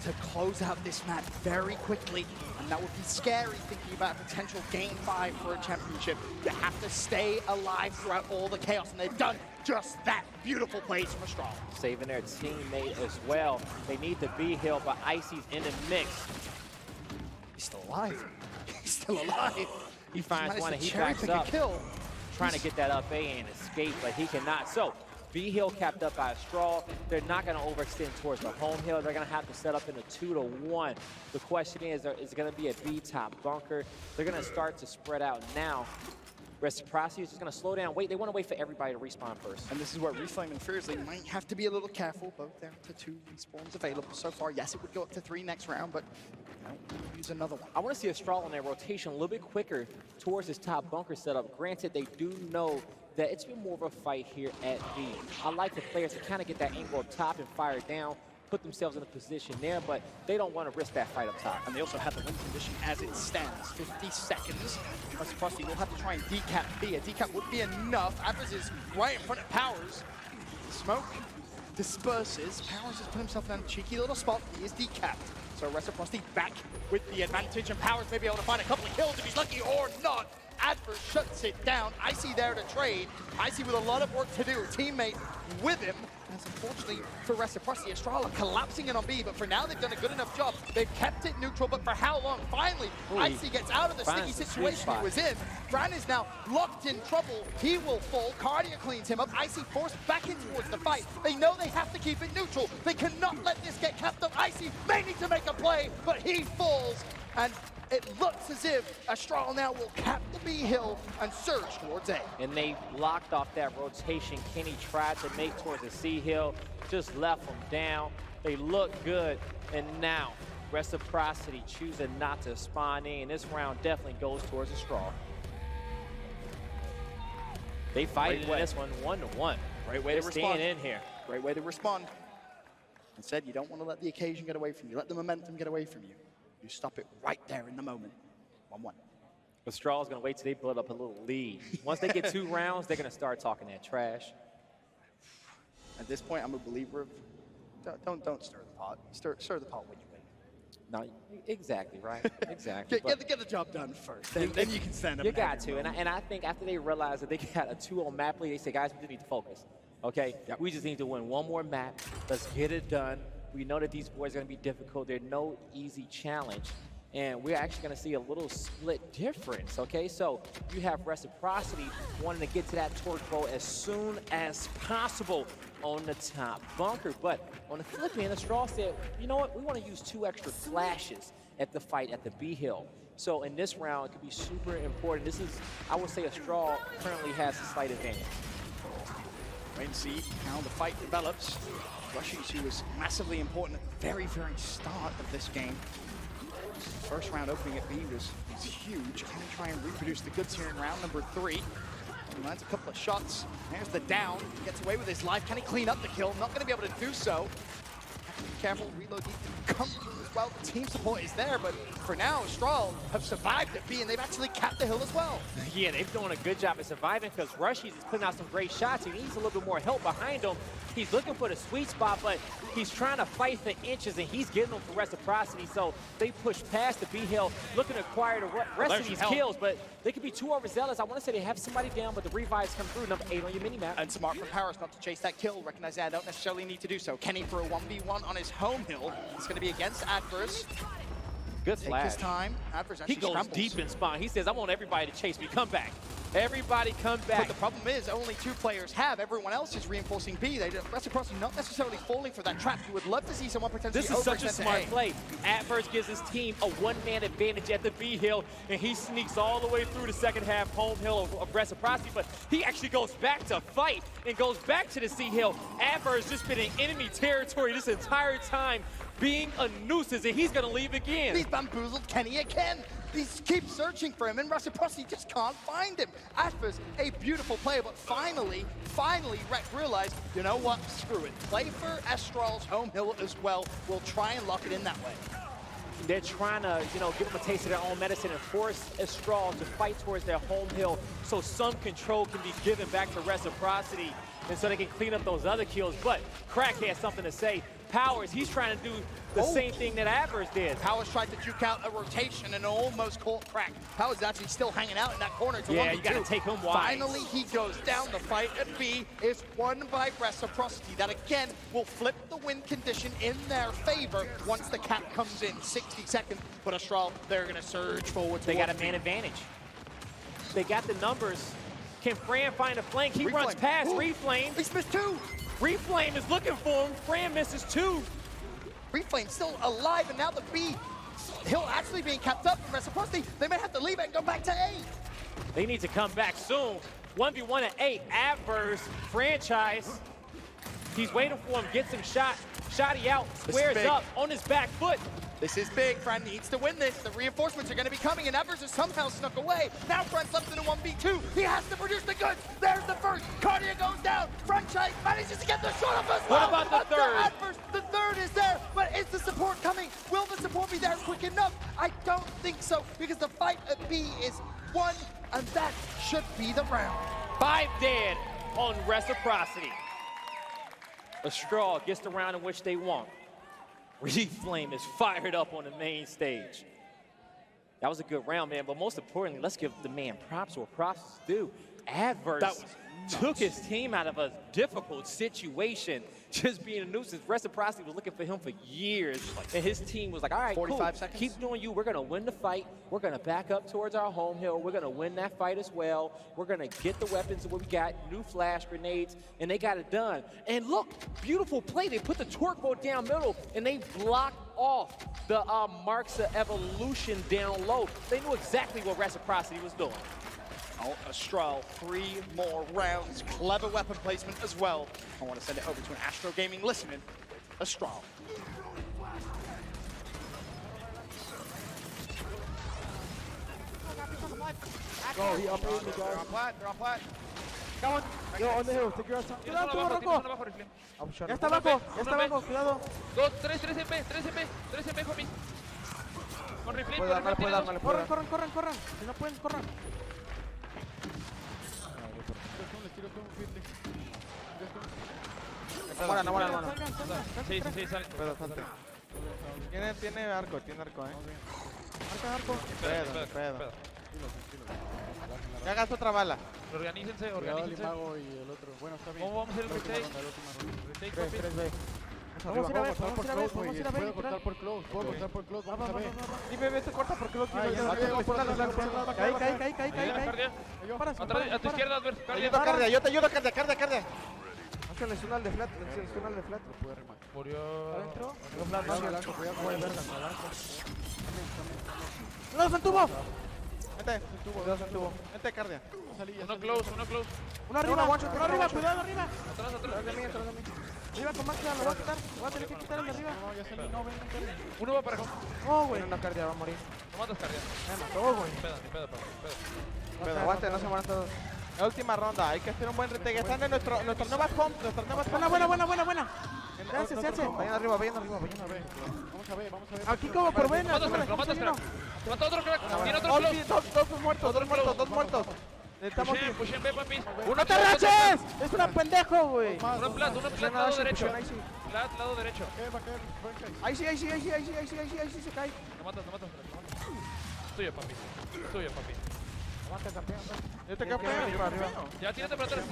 to close out this match very quickly, and that would be scary thinking about a potential Game 5 for a championship. You have to stay alive throughout all the chaos, and they've done just that. Beautiful plays from Estral. Saving their teammate as well. They need the B hill, but Icy's in the mix. He's still alive. He's still alive. He finds one and he backs up, trying to get that up A and escape, but he cannot. So B hill capped up by Estral. They're not going to overextend towards the home hill. They're going to have to set up in a 2-to-1. The question is it going to be a B top bunker? They're going to start to spread out now. Reciprocity is just going to slow down. Wait, they want to wait for everybody to respawn first. And this is where Reflame and Fiercely might have to be a little careful. Both down to 2 respawns available so far. Yes, it would go up to 3 next round, but use another one. I want to see Estral on their rotation a little bit quicker towards this top bunker setup. Granted, they do know that it's been more of a fight here at B. I like the players to kind of get that angle up top and fire it down, put themselves in a position there, but they don't want to risk that fight up top. And they also have the win condition as it stands. 50 seconds. Reciprocity will have to try and decap B. A decap would be enough. Advers is right in front of Powers. Smoke disperses. Powers has put himself in a cheeky little spot. He is decapped. So Reciprocity back with the advantage, and Powers may be able to find a couple of kills if he's lucky or not. Advers shuts it down. Icy there to trade. Icy with a lot of work to do. Teammate with him. As unfortunately for Reciprocity, Estral are collapsing in on B, but for now they've done a good enough job. They've kept it neutral, but for how long? Finally, Icy gets out of the sticky situation he was in. Fran is now locked in trouble. He will fall. Cardia cleans him up. Icy forced back in towards the fight. They know they have to keep it neutral. They cannot let this get capped up. Icy may need to make a play, but he falls. And it looks as if Estral now will cap the B hill and surge towards A. And they blocked off that rotation. Kenny tried to make towards the C hill, just left them down. They look good, and now Reciprocity choosing not to spawn in. This round definitely goes towards Estral. They fight in this one 1-to-1. Great way to respond. Staying in here. Great way to respond. Instead, you don't want to let the occasion get away from you. Let the momentum get away from you. You stop it right there in the moment. 1-1. Estral is going to wait till they build up a little lead. Once they get 2 rounds, they're going to start talking that trash. At this point, I'm a believer of don't stir the pot. Stir the pot when you win. No, exactly, right? Exactly. Get the job done first. Then you can stand up. You got to. And I think after they realize that they got a 2-on map lead, they say, guys, we just need to focus. Okay? Yep. We just need to win one more map. Let's get it done. We know that these boys are going to be difficult. They're no easy challenge. And we're actually going to see a little split difference, okay? So you have Reciprocity wanting to get to that torch bow as soon as possible on the top bunker. But on the flip end, Estral said, you know what? We want to use 2 extra flashes at the fight at the B hill. So in this round, it could be super important. This is, I would say, Estral currently has a slight advantage. Wait and see how the fight develops. Rushies, who was massively important at the very, very start of this game. First round opening at B was huge. Can he try and reproduce the goods here in round number 3? He lands a couple of shots. There's the down. He gets away with his life. Can he clean up the kill? Not going to be able to do so. Have to be careful. Reload needs to come as well. The team support is there, but for now, Estral have survived at B, and they've actually capped the hill as well. Yeah, they've done a good job at surviving because Rushies is putting out some great shots. He needs a little bit more help behind him. He's looking for the sweet spot, but he's trying to fight for inches, and he's getting them for Reciprocity. So they push past the B hill, looking to acquire the rest of these kills, but they could be too overzealous. I want to say they have somebody down, but the revives come through, number 8 on your mini-map. And smart from Powers not to chase that kill, recognizing I don't necessarily need to do so. Kenny for a 1v1 on his home hill. It's going to be against Advers. Good flash. Take his time. Advers actually he goes scrambles. deep in spawn. He says, I want everybody to chase me. Come back. Everybody come back. But the problem is only 2 players have. Everyone else is reinforcing B. Reciprocity not necessarily falling for that trap. You would love to see someone potentially This is such a smart play. Advers gives his team a 1-man advantage at the B hill, and he sneaks all the way through the second half home hill of Reciprocity, but he actually goes back to fight and goes back to the C hill. Advers just been in enemy territory this entire time, being a nuisance, and he's going to leave again. He's bamboozled Kenny again. He keeps searching for him, and Reciprocity just can't find him. Ashford's a beautiful player, but finally, Rec realized, you know what, screw it. Play for Estral's home hill as well. We'll try and lock it in that way. They're trying to, give them a taste of their own medicine and force Estral to fight towards their home hill so some control can be given back to Reciprocity and so they can clean up those other kills. But Crack has something to say. Powers, he's trying to do the same thing that Adverse did. Powers tried to juke out a rotation and almost caught Crack. Powers actually still hanging out in that corner to 1v2. You gotta take him wide. Finally, he goes down. The fight at B is won by Reciprocity. That again will flip the win condition in their favor once the cap comes in. 60 seconds, but Estral, they're gonna surge forward. They got a man advantage. They got the numbers. Can Fran find a flank? He runs past Reflame. He's missed 2. Reflame is looking for him. Fran misses 2. Reflame still alive, and now the B hill actually being kept up from Reciprocity. They may have to leave it and go back to A. They need to come back soon. 1v1 at 8. Adverse franchise. He's waiting for him. Gets him shot. Shotty out. Squares up on his back foot. This is big. Fran needs to win this. The reinforcements are going to be coming, and Evers is somehow snuck away. Now Fran's left in a 1v2. He has to produce the goods. There's the first. Cardia goes down. Franchise manages to get the shot off as well. What about the third? Adverse. The third is there, but is the support coming? Will the support be there quick enough? I don't think so, because the fight at B is won, and that should be the round. 5 dead on Reciprocity. Estral gets the round in which they want. Reflame is fired up on the main stage. That was a good round, man, but most importantly, let's give the man props where props is due. Adverse took his team out of a difficult situation, just being a nuisance. Reciprocity was looking for him for years, and his team was like, all right, 45 cool. seconds. Keep doing you. We're going to win the fight. We're going to back up towards our home hill. We're going to win that fight as well. We're going to get the weapons that we got, new flash grenades, and they got it done. And look, beautiful play. They put the torque boat down middle, and they blocked off the Marks of Evolution down low. They knew exactly what Reciprocity was doing. Oh, Estral, 3 more rounds. Clever weapon placement as well. I want to send it over to an Astro Gaming listening. Estral. Go, he up me, guys. They're on plat. Come on. Yo, on the hill, take your ass out. Cuidado, tú, Rocco. Ya está abajo, cuidado. 2, 3 en B, homie. Con rifle, Corran. Si no pueden, corran. No mueran. Sí, sale. Tiene arco, Arco. Pedo. Que hagas otra bala. Organícense. El mago y el otro. Bueno, está bien. ¿Cómo vamos a hacer el retake? Retake, 3B. Vamos a ir a ver. Puedo cortar por close. Vamos a ver. Dime, vete, corta porque lo quiero. Caí. A tu izquierda, Adverse. Yo te ayudo, cardia. Hazle sunal de flat. Murió. ¿Adentro? ¡No, se entubo! Vente, cardia. Uno close. Uno arriba, cuidado arriba. Atrás de mí. Arriba con Max, lo voy a quitar. Voy a tener que quitar el de arriba. No, ya salí, no, ven. Uno va para acá. Oh, güey. Una cardia va a morir. No matas cardia. Me mató, güey. Ni pedo, Pero aguante, no se mueran todos. La última ronda, hay que hacer un buen retake. Están en nuestras nuevas comps, Buena. Se hace. Vayan arriba. Vamos a ver. Aquí como por buena. Lo matas, crack. Mata otro crack. Tiene otro close. Dos muertos. Necesitamos Pushen B, papi. ¡No te raches! ¡Es una pendejo, güey! Uno plat, lado derecho. Plat, lado derecho. Ahí sí, se cae. Lo matas. Tuyo, papi. Aguanta, campeón. Yo te capeo. Ya, tírate para atrás.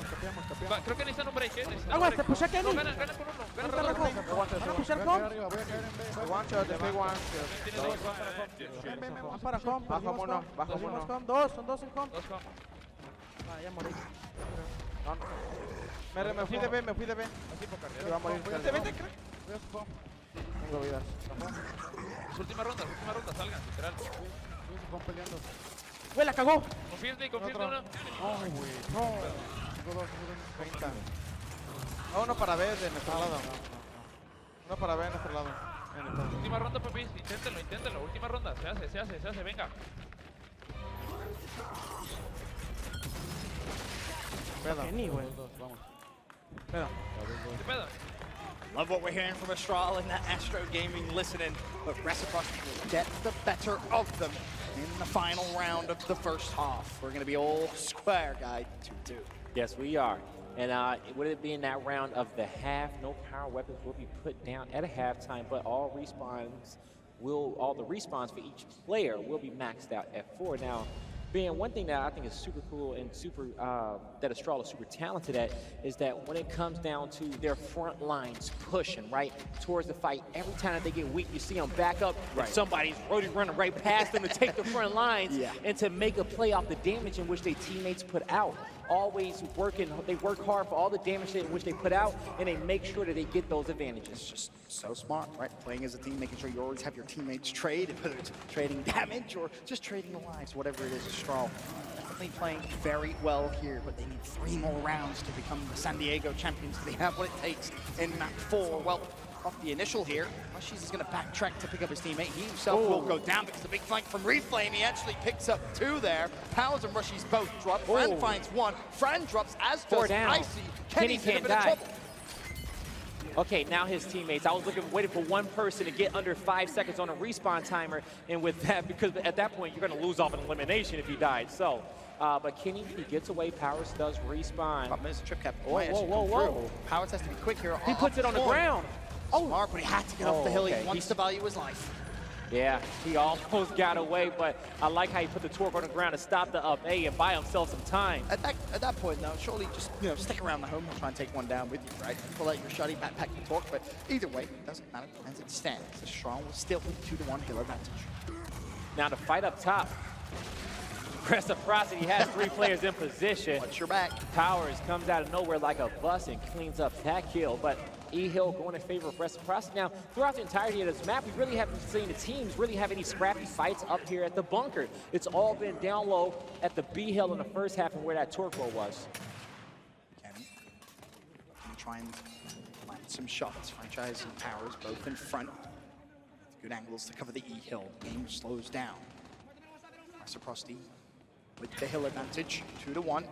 Creo que necesitan un break, Aguas, te pushé a Kenny. Gana por uno. Gana por uno. ¿Van a pushar comp? Voy a caer en B. One shot. Para comp. Bajo uno. Son dos en comp. Ya morí. Me fui de B. Se va a morir. Vete, crack. Tengo vidas. Última ronda, salgan, literal. Güey, la cagó. Confirme una. Ay, güey. No. Tengo 30. Uno para B de nuestro lado. Uno para B de nuestro lado. Última ronda, papi. Inténtenlo, inténtenlo. Última ronda. Se hace, se hace, se hace. Venga. Kenny, güey. Vamos. Peda. ¿Qué pedo? Love what we're hearing from Estral and that Astro Gaming listening, but Reciprocity will get the better of them in the final round of the first half. We're going to be all square, guy, 2-2. Yes, we are. And with it being that round of the half, no power weapons will be put down at a halftime, but all the respawns for each player will be maxed out at 4. Now, being one thing that I think is super cool and super that Estral is super talented at is that when it comes down to their front lines pushing right towards the fight, every time that they get weak, you see them back up. Right. Somebody's running right past them to take the front lines and to make a play off the damage in which their teammates put out. Always working, they work hard for all the damage in which they put out, and they make sure that they get those advantages. It's just so smart, right? Playing as a team, making sure you always have your teammates trade, whether it's trading damage or just trading lives, whatever it is, Estral. Definitely playing very well here, but they need 3 more rounds to become the San Diego champions. They have what it takes in map 4. Well, off the initial here, Rushies is going to backtrack to pick up his teammate. He himself will go down because the big flank from Reflame. He actually picks up 2 there. Powers and Rushies both drop. Fran finds 1. Fran drops, as does Icy. Kenny can't die. Okay, now his teammates. I was waiting for one person to get under 5 seconds on a respawn timer, and with that, because at that point you're going to lose off an elimination if he died. So, but Kenny, he gets away. Powers does respawn. Problem is, trip cap. Whoa. Powers has to be quick here. He puts it on the ground. Smart, but he had to get off the hill. He wants to value his life. Yeah, he almost got away, but I like how he put the torque on the ground to stop the up A and buy himself some time. At that point, though, surely just stick around the home and try and take one down with you, right? Pull out your shotty, backpack the torque, but either way, it doesn't matter as it stands. Estral will still 2-1 hill advantage. Now to fight up top. Reciprocity has 3 players in position. Watch your back. Powers comes out of nowhere like a bus and cleans up that kill, but E-Hill going in favor of Reciprocity. Now, throughout the entirety of this map, we really haven't seen the teams really have any scrappy fights up here at the bunker. It's all been down low at the B-Hill in the first half and where that torque roll was. Kenny, try and land some shots. Franchise and Powers both in front. Good angles to cover the E-Hill. Game slows down. Reciprocity with the hill advantage, 2-1.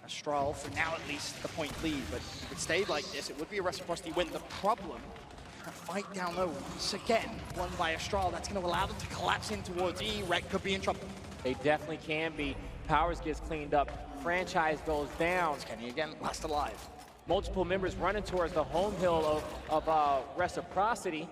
Estral, for now at least, the point lead, but if it stayed like this, it would be a Reciprocity win. The problem, a fight down low once again, won by Estral. That's going to allow them to collapse in towards E. Rec could be in trouble. They definitely can be. Powers gets cleaned up. Franchise goes down. Kenny again, last alive. Multiple members running towards the home hill of Reciprocity.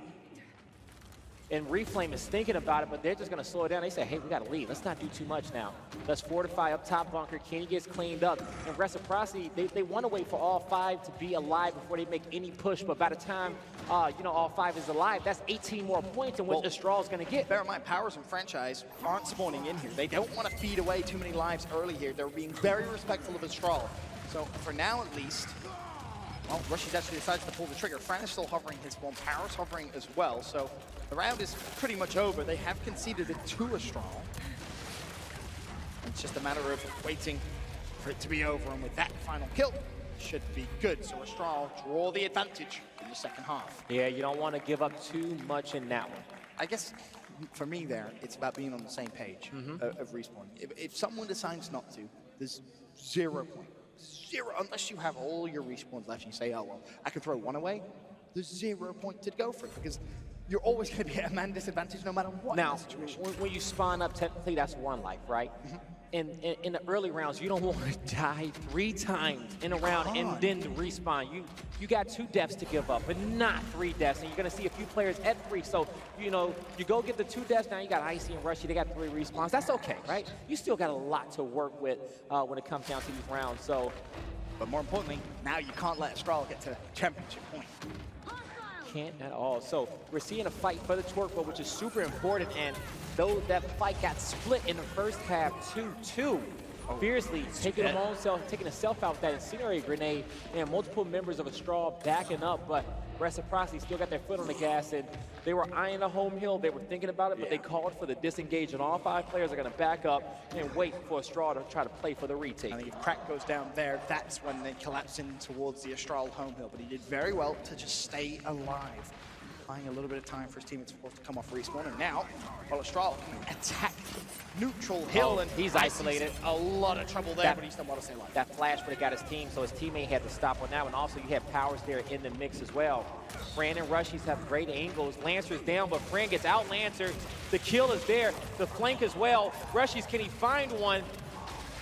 And Reflame is thinking about it, but they're just going to slow it down. They say, hey, we got to leave. Let's not do too much now. Let's fortify up top bunker. Kenny gets cleaned up. And Reciprocity, they want to wait for all 5 to be alive before they make any push. But by the time, all 5 is alive, that's 18 more points in which Estral is going to get. Bear in mind, Powers and Franchise aren't spawning in here. They don't want to feed away too many lives early here. They're being very respectful of Estral. So for now, at least, well, Rushies actually decides to pull the trigger. Fran is still hovering his spawn. Powers hovering as well. So the round is pretty much over. They have conceded it to Estral. It's just a matter of waiting for it to be over. And with that final kill, should be good. So Estral draw the advantage in the second half. Yeah, you don't want to give up too much in that one. I guess for me there, it's about being on the same page of respawn. If someone decides not to, there's 0 point. 0, unless you have all your respawns left and you say, oh, well, I could throw 1 away. There's 0 point to go for it because you're always going to be at a man disadvantage no matter what. Now, when you spawn up, technically that's 1 life, right? In the early rounds, you don't want to die 3 times in a round and then respawn. You got 2 deaths to give up, but not 3 deaths. And you're going to see a few players at 3. So, you go get the 2 deaths. Now you got Icy and Rushy. They got 3 respawns. That's okay, right? You still got a lot to work with when it comes down to these rounds. So, but more importantly, now you can't let Estral get to championship point. Can't at all. So we're seeing a fight for the torque, which is super important. And though that fight got split in the first half 2-2, fiercely taking a self out with that incendiary grenade, and multiple members of Estral backing up, but Reciprocity still got their foot on the gas, and they were eyeing the home hill. They were thinking about it, but they called for the disengage, and all 5 players are going to back up and wait for Estral to try to play for the retake. I think if Crack goes down there, that's when they collapse in towards the Estral home hill, but he did very well to just stay alive. buying a little bit of time for his teammates forced to come off respawn. And now, while Estral can attack neutral hill, and he's isolated. A lot of trouble there, but he's still want to stay alive. That flash would have got his team, so his teammate had to stop on that one. Also, you had Powers there in the mix as well. Fran and Rushies have great angles. Lancer's down, but Fran gets out Lancer. The kill is there. The flank as well. Rushies, can he find one?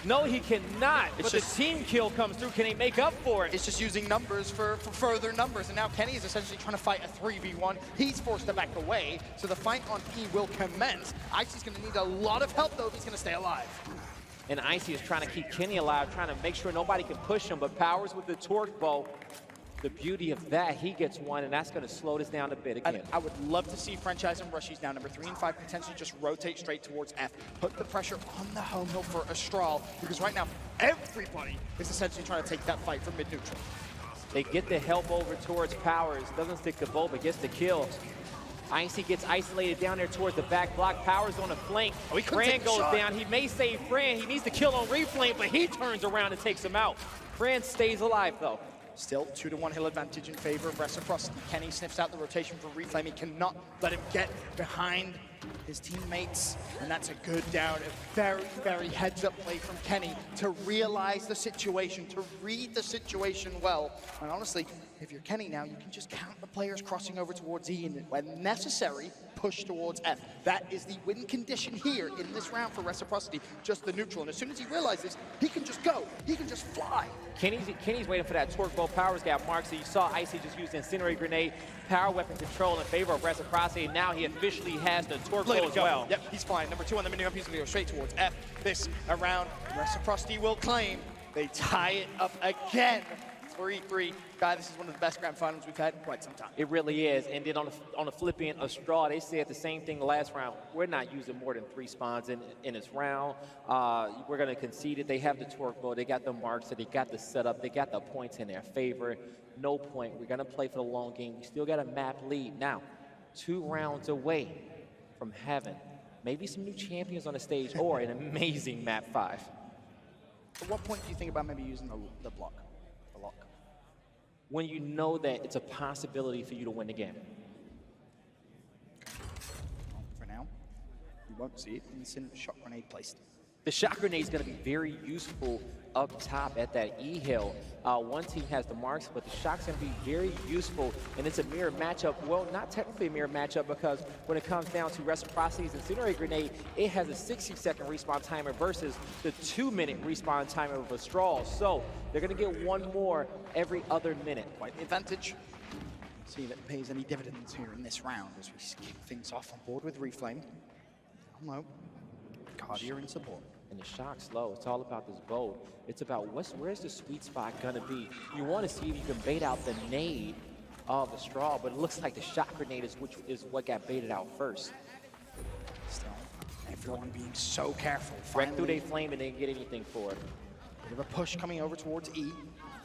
No, he cannot, but the team kill comes through. Can he make up for it? It's just using numbers for further numbers, and now Kenny is essentially trying to fight a 3v1. He's forced to back away, so the fight on E will commence. Icy's going to need a lot of help, though, if he's going to stay alive. And Icy is trying to keep Kenny alive, trying to make sure nobody can push him, but Powers with the torque bow. The beauty of that, he gets one, and that's going to slow this down a bit again. I would love to see Franchise and Rushies now, number 3 and 5, potentially just rotate straight towards F. Put the pressure on the home hill for Estral, because right now, everybody is essentially trying to take that fight from mid-neutral. They get the help over towards Powers. Doesn't stick the bow, but gets the kill. Icy gets isolated down there towards the back block. Powers on the flank. Fran goes down. He may save Fran. He needs to kill on Reflame, but he turns around and takes him out. Fran stays alive, though. Still 2-1 hill advantage in favor of Reciprocity. Kenny sniffs out the rotation for Reflame. He cannot let him get behind his teammates, and that's a good down. A very, very heads-up play from Kenny to realize the situation, to read the situation well. And honestly, if you're Kenny now, you can just count the players crossing over towards E, and when necessary, push towards F. That is the win condition here in this round for Reciprocity, just the neutral. And as soon as he realizes, he can just go. He can just fly. Kenny's waiting for that torque bow. Powers got marked, so you saw Icy just use the Incendiary Grenade, power weapon control in favor of Reciprocity. Now he officially has the torque bow as well. Yep, he's flying. Number 2 on the mini-map, he's going to go straight towards F. This around, Reciprocity will claim. They tie it up again. 3-3. Guy, this is one of the best grand finals we've had in quite some time. It really is. And then on the flip end, Estral, they said the same thing the last round. We're not using more than 3 spawns in this round. We're going to concede it. They have the torque bow. They got the marks. They got the setup. They got the points in their favor. No point. We're going to play for the long game. We still got a map lead. Now, 2 rounds away from heaven. Maybe some new champions on the stage or an amazing map 5. At what point do you think about maybe using the block? When you know that it's a possibility for you to win the game. For now, you won't see it. Instant shot grenade placed. The shot grenade is going to be very useful up top at that E hill. One team has the marks, but the shot's going to be very useful, and it's a mirror matchup. Well, not technically a mirror matchup, because when it comes down to Reciprocity's Incendiary Grenade, it has a 60-second respawn timer versus the 2-minute respawn timer of Estral. So they're going to get one more every other minute. Quite the advantage. See if it pays any dividends here in this round as we kick things off on board with Reflame. Hello. Cardier in support. And the shot's low. It's all about this bow. It's about where's the sweet spot gonna be. You want to see if you can bait out the nade of the straw, but it looks like the shot grenade is what got baited out first. Still, everyone being so careful. Wreck through their flame and didn't get anything for it. Bit of a push coming over towards E.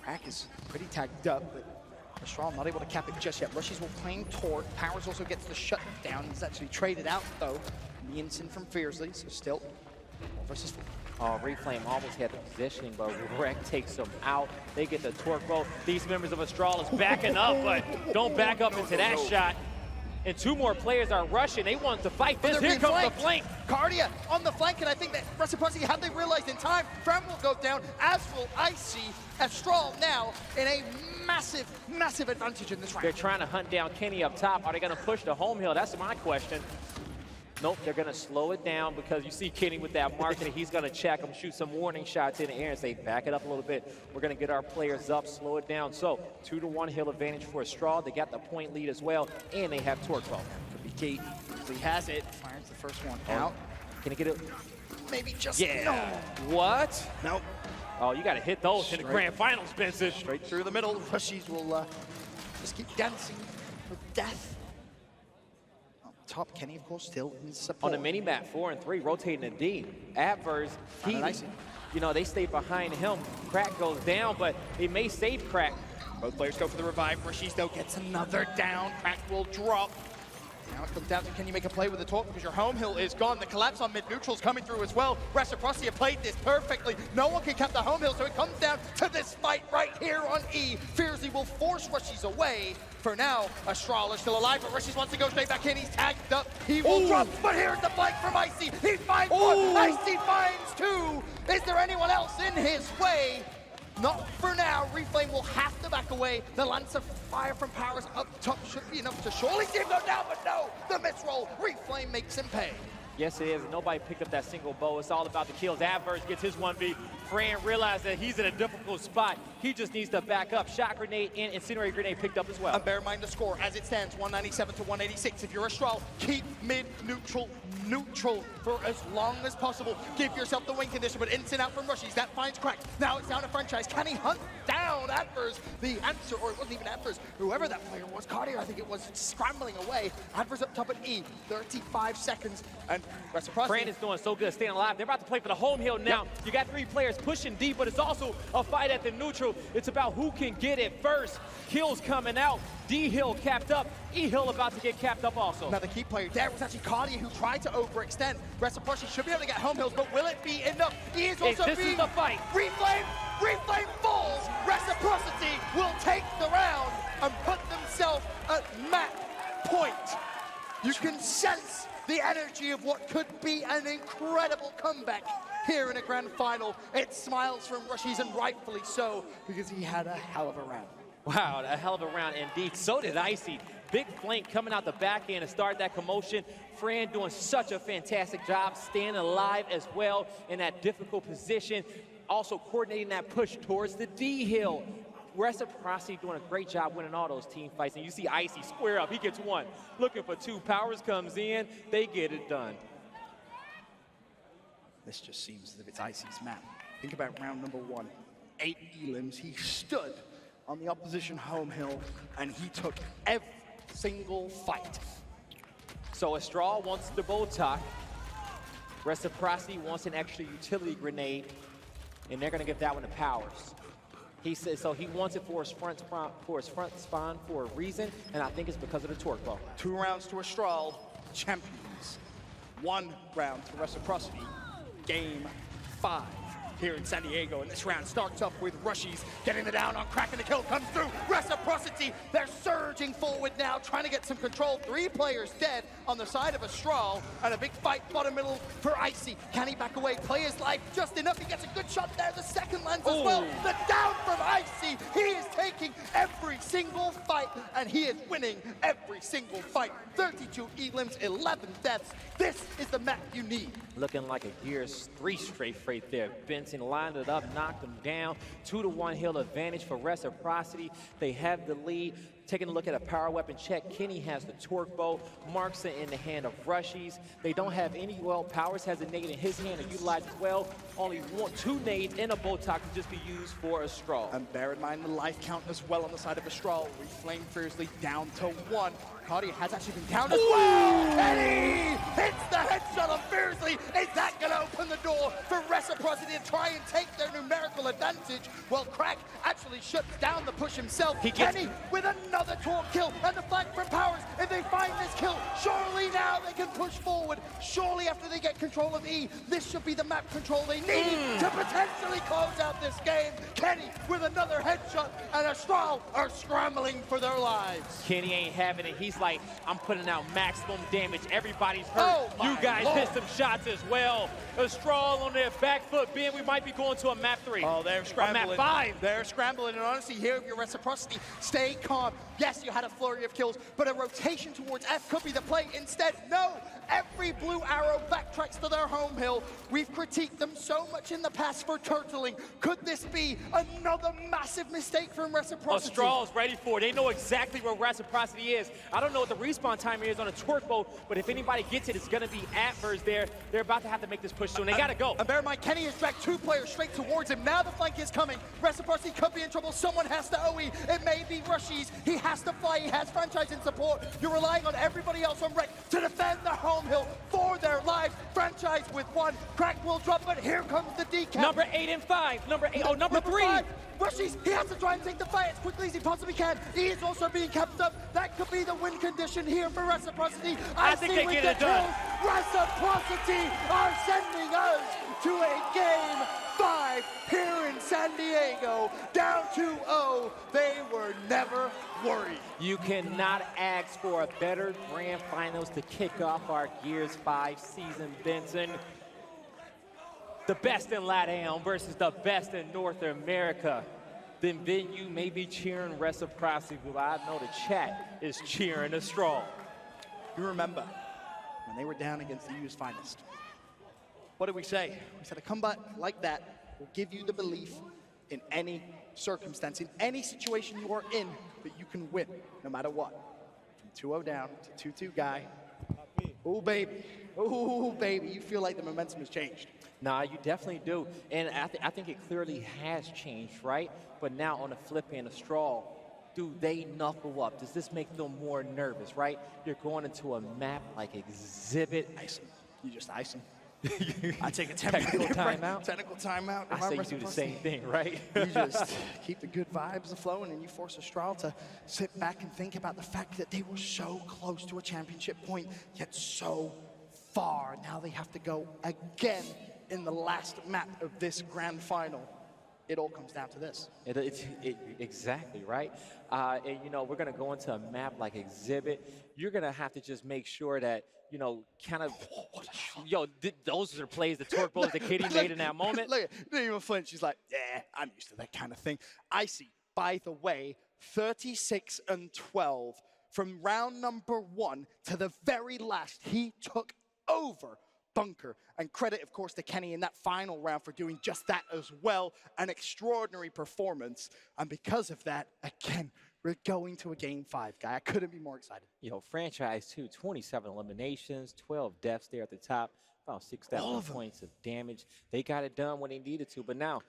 Crack is pretty tagged up, but Estral not able to cap it just yet. Rushies will claim torque. Powers also gets the shutdown. He's actually traded out though. The instant from Fiercely, so still. Versus 4. Reflame almost had the positioning, but Wreck takes them out. They get the torque bow. These members of Estral is backing up, but don't back up into that shot. And 2 more players are rushing. They want to fight this. Here comes the flank. Cardia on the flank, and I think that Reciprocity, had they realized in time, Fram will go down, as will Icy. Estral now in a massive, massive advantage in this round. They're trying to hunt down Kenny up top. Are they going to push the home hill? That's my question. Nope, they're going to slow it down because you see Kenny with that mark, and he's going to check him, shoot some warning shots in the air and say, back it up a little bit. We're going to get our players up, slow it down. So 2-1 hill advantage for Estral. They got the point lead as well, and they have torque bow. Could be key. He has it. Fires the first one out. Can he get it? Maybe just no. What? Nope. Oh, you got to hit those in the grand finals, Benson. Straight through the middle. Rushies will just keep dancing with death. Top, Kenny, of course, still in support. On the mini-map, 4 and 3, rotating the D. Adverse, they stay behind him. Crack goes down, but it may save Crack. Both players go for the revive. Rushies, though, gets another down. Crack will drop. Now it Comes down to, can you make a play with the torque because your home hill is gone. The collapse on mid-neutral's coming through as well. Reciprocity have played this perfectly. No one can cap the home hill, so it comes down to this fight right here on E. Fiercely will force Rushies away. For now, Estral is still alive, but Rushies wants to go straight back in. He's tagged up. He will drop, but here's the flank from Icy. He finds one. Icy finds two. Is there anyone else in his way? Not for now. Reflame will have to back away. The lance of fire from Powers up top should be enough to surely see him go down, but no, the misroll. Reflame makes him pay. Yes, it is. Nobody picked up that single bow. It's all about the kills. Adverse gets his 1v. Fran realized that he's in a difficult spot. He just needs to back up. Shot grenade and incendiary grenade picked up as well. And bear in mind the score as it stands, 197 to 186. If you're Estral, keep mid-neutral neutral for as long as possible. Give yourself the win condition, but instant out from Rushies. That finds Crack. Now it's down to Franchise. Can he hunt down Adverse? The answer, or it wasn't even Adverse, whoever that player was, Cartier, I think it was, scrambling away. Adverse up top at E, 35 seconds, and Reciprocity. Fran is doing so good, staying alive. They're about to play for the home hill now. Yep. You got 3 players pushing D, but it's also a fight at the neutral. It's about who can get it first. Kills coming out. D hill capped up. E hill about to get capped up also. Now the key player there was actually Cartier who tried to overextend. Reciprocity should be able to get home hills, but will it be enough? E is also this is the fight. Reflame falls. Reciprocity will take the round and put themselves at match point. You can sense the energy of what could be an incredible comeback here in a grand final. It smiles from Rushies, and rightfully so, because he had a hell of a round. Wow, a hell of a round indeed. So did Icy. Big flank coming out the back end to start that commotion. Fran doing such a fantastic job, staying alive as well in that difficult position. Also coordinating that push towards the D hill. Reciprocity doing a great job winning all those team fights. And you see Icy square up, he gets 1. Looking for 2, Powers comes in, they get it done. This just seems as if it's Icy's map. Think about round number 1. 8 elims, he stood on the opposition home hill, and he took every single fight. So Estral wants the Botox. Reciprocity wants an extra utility grenade, and they're gonna give that one to Powers. He says so he wants it for his front spawn for a reason, and I think it's because of the torque bow. 2 rounds to Estral, champions. 1 round to Reciprocity, game 5. Here in San Diego, and this round starts up with Rushies getting the down on Crack, and the kill comes through. Reciprocity, they're surging forward now, trying to get some control. 3 players dead on the side of Estral, and a big fight bottom middle for Icy. Can he back away? Play his life just enough. He gets a good shot there. The second lands as well. The down from Icy. He is taking every single fight, and he is winning every single fight. 32 elims, 11 deaths. This is the map you need. Looking like a Gears 3 strafe right there. Benson lined it up, knocked him down. 2-to-1 hill advantage for Reciprocity. They have the lead. Taking a look at a power weapon check, Kenny has the torque bow. Marks it in the hand of Rushies. They don't have any, well, Powers has a nade in his hand and utilized as well. Only 2 nades and a Botox can just be used for Estral. And bear in mind the life count as well on the side of Estral. Reflame fiercely down to 1. Cartier has actually been down as well. Kenny hits the headshot on Fiercely. Is that going to open the door for Reciprocity to try and take their numerical advantage? Well, Crack actually shuts down the push himself. Kenny with another torque kill, and the flank from Powers. If they find this kill, surely now they can push forward. Surely after they get control of E, this should be the map control they need to potentially close out this game. Kenny with another headshot, and Estral are scrambling for their lives. Kenny ain't having it. He's like, I'm putting out maximum damage. Everybody's hurt. You guys hit some shots as well. Estral on their back foot. Ben, we might be going to a map 3. Oh, they're scrambling. Map 5. They're scrambling, and honestly, here with your Reciprocity, stay calm. Yes, you had a flurry of kills, but a rotation towards F could be the play. Instead, no. Every blue arrow backtracks to their home hill. We've critiqued them so much in the past for turtling. Could this be another massive mistake from Reciprocity? Estral's ready for it. They know exactly where Reciprocity is. I don't know what the respawn timer is on a torque bow, but if anybody gets it, it's going to be Adverse there. They're about to have to make this push soon. They got to go. And bear in mind, Kenny has dragged 2 players straight towards him. Now the flank is coming. Reciprocity could be in trouble. Someone has to OE. It may be Rushies. He has to fly. He has Franchise in support. You're relying on everybody else on Rec to defend the home hill for their lives. Franchise with 1. Crack will drop, but here comes the decap. Number 8 and 5. Number 8. Oh, number 3. Rushes, he has to try and take the fight as quickly as he possibly can. He is also being kept up. That could be the win condition here for Reciprocity. I think they get it done. Reciprocity are sending us to a game 5 here in San Diego, down 2-0. They were never worried. You cannot ask for a better grand finals to kick off our Gears 5 season, Benson. The best in LATAM versus the best in North America. Then you may be cheering Reciprocity, but I know the chat is cheering Estral. You remember when they were down against the U's finest. What did we say? We said a comeback like that will give you the belief in any circumstance, in any situation you are in, that you can win, no matter what. From 2-0 down to 2-2 guy. Oh, baby. Oh, baby. You feel like the momentum has changed. Nah, you definitely do. And I think it clearly has changed, right? But now on the flip end, Estral, do they knuckle up? Does this make them more nervous, right? You're going into a map like Exhibit. Ice him. You just ice him. I take a technical timeout. Technical timeout. I say you do the same thing, right? You just keep the good vibes flowing, and you force Estral to sit back and think about the fact that they were so close to a championship point, yet so far. Now they have to go again in the last map of this grand final. It all comes down to this. Exactly, right? And, you know, we're going to go into a map like Exhibit. You're going to have to just make sure that, you know, kind of, those are plays, the torque blows that Kitty made in that moment. Look, didn't even flinch. She's like, yeah, I'm used to that kind of thing. Icy, by the way, 36-12 from round number 1 to the very last. He took over Bunker. And credit, of course, to Kenny in that final round for doing just that as well. An extraordinary performance. And because of that, again, we're going to a game 5, guy. I couldn't be more excited. You know, franchise 2, 27 eliminations, 12 deaths there at the top, about 6,000 points of damage. They got it done when they needed to, but now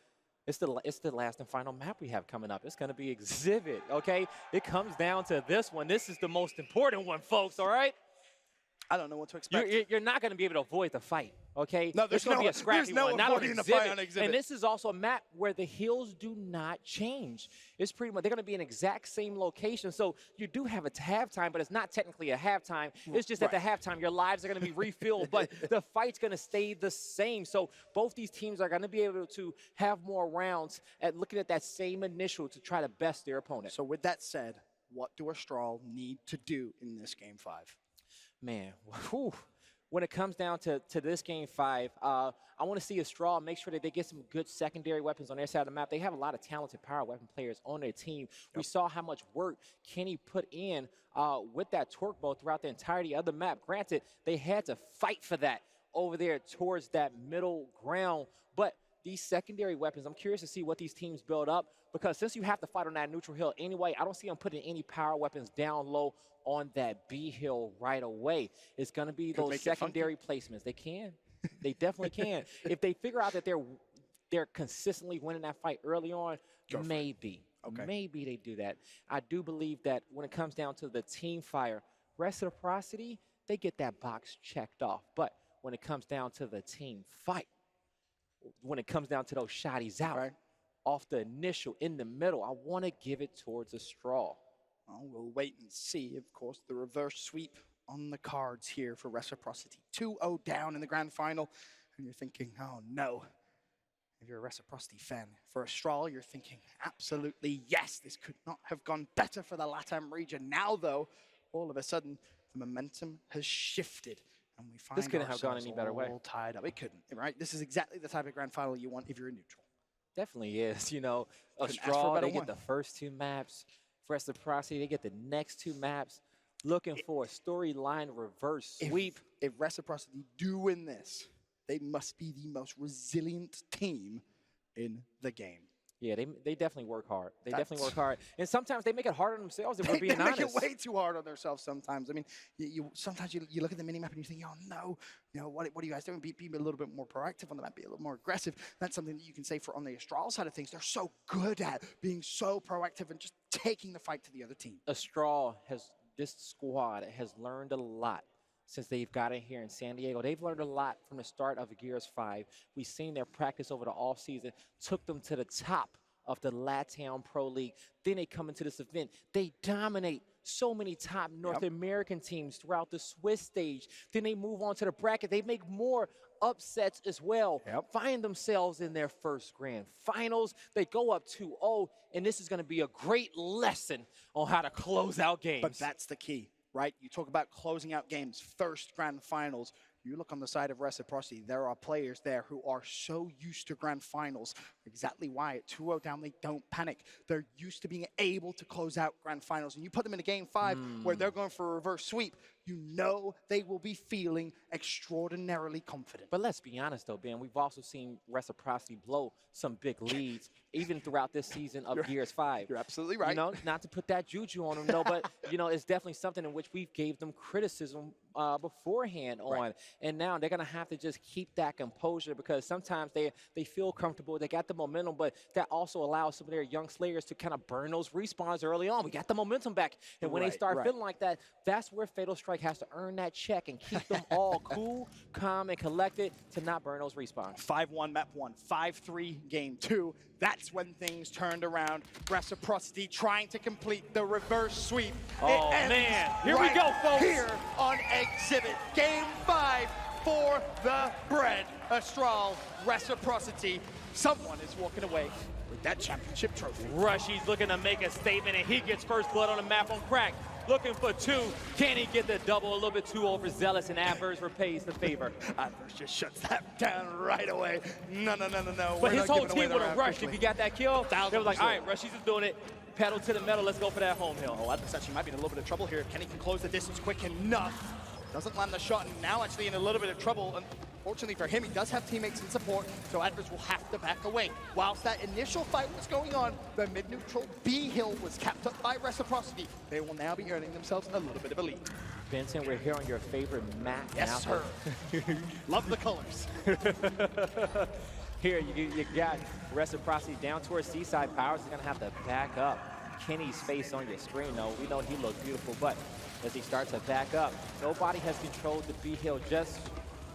it's the last and final map we have coming up. It's going to be Exhibit, okay? It comes down to this one. This is the most important one, folks, all right? I don't know what to expect. You're not going to be able to avoid the fight, okay? No, there's going to be a scrappy one, not on Exhibit. And this is also a map where the hills do not change. It's pretty much, they're going to be in exact same location. So you do have a halftime, but it's not technically a halftime. It's just at the halftime, your lives are going to be refilled, but the fight's going to stay the same. So both these teams are going to be able to have more rounds at looking at that same initial to try to best their opponent. So with that said, what do Estral need to do in this game 5? Man, whew. When it comes down to this game 5, I want to see Estral make sure that they get some good secondary weapons on their side of the map. They have a lot of talented power weapon players on their team. We saw how much work Kenny put in with that torque bow throughout the entirety of the map. Granted, they had to fight for that over there towards that middle ground, but these secondary weapons, I'm curious to see what these teams build up, because since you have to fight on that neutral hill anyway, I don't see them putting any power weapons down low on that B hill right away. It's going to be those secondary placements. They can. They definitely can. If they figure out that they're consistently winning that fight early on, maybe. Okay. Maybe they do that. I do believe that when it comes down to the team fire, Reciprocity, they get that box checked off. But when it comes down to the team fight, when it comes down to those shotties out, off the initial, in the middle, I want to give it towards Estral. Well, we'll wait and see. Of course, the reverse sweep on the cards here for Reciprocity. 2-0 down in the grand final, and you're thinking, oh no. If you're a Reciprocity fan, for Estral, you're thinking, absolutely yes, this could not have gone better for the LATAM region. Now, though, all of a sudden, the momentum has shifted. And we find this couldn't have gone any better way. All tied up. It couldn't, right? This is exactly the type of grand final you want if you're a neutral. Definitely is. You know, Estral, they get the first 2 maps. Reciprocity, they get the next 2 maps. Looking for a storyline reverse sweep. If Reciprocity do win this, they must be the most resilient team in the game. Yeah, they definitely work hard. They definitely work hard. And sometimes they make it hard on themselves, if we're being honest. They make it way too hard on themselves sometimes. I mean, sometimes you look at the minimap and you think, oh, no, you know, what are you guys doing? Be a little bit more proactive on the map, be a little more aggressive. That's something that you can say for on the Estral side of things. They're so good at being so proactive and just taking the fight to the other team. Estral this squad has learned a lot since they've gotten here in San Diego. They've learned a lot from the start of Gears 5. We've seen their practice over the offseason, took them to the top of the LATAM Pro League. Then they come into this event. They dominate so many top North American teams throughout the Swiss stage. Then they move on to the bracket. They make more upsets as well. Find themselves in their first grand finals. They go up 2-0, and this is going to be a great lesson on how to close out games. But that's the key, right? You talk about closing out games, first grand finals. You look on the side of Reciprocity, there are players there who are so used to grand finals. Exactly why at 2-0 down, they don't panic. They're used to being able to close out grand finals. And you put them in a game 5 where they're going for a reverse sweep, you know they will be feeling extraordinarily confident. But let's be honest, though, Ben, we've also seen Reciprocity blow some big leads, even throughout this season of Gears 5. You're absolutely right. You know, not to put that juju on them, though, but, you know, it's definitely something in which we gave them criticism beforehand on. And now they're going to have to just keep that composure, because sometimes they feel comfortable, they got the momentum, but that also allows some of their young slayers to kind of burn those respawns early on. We got the momentum back. And when they start feeling like that, that's where Fatal Strike has to earn that check and keep them all cool, calm, and collected to not burn those respawns. 5-1 map 1, 5-3 game 2. That's when things turned around. Reciprocity trying to complete the reverse sweep. Oh, man. Here we go, folks. Here on Exhibit. Game 5 for the bread. Estral, Reciprocity. Someone is walking away with that championship trophy. Rushy's looking to make a statement, and he gets first blood on the map on Crack. Looking for 2. Can he get the double? A little bit too overzealous, and Adverse repays the favor. Adverse just shuts that down right away. No. But his whole team would have rushed if he got that kill. They was like, all right, Rushy's is doing it. Pedal to the metal. Let's go for that home hill. Oh, Adverse actually might be in a little bit of trouble here. Kenny can close the distance quick enough. Doesn't land the shot, and now actually in a little bit of trouble. Unfortunately for him, he does have teammates in support, so Adverse will have to back away. Whilst that initial fight was going on, the mid-neutral B hill was capped up by Reciprocity. They will now be earning themselves a little bit of a lead. Vincent, we're here on your favorite map. Yes, sir. Love the colors. Here, you got Reciprocity down towards Seaside. Powers is going to have to back up. Kenny's face on your screen, though. We know he looks beautiful, but as he starts to back up, nobody has controlled the B hill just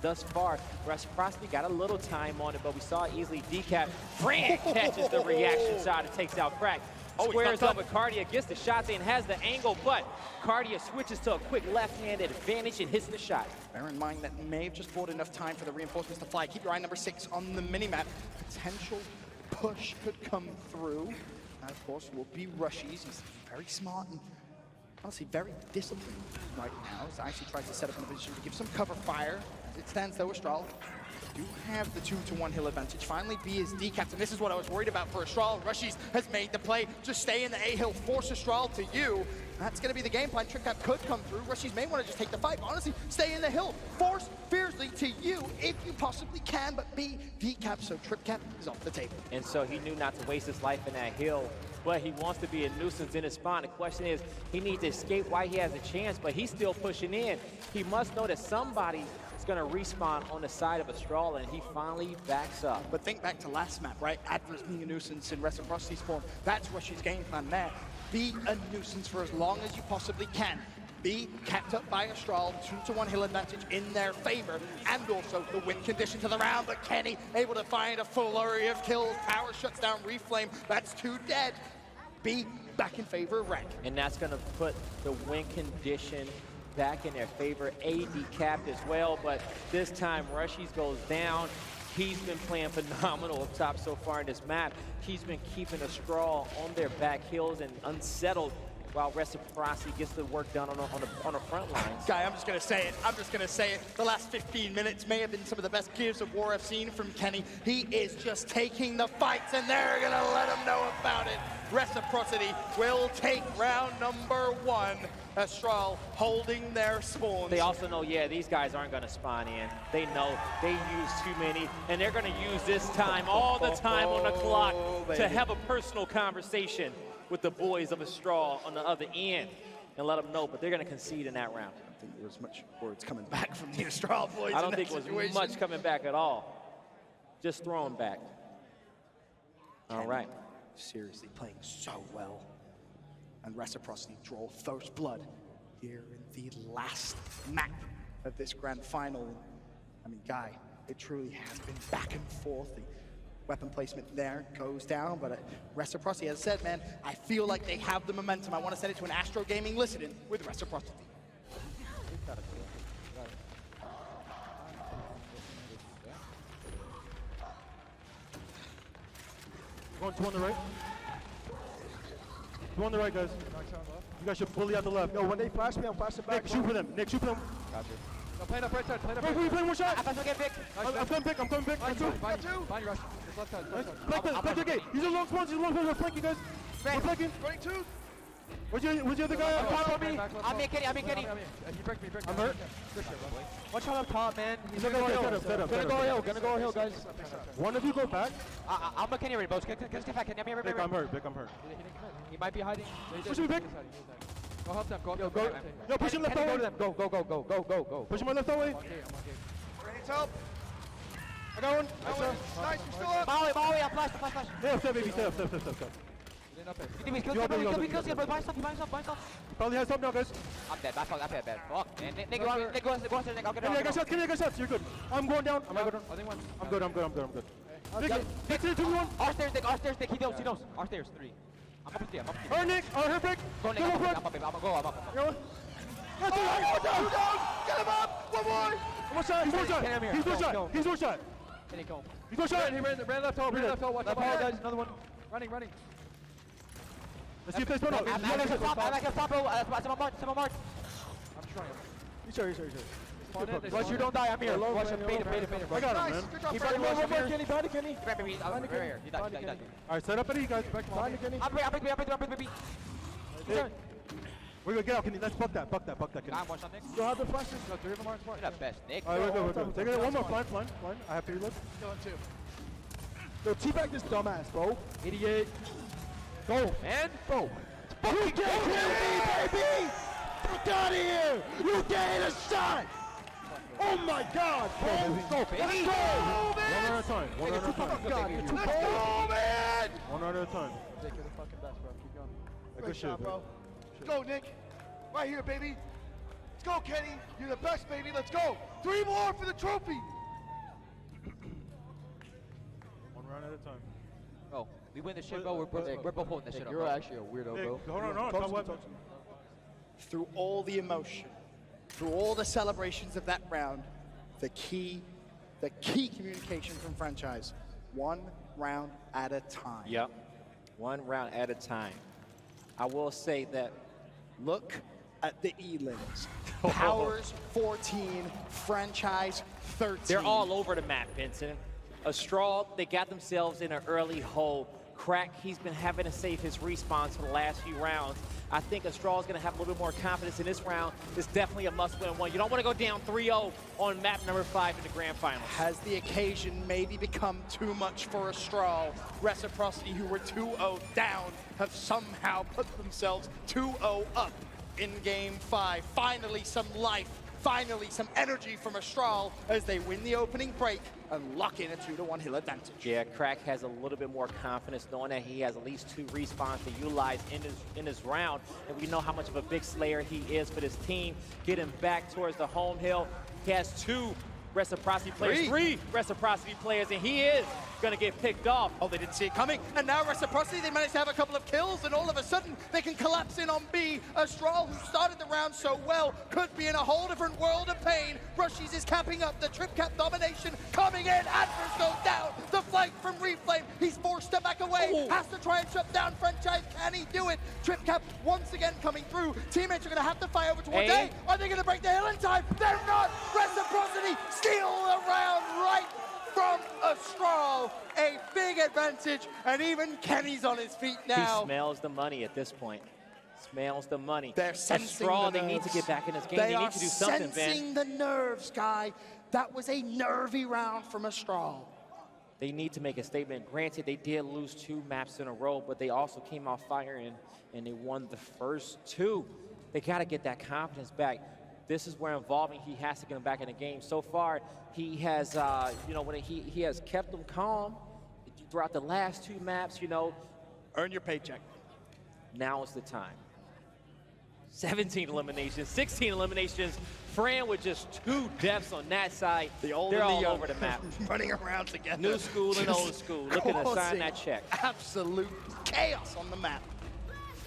thus far. Reciprocity got a little time on it, but we saw easily decap. Fran catches the reaction shot and takes out Crack. Squares up with Cardia, gets the shot in, has the angle, but Cardia switches to a quick left-handed advantage and hits the shot. Bear in mind that may have just bought enough time for the reinforcements to fly. Keep your eye number 6 on the minimap. Potential push could come through. That, of course, will be Rushy's. He's very smart and honestly very disciplined right now. As Icy tries to set up in a position to give some cover fire. As it stands, though, Estral do have the 2-to-1 hill advantage. Finally, B is decapped, and this is what I was worried about for Estral. Rushy's has made the play. Just stay in the A hill, force Estral to you. That's going to be the game plan. Trick Cap could come through. Rushy's may want to just take the fight. Honestly, stay in the hill. Force fiercely to you if you possibly can, but B decap, so Trick Cap is off the table. And so he knew not to waste his life in that hill, but he wants to be a nuisance in his spawn. The question is, he needs to escape while he has a chance, but he's still pushing in. He must know that somebody is going to respawn on the side of Estral, and he finally backs up. But think back to last map, right? Adverse being a nuisance in Reciprocity spawn. That's Rushy's game plan there. Be a nuisance for as long as you possibly can. Be capped up by Estral, 2-to-1 hill advantage in their favor, and also the win condition to the round. But Kenny able to find a flurry of kills. Power shuts down Reflame. That's 2 dead. Be back in favor of Rank. And that's going to put the win condition back in their favor. AD capped as well, but this time Rushy's goes down. He's been playing phenomenal up top so far in this map. He's been keeping Estral on their back heels and unsettled, while Reciprocity gets the work done on the front lines. Guy, I'm just going to say it. The last 15 minutes may have been some of the best Gears of War I've seen from Kenny. He is just taking the fights, and they're going to let him know about it. Reciprocity will take round number 1. Estral holding their spawns. They also know, yeah, these guys aren't going to spawn in. They know they use too many, and they're going to use this time, all the time on the clock, to have a personal conversation with the boys of Estral on the other end and let them know, but they're going to concede in that round. I don't think there was much words coming back from the Estral boys. I don't think it was much coming back at all. Just throwing back. All right. Seriously playing so well. And Reciprocity draw first blood here in the last map of this grand final. I mean, Guy, it truly has been back and forth. weapon placement there goes down, but Reciprocity, as I said, man, I feel like they have the momentum. I want to send it to an Astro Gaming listening with Reciprocity. Going two on the right. Two on the right, guys. You guys should bully out the left. Yo, when they flash me, I'm flashing back. Nick, shoot for them. Nick, shoot for them. Gotcha. No, play up right side. Play up right Wait, playing one shot. I'm getting pick. I'm coming pick. I'm coming pick. Fine, rush. It's left side. Flank the gate. Use the long spawns. Use the long spawns. We're flanking, guys. We're flanking. 22. Where's the other guy? On top of me. I'm in Kenny. He break me. I'm hurt. Watch out up top, man. He's gonna go hill. Gonna go hill, guys. One of you go back. I'm a Kenny already, boss. Get back, Kenny. I'm hurt. I'm hurt. He might be hiding. Push me, Vic. Go help them. Yo, push him left that way. Go to them. Go. Push him left that way. Great help. I got one. Nice, you're still up. Maui, I'm flash. Stay up, baby. Stay up. Probably has something now, guys. I'm dead. Fuck, man. Nick, go out there, Nick. I'll get it. Kenny, I got shots. You're good. I'm going down. I'm good. I'm good. Get to the 2v1. Our stairs, Nick. He knows. Our stairs, 3. I'm up 3. Her, Nick. Her, Vic. Go, Nick. I'm up. Go. Get him up. One more. One shot. He's one shot. Kenny, go. He's one shot. He ran left hole. Watch out, guys. Another one. Running. Let's see if they split up. I'm at the top, bro. Some on mark. I'm trying. He's sure. Watch you don't die. I'm here. Watch him. Bait him. I got him, man. Keep running. One more, Kenny. Behind Kenny. You're Alright, set up at E, guys. Behind Kenny. I'm break. We're gonna get out, Kenny. Let's buck that, Kenny. I'm watching Nick. You'll have the flashes. No, 3 of them are smart. You're the best, Nick. Alright, we're good. Take it. One more. Fine. I have to reload. Still on 2. Yo, teabag this dumbass, bro. Idiot. Go, man. Go. You can't kill me, baby! Get out of here! You get a shot! Oh my God, bro! Go, baby! Let's go, man! One at a time. Let's go, man! One at a time. Jake, you're the fucking best, bro. Keep going. Good shit, bro. Let's go, Nick. Right here, baby. Let's go, Kenny. You're the best, baby. Let's go. 3 more for the trophy. One round at a time. Bro, we win this shit, bro. We're both holding this shit up. You're actually a weirdo, bro. Hold on. Through all the emotion, through all the celebrations of that round, the key communication from franchise, 1 round at a time. Yep, 1 round at a time. I will say that. Look at the elims. Powers 14, franchise 13. They're all over the map, Vincent. Estral, they got themselves in an early hole. Crack, he's been having to save his respawns for the last few rounds. I think Estral's going to have a little bit more confidence in this round. It's definitely a must-win one. You don't want to go down 3-0 on map number 5 in the grand final. Has the occasion maybe become too much for Estral? Reciprocity, who were 2-0 down, have somehow put themselves 2-0 up in game 5. Finally, some life. Finally, some energy from Estral as they win the opening break and lock in a 2-1 hill advantage. Yeah, Crack has a little bit more confidence knowing that he has at least 2 respawns to utilize in his round. And we know how much of a big slayer he is for this team. Getting back towards the home hill. He has 2 Reciprocity players, 3 Reciprocity players, and he is gonna get picked off. Oh, they didn't see it coming. And now Reciprocity, they managed to have a couple of kills, and all of a sudden, they can collapse in on B. Estral, who started the round so well, could be in a whole different world of pain. Brushies is capping up the trip cap domination, coming in. Adverse goes down. The flank from Reflame. He's forced to back away. Has to try and shut down Franchise. Can he do it? Trip cap once again coming through. Teammates are gonna have to fire over towards A. Are they gonna break the hill in time? They're not. Reciprocity steal the round right from Estral. A big advantage, and even Kenny's on his feet now. He smells the money at this point. Smells the money. They're sensing Estral, the they need to nerves. get back in this game. They need to do something, They are sensing Ben. the nerves, Guy. That was a nervy round from Estral. They need to make a statement. Granted, they did lose 2 maps in a row, but they also came off firing, and they won the first 2. They got to get that confidence back. This is where involving he has to get him back in the game. So far, he has, when he has kept them calm throughout the last 2 maps. Earn your paycheck. Now is the time. 17 eliminations, 16 eliminations. Fran with just 2 deaths on that side. They're all over the map. Running around together. New school and old school. Looking to sign that check. Absolute chaos on the map.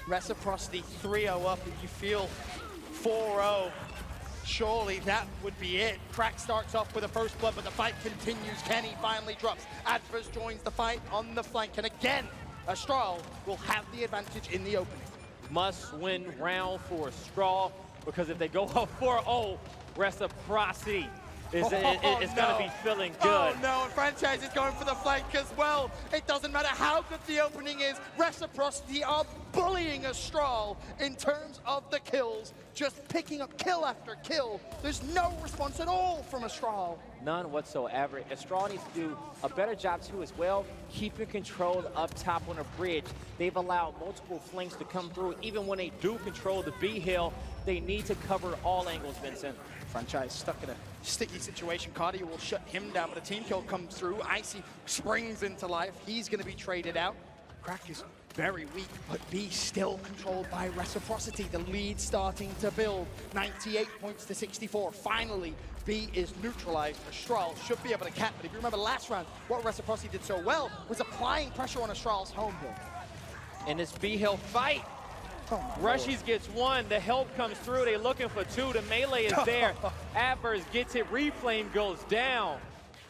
Reciprocity 3-0 up, and you feel 4-0. Surely that would be it. Crack starts off with a first blood, but the fight continues. Kenny finally drops. Adverse joins the fight on the flank, and again, Estral will have the advantage in the opening. Must-win round for Estral, because if they go up 4-0, Reciprocity is going to be feeling good. Oh no, and Franchise is going for the flank as well. It doesn't matter how good the opening is. Reciprocity are bullying Estral in terms of the kills, just picking up kill after kill. There's no response at all from Estral. None whatsoever. Estral needs to do a better job too as well, keeping control up top on the bridge. They've allowed multiple flanks to come through. Even when they do control the B hill, they need to cover all angles, Vincent. Franchise stuck in a sticky situation. Cardio will shut him down, but a team kill comes through. Icy springs into life. He's going to be traded out. Crack is very weak, but B still controlled by Reciprocity. The lead starting to build. 98 points to 64. Finally, B is neutralized. Estral should be able to cap, but if you remember last round, what Reciprocity did so well was applying pressure on Estral's home hill. In this B hill fight, Rushies gets 1, the help comes through, they're looking for 2, the melee is there. Adverse gets it, Reflame goes down.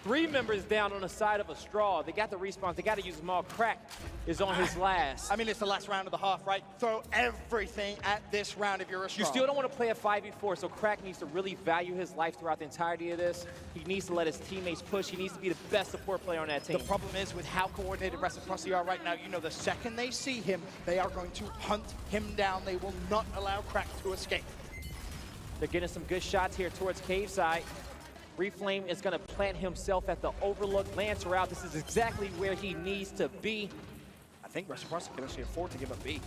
3 members down on the side of Estral. They got the respawns, they got to use them all. Crack is on his last. I mean, it's the last round of the half, right? Throw everything at this round if you're Estral. You still don't want to play a 5v4, so Crack needs to really value his life throughout the entirety of this. He needs to let his teammates push. He needs to be the best support player on that team. The problem is with how coordinated Reciprocity are right now, you know, the second they see him, they are going to hunt him down. They will not allow Crack to escape. They're getting some good shots here towards cave side. Reflame is going to plant himself at the overlook Lancer out. This is exactly where he needs to be. I think Reciprocity can actually afford to give up B.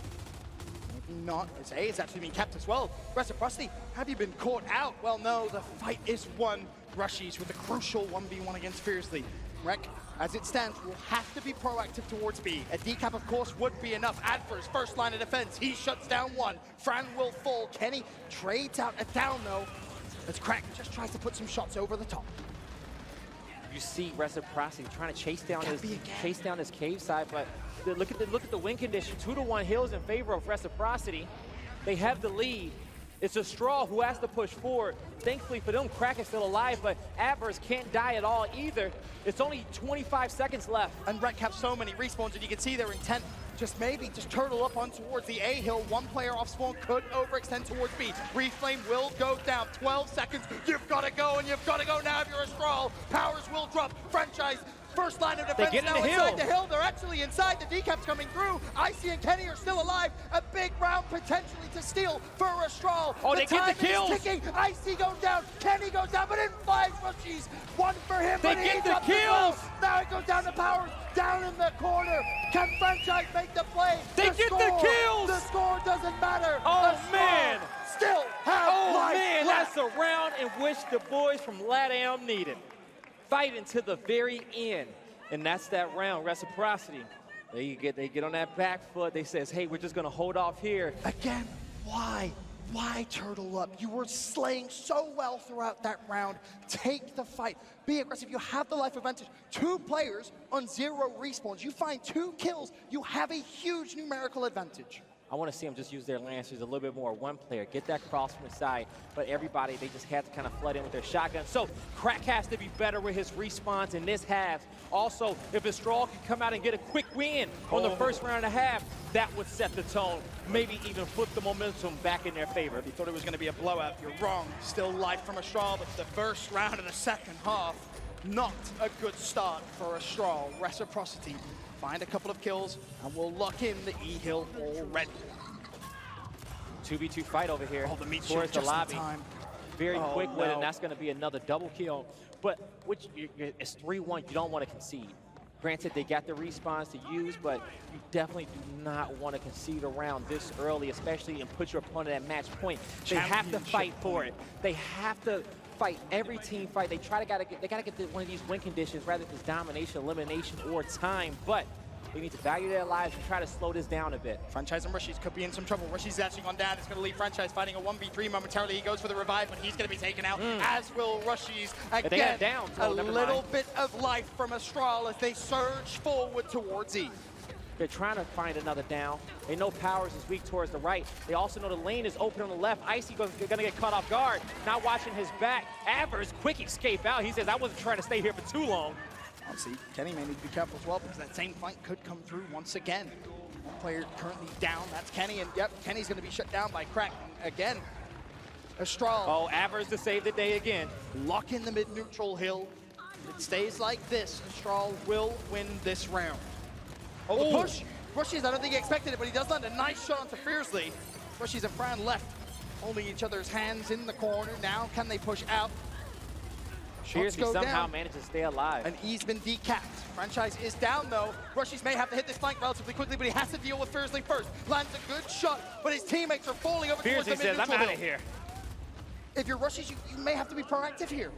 Maybe not, as A is actually being kept as well. Reciprocity, have you been caught out? Well, no, the fight is won. Rushies with a crucial 1v1 against Fiercely. Rec, as it stands, will have to be proactive towards B. A decap, of course, would be enough. Adverse, first line of defense. He shuts down 1. Fran will fall. Kenny trades out a down, though, as Crack just tries to put some shots over the top. You see Reciprocity trying to chase down his cave side, but look at the win condition. 2-1 hills in favor of Reciprocity. They have the lead. It's Estral who has to push forward. Thankfully for them, Crack is still alive, but Adverse can't die at all either. It's only 25 seconds left. And Rec have so many respawns, and you can see their intent. Just turtle up on towards the A hill. 1 player off spawn could overextend towards B. Reflame will go down. 12 seconds. You've got to go, and you've got to go now if you're Estral. Powers will drop. Franchise. First line of defense now inside the hill. They're actually inside. The decap's coming through. Icy and Kenny are still alive. A big round potentially to steal for Estral. Oh, they get the kills. Ticking. Icy goes down. Kenny goes down, but in flies Rushies. 1 for him. They get the kills. Now it goes down to Powers. Down in the corner. Can Franchise make the play? They get the kills. The score doesn't matter. Oh, man. Still have life man, left. that's a round in which the boys from LATAM needed. Fighting to the very end, and that's that round. Reciprocity, they get on that back foot. They says, hey, we're just gonna hold off here. Again, why? Why turtle up? You were slaying so well throughout that round. Take the fight. Be aggressive. You have the life advantage. 2 players on 0 respawns. You find 2 kills. You have a huge numerical advantage. I want to see them just use their Lancers a little bit more. 1 player, get that cross from the side, but everybody, they just had to kind of flood in with their shotgun. So Crack has to be better with his respawns in this half. Also, if Estral can come out and get a quick win on the first round and a half, that would set the tone, maybe even flip the momentum back in their favor. If you thought it was going to be a blowout, you're wrong. Still life from Estral, but the first round of the second half, not a good start for Estral. Reciprocity find a couple of kills, and we'll lock in the E-Hill already. 2v2 fight over here towards the lobby. Very quick with it, and no. that's going to be another double kill. But it's 3-1, you don't want to concede. Granted, they got the respawns to use, but you definitely do not want to concede around this early, especially and put your opponent at match point. They have to fight for it. They have to fight every team fight. They gotta get one of these win conditions, rather than domination, elimination, or time. But They need to value their lives and try to slow this down a bit. Franchise and Rushies could be in some trouble. Rushies actually gone down. It's going to leave Franchise fighting a 1v3 momentarily. He goes for the revive, but he's going to be taken out, as will Rushies. Again, down, a little bit of life from Estral as they surge forward towards E. They're trying to find another down. They know Powers is weak towards the right. They also know the lane is open on the left. Icy going to get caught off guard. Not watching his back. Avers, quick escape out. He says, I wasn't trying to stay here for too long. Obviously, Kenny may need to be careful as well because that same flank could come through once again. One player currently down. That's Kenny. And yep, Kenny's going to be shut down by Crack again. Estral. Oh, Avers to save the day again. Lock in the mid-neutral hill. If it stays like this, Estral will win this round. Oh, the push. Rushies, I don't think he expected it, but he does land a nice shot onto Fiercely. Rushies and Fran left, holding each other's hands in the corner. Now, can they push out? Fiercely somehow managed to stay alive. And he's been decapped. Franchise is down, though. Rushies may have to hit this flank relatively quickly, but he has to deal with Fiercely first. Lands a good shot, but his teammates are falling over towards the mid-neutral hill. Fiercely says, I'm out of here. If you're Rushies, you may have to be proactive here.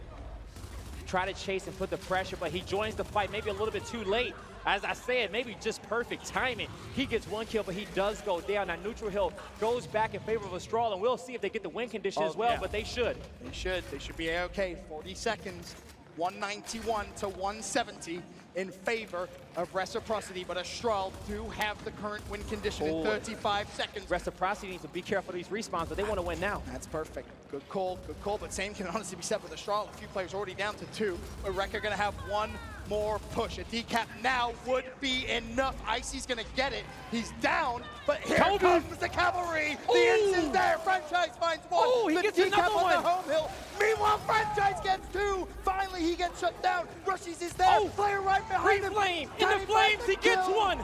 Try to chase and put the pressure, but he joins the fight maybe a little bit too late. As I said, maybe just perfect timing. He gets one kill, but he does go down. Now, Neutral Hill goes back in favor of Estral, and we'll see if they get the win condition as well, but they should. They should. They should be A-okay. 40 seconds, 191 to 170 in favor of Reciprocity, but Estral do have the current win condition in 35 seconds. Reciprocity needs to be careful of these respawns, but they want to win now. That's perfect. Good call, but same can honestly be said with Estral. A few players already down to 2. Eureka going to have one more push. A decap now would be enough. Icy's going to get it. He's down, but here comes the cavalry. The Ince is there. Franchise finds one. Oh, he gets another one. On the home hill. Meanwhile, Franchise gets 2. Finally, he gets shut down. Rushies is there. Player right behind him. Flame. In the flames, he gets one.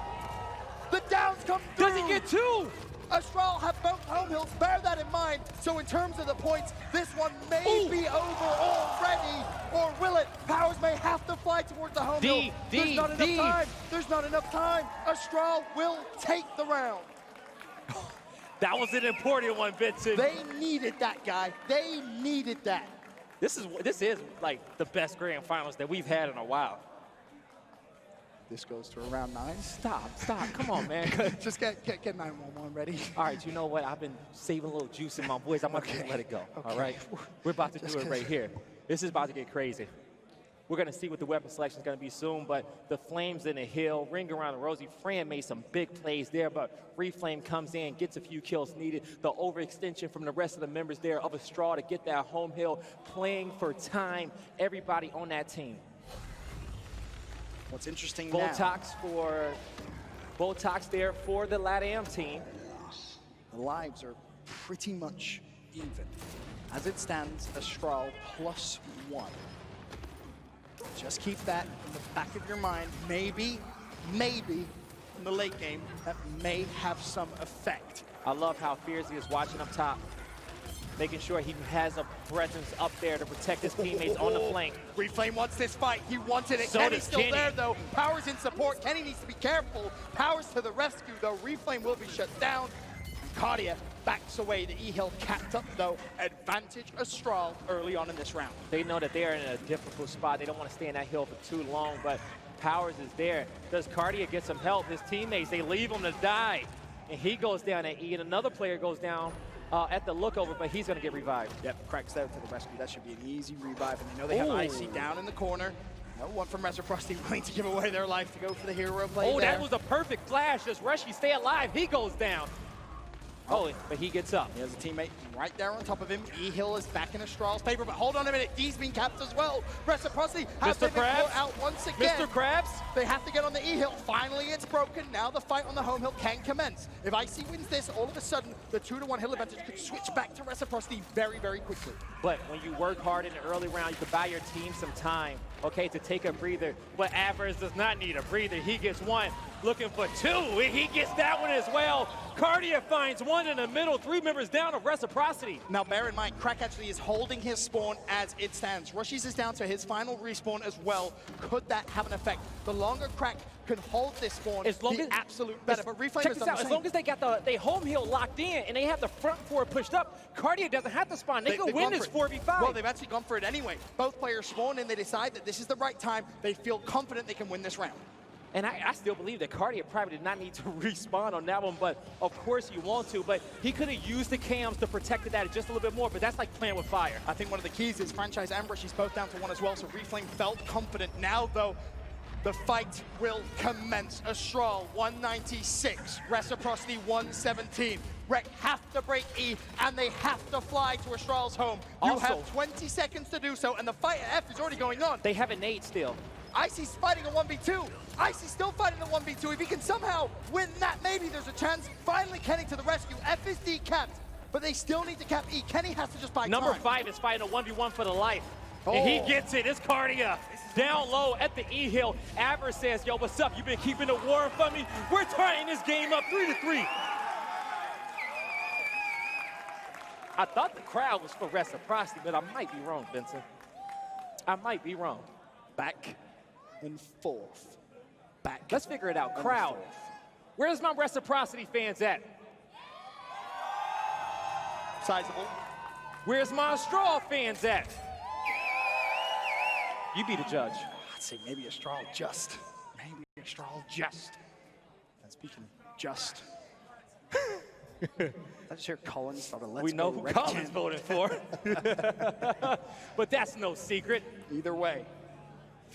The downs come through. Does he get 2? Estral have both home hills. Bear that in mind. So in terms of the points, this one may be over already. Or will it? Powers may have to fly towards the home hill. There's not enough time. There's not enough time. Estral will take the round. That was an important one, Vincent. They needed that, guy. They needed that. This is like the best grand finals that we've had in a while. This goes to around 9. Stop. Come on, man. Just get 911 ready. All right, you know what? I've been saving a little juice in my voice. I'm going to let it go, all right? We're about to do it right here. This is about to get crazy. We're going to see what the weapon selection is going to be soon, but the Flames in the hill, ring around the rosy. Fran made some big plays there, but Reflame comes in, gets a few kills needed. The overextension from the rest of the members there of Estral to get that home hill, playing for time, everybody on that team. What's interesting Botox there for the LATAM team. The lives are pretty much even. As it stands, Estral +1. Just keep that in the back of your mind. Maybe in the late game, that may have some effect. I love how Fiercely is watching up top, making sure he has a presence up there to protect his teammates on the flank. Reflame wants this fight. He wanted it. So Kenny's does still Kenny. there, though. Powers in support. Kenny needs to be careful. Powers to the rescue, though. Reflame will be shut down. Cardia backs away. The E-Hill capped up, though. Advantage Estral early on in this round. They know that they're in a difficult spot. They don't want to stay in that hill for too long, but Powers is there. Does Cardia get some help? His teammates, they leave him to die. And he goes down at E, and another player goes down at the lookover, but he's going to get revived. Yep, Crack's there to the rescue. That should be an easy revive. And they know they have Icy down in the corner. No one from Reciprocity willing to give away their life to go for the hero play there. That was a perfect flash. Does Rushy stay alive? He goes down. Oh, but he gets up. He has a teammate right there on top of him. E-Hill is back in Estral's favor, but hold on a minute. D's been capped as well. Reciprocity has been caught out once again. Mr. Krabs? They have to get on the E-Hill. Finally, it's broken. Now the fight on the home hill can commence. If Icy wins this, all of a sudden, the 2-to-1 hill advantage could switch back to Reciprocity very, very quickly. But when you work hard in the early round, you can buy your team some time, okay, to take a breather. But Avers does not need a breather. He gets one, looking for 2, and he gets that one as well. Cardia finds one in the middle, 3 members down of Reciprocity. Now bear in mind, Crack actually is holding his spawn as it stands. Rushies is down to his final respawn as well. Could that have an effect? The longer Crack can hold this spawn, the absolute better. But Reflame check is this out. As long as they got the home hill locked in and they have the front 4 pushed up, Cardia doesn't have to spawn. They can win this 4v5. Well, they've actually gone for it anyway. Both players spawn and they decide that this is the right time. They feel confident they can win this round. And I still believe that Cartier probably did not need to respawn on that one, but of course you want to. But he could have used the cams to protect that just a little bit more, but that's like playing with fire. I think one of the keys is Franchise and Rush, he's both down to 1 as well, so Reflame felt confident. Now, though, the fight will commence. Estral, 196. Reciprocity, 117. Rec have to break E, and they have to fly to Estral's home. You Also, have 20 seconds to do so, and the fight at F is already going on. They have a nade still. Icy's fighting a 1v2. Icy's still fighting a 1v2. If he can somehow win that, maybe there's a chance. Finally, Kenny to the rescue. F is decapped, but they still need to cap E. Kenny has to just buy Number time. 5 is fighting a 1v1 for the life. And he gets it. It's Cardia. Down low at the E hill. Aver says, yo, what's up? You been keeping the warm for me? We're tying this game up 3-3. I thought the crowd was for Reciprocity, but I might be wrong, Vincent. I might be wrong. Back and forth. Back. Let's figure it out. Crowd. Where's my Reciprocity fans at? Sizable. Where's my Estral fans at? You be the judge. I'd say maybe Estral just. Maybe Estral just. And speaking of just. I just hear Collins start a let's We know go who Red Collins Can. voted for. But that's no secret. Either way,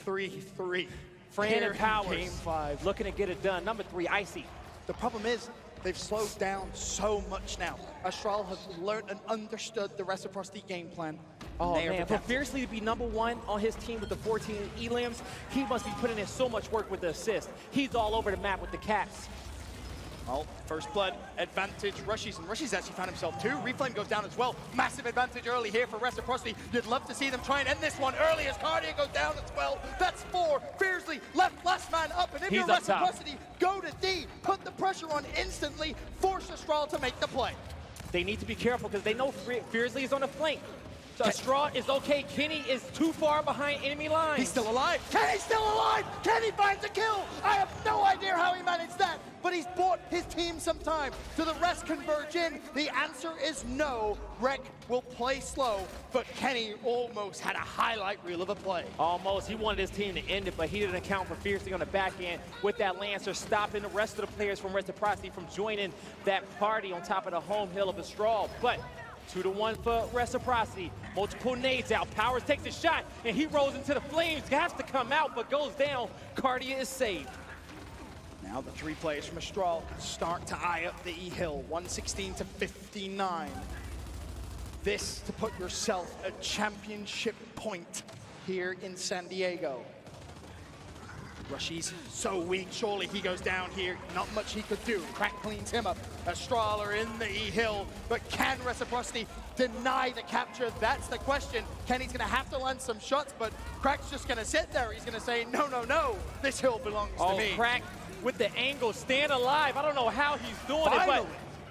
3-3. Fran and Powers Game 5. looking to get it done. Number 3, Icy. The problem is, they've slowed down so much now. Estral have learned and understood the Reciprocity game plan. Oh They are man, for adapting. Fiercely to be number 1 on his team with the 14 elims, he must be putting in so much work with the assist. He's all over the map with the caps. Well, first blood advantage, Rushies, and Rushies actually found himself too. Reflame goes down as well. Massive advantage early here for Reciprocity. You'd love to see them try and end this one early as Cardia goes down as well. That's 4. Fiercely left last man up, and if He's you're up top. Reciprocity, go to D, put the pressure on instantly, force Estral to make the play. They need to be careful because they know Fiercely is on the flank. So Estral is okay. Kenny is too far behind enemy lines. He's still alive. Kenny's still alive. Kenny finds a kill. I have no idea how he managed that, but he's bought his team some time. Do the rest converge in? The answer is no. Rec will play slow, but Kenny almost had a highlight reel of a play. Almost. He wanted his team to end it, but he didn't account for Fiercely on the back end with that Lancer, stopping the rest of the players from Reciprocity from joining that party on top of the home hill of Estral. But 2-1 for Reciprocity. Multiple nades out. Powers takes a shot, and he rolls into the flames. Has to come out, but goes down. Cardia is saved. Now the 3 players from Estral start to eye up the E-Hill, 116 to 59. This to put yourself a championship point here in San Diego. Rushies so weak, surely he goes down here. Not much he could do. Crack cleans him up. Estral are in the E-Hill, but can Reciprocity deny the capture? That's the question. Kenny's gonna have to land some shots, but Crack's just gonna sit there. He's gonna say, no, no, no, this hill belongs to me. Crack with the angle, staying alive. I don't know how he's doing it, but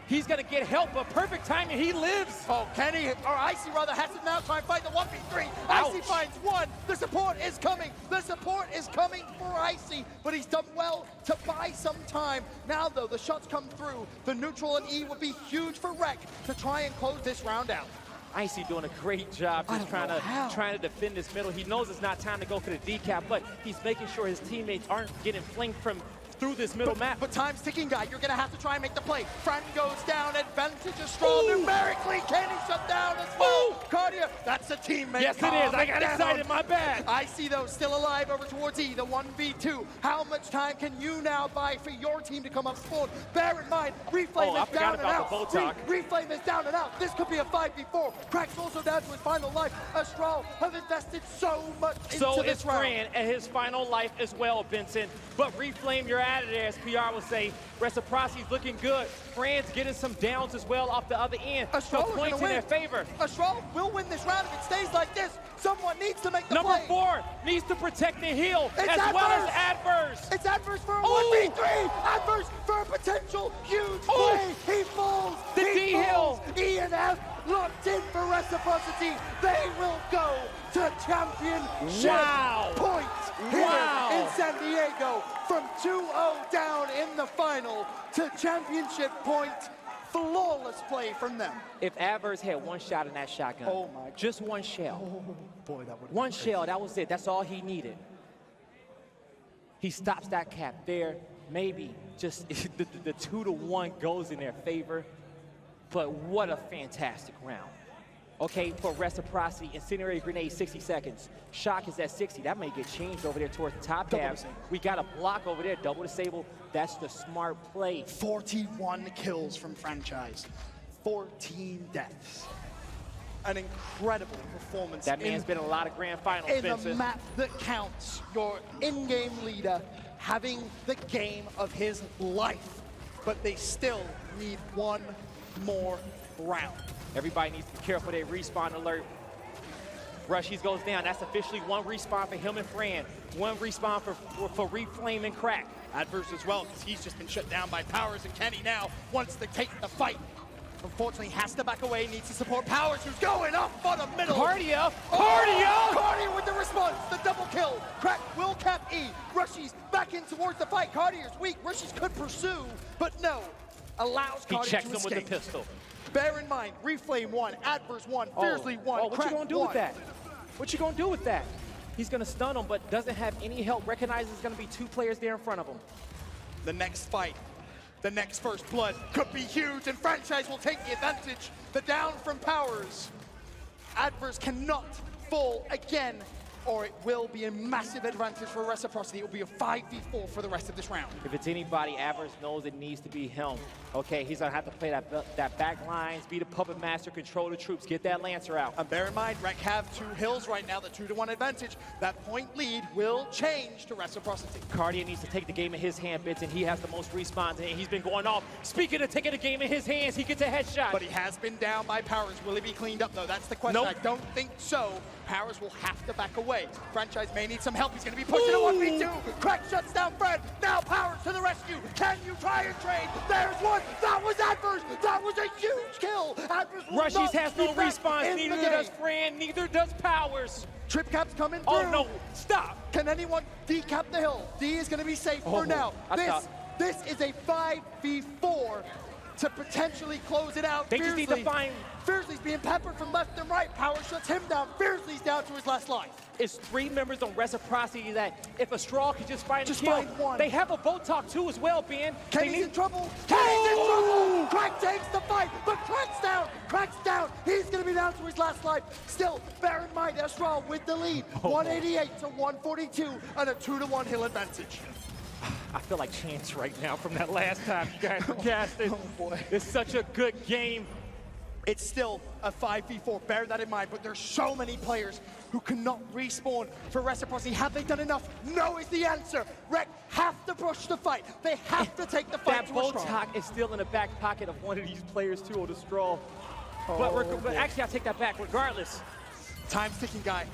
he's gonna get help, but perfect timing, he lives. Oh, Kenny, or Icy rather, has to now try and fight the 1v3. Icy finds 1. The support is coming. The support is coming for Icy, but he's done well to buy some time. Now, though, the shots come through. The neutral and E would be huge for Rec to try and close this round out. Icy doing a great job just trying to defend this middle. He knows it's not time to go for the decap, but he's making sure his teammates aren't getting flanked from through this middle map. But time's ticking, guy. You're gonna have to try and make the play. Fran goes down, advantage is strong numerically. Kenny shut down as well. Cardia, that's a teammate. Yes, it is. I got excited, my bad. Icy, though, still alive over towards E, the 1v2. How much time can you now buy for your team to come up spawn? Bear in mind, Reflame is down and out. Reflame is down and out. This could be a 5v4. Crack's also down to his final life. Estral have invested so much into this round. So is Fran at his final life as well, Vincent. But Reflame, you're out of there, as PR will say. Reciprocity's looking good. Fran's getting some downs as well off the other end. Estral So points in their favor. Estral will win this round if it stays like this. Someone needs to make the Number play. 4 needs to protect the heal It's as well as Adverse. It's Adverse for a 1v3. Adverse for a potential huge play. He falls. The D-Hill. E and F locked in for Reciprocity. They will go to championship point here in San Diego. From 2-0 down in the final to championship point. Flawless play from them. If Adverse had one shot in that shotgun, just one shell. Boy, that would one shell, that was it. That's all he needed. He stops that cap there. Maybe just the 2-1 goes in their favor. But what a fantastic round. Okay, for Reciprocity, Incendiary Grenade, 60 seconds. Shock is at 60. That may get changed over there towards the top half. We got a block over there, double disable. That's the smart play. 41 kills from Franchise, 14 deaths. An incredible performance. That man's been in a lot of grand finals, in Spencer. the map that counts. Your in-game leader having the game of his life. But they still need one more round. Everybody needs to be careful. They respawn alert. Rushies goes down. That's officially one respawn for him and Fran. One respawn for Reflame and Crack. Adverse as well, because he's just been shut down by Powers, and Kenny now wants to take the fight. Unfortunately, has to back away, needs to support Powers, who's going up for the middle. Cardio! Oh, Cardio with the response, the double kill. Crack will cap E. Rushies back in towards the fight. Cardio's weak. Rushies could pursue, but no. Allows Cardio He checks to him escape. with the pistol. Bear in mind, Reflame 1, Adverse 1, Fiercely 1, Oh, what Crack you gonna do 1. with that? What you gonna do with that? He's gonna stun him, but doesn't have any help. Recognizes there's gonna be 2 players there in front of him. The next fight, the next first blood could be huge, and Franchise will take the advantage. The down from Powers. Adverse cannot fall again, or it will be a massive advantage for Reciprocity. It will be a 5v4 for the rest of this round. If it's anybody, Adverse knows it needs to be him. Okay, he's gonna have to play that back lines, be the puppet master, control the troops, get that Lancer out. And bear in mind, Rec have 2 hills right now, the 2-1 advantage. That point lead will change to Reciprocity. Cardia needs to take the game in his hand, Bits, and he has the most respawns, and he's been going off. Speaking of taking the game in his hands, he gets a headshot. But he has been down by Powers. Will he be cleaned up, though? That's the question. Nope. I don't think so. Powers will have to back away. Franchise may need some help. He's going to be pushing a 1v2. Crack shuts down Fred. Now Powers to the rescue. Can you try and trade? There's one. That was Adverse. That was a huge kill. Adverse will Rushies not has be no back response. in Neither the game. does Fran. Neither does Powers. Trip cap's coming through. Oh, no. Stop. Can anyone decap the hill? D is going to be safe for now. This is a 5v4 to potentially close it out. They just need to find... Fiercely's being peppered from left and right. Power shuts him down. Fiercely's down to his last life. It's 3 members on Reciprocity that if a straw could just find a kill, find one. they have a boat talk too as well, Ben. Kenny's in trouble. Kenny's in trouble. Crack takes the fight, but Crack's down. Crack's down. He's going to be down to his last life. Still, bear in mind, Estral with the lead. 188 to 142 and a 2-1 hill advantage. I feel like Chance right now from that last time you guys were casting. Oh, boy. It's such a good game. It's still a 5v4, bear that in mind, but there's so many players who cannot respawn for Reciprocity. Have they done enough? No is the answer. Rec have to push the fight. They have to take the fight That to a straw. Botox is still in the back pocket of one of these players too on the straw. But actually, I'll take that back regardless. Time's ticking, guy.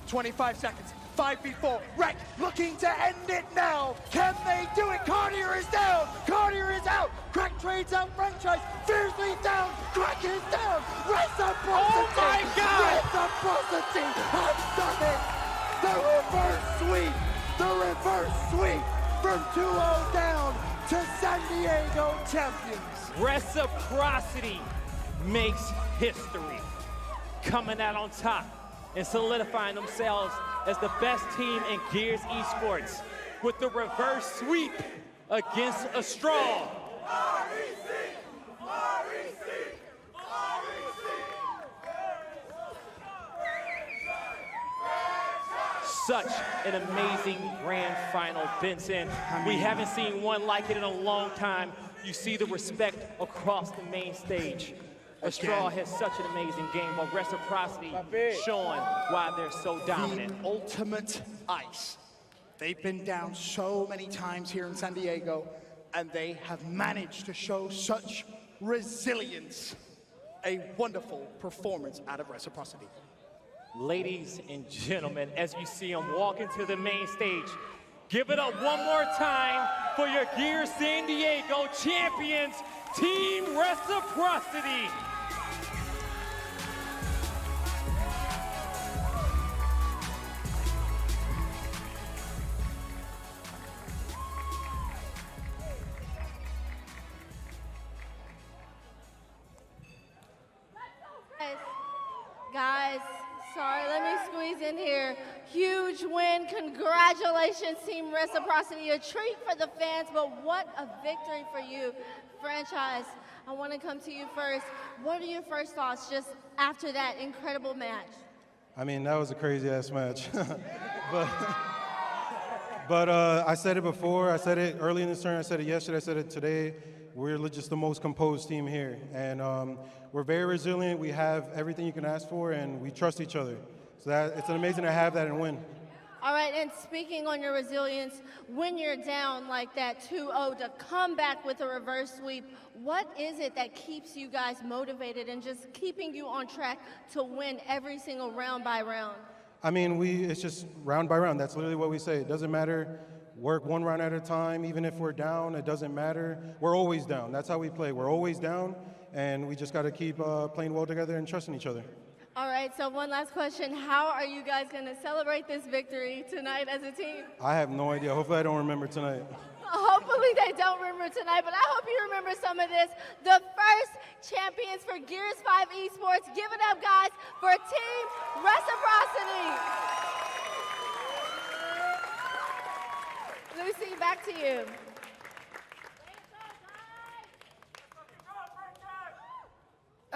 25 seconds. 5v4. Rec looking to end it now. Can they do it? Cartier is down. Cartier is out. Crack trades out Franchise. Fiercely down. Crack is down. Reciprocity. Oh my God. Reciprocity has done it. The reverse sweep. From 2-0 down to San Diego champions. Reciprocity makes history, coming out on top and solidifying themselves as the best team in Gears Esports with the reverse sweep against Estral. Such an amazing grand final, Benson. We haven't seen one like it in a long time. You see the respect across the main stage. Estral has such an amazing game, but Reciprocity showing why they're so dominant. The ultimate ice. They've been down so many times here in San Diego, and they have managed to show such resilience. A wonderful performance out of Reciprocity. Ladies and gentlemen, as you see them walk into the main stage, give it up one more time for your Gears San Diego champions, Team Reciprocity. Guys, sorry, let me squeeze in here. Huge win. Congratulations, Team Reciprocity. A treat for the fans, but what a victory for you, franchise. I want to come to you first. What are your first thoughts just after that incredible match? I mean, that was a crazy-ass match. but I said it before. I said it early in this tournament. I said it yesterday. I said it today. We're just the most composed team here. And we're very resilient. We have everything you can ask for, and we trust each other. So it's amazing to have that and win. All right, and speaking on your resilience, when you're down like that 2-0 to come back with a reverse sweep, what is it that keeps you guys motivated and just keeping you on track to win every single round by round? I mean, it's just round by round. That's literally what we say. It doesn't matter. Work one round at a time. Even if we're down, it doesn't matter. We're always down. That's how we play. We're always down, and we just got to keep playing well together and trusting each other. All right, so one last question. How are you guys going to celebrate this victory tonight as a team? I have no idea. Hopefully I don't remember tonight. Hopefully they don't remember tonight, but I hope you remember some of this. The first champions for Gears 5 Esports. Give it up, guys, for Team Reciprocity. Lucy, back to you.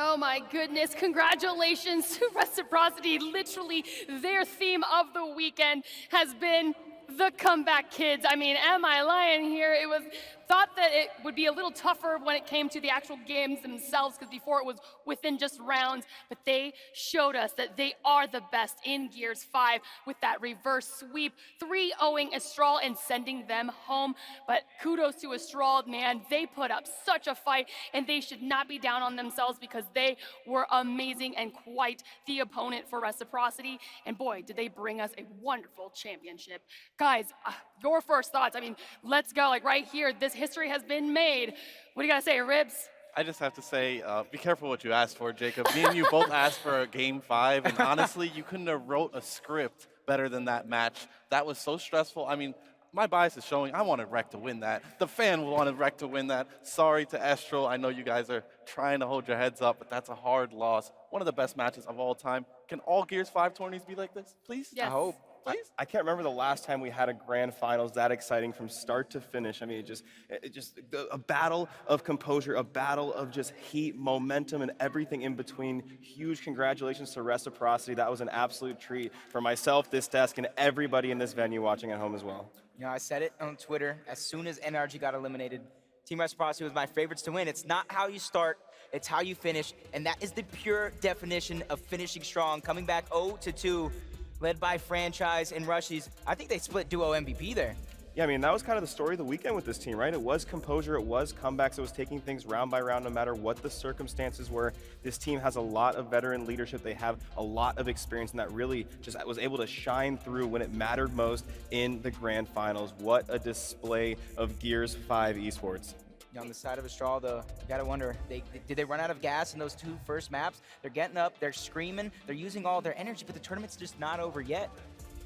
Oh my goodness, congratulations to Reciprocity. Literally, their theme of the weekend has been the comeback kids. I mean, am I lying here? It was thought that it would be a little tougher when it came to the actual games themselves, because before it was within just rounds, but they showed us that they are the best in Gears 5 with that reverse sweep, 3-0ing Estral and sending them home. But kudos to Estral, man. They put up such a fight, and they should not be down on themselves because they were amazing and quite the opponent for Reciprocity. And boy, did they bring us a wonderful championship. Guys, your first thoughts. I mean, let's go. Like right here, this history has been made. What do you got to say, Ribs? I just have to say, be careful what you asked for, Jacob. Me and you both asked for a Game 5, and honestly, you couldn't have wrote a script better than that match. That was so stressful. I mean, my bias is showing I wanted Rec to win that. The fan wanted Rec to win that. Sorry to Estral. I know you guys are trying to hold your heads up, but that's a hard loss. One of the best matches of all time. Can all Gears 5 tourneys be like this, please? Yes. I hope. I can't remember the last time we had a grand finals that exciting from start to finish. I mean, it just a battle of composure, a battle of just heat, momentum, and everything in between. Huge congratulations to Reciprocity. That was an absolute treat for myself, this desk, and everybody in this venue watching at home as well. You know, I said it on Twitter. As soon as NRG got eliminated, Team Reciprocity was my favorites to win. It's not how you start, it's how you finish, and that is the pure definition of finishing strong. Coming back 0-2. Led by Franchise and Rushies. I think they split duo MVP there. Yeah, I mean, that was kind of the story of the weekend with this team, right? It was composure, it was comebacks, it was taking things round by round no matter what the circumstances were. This team has a lot of veteran leadership. They have a lot of experience, and that really just was able to shine through when it mattered most in the grand finals. What a display of Gears 5 Esports. On the side of Estral, though, you gotta wonder, did they run out of gas in those two first maps? They're getting up, they're screaming, they're using all their energy, but the tournament's just not over yet.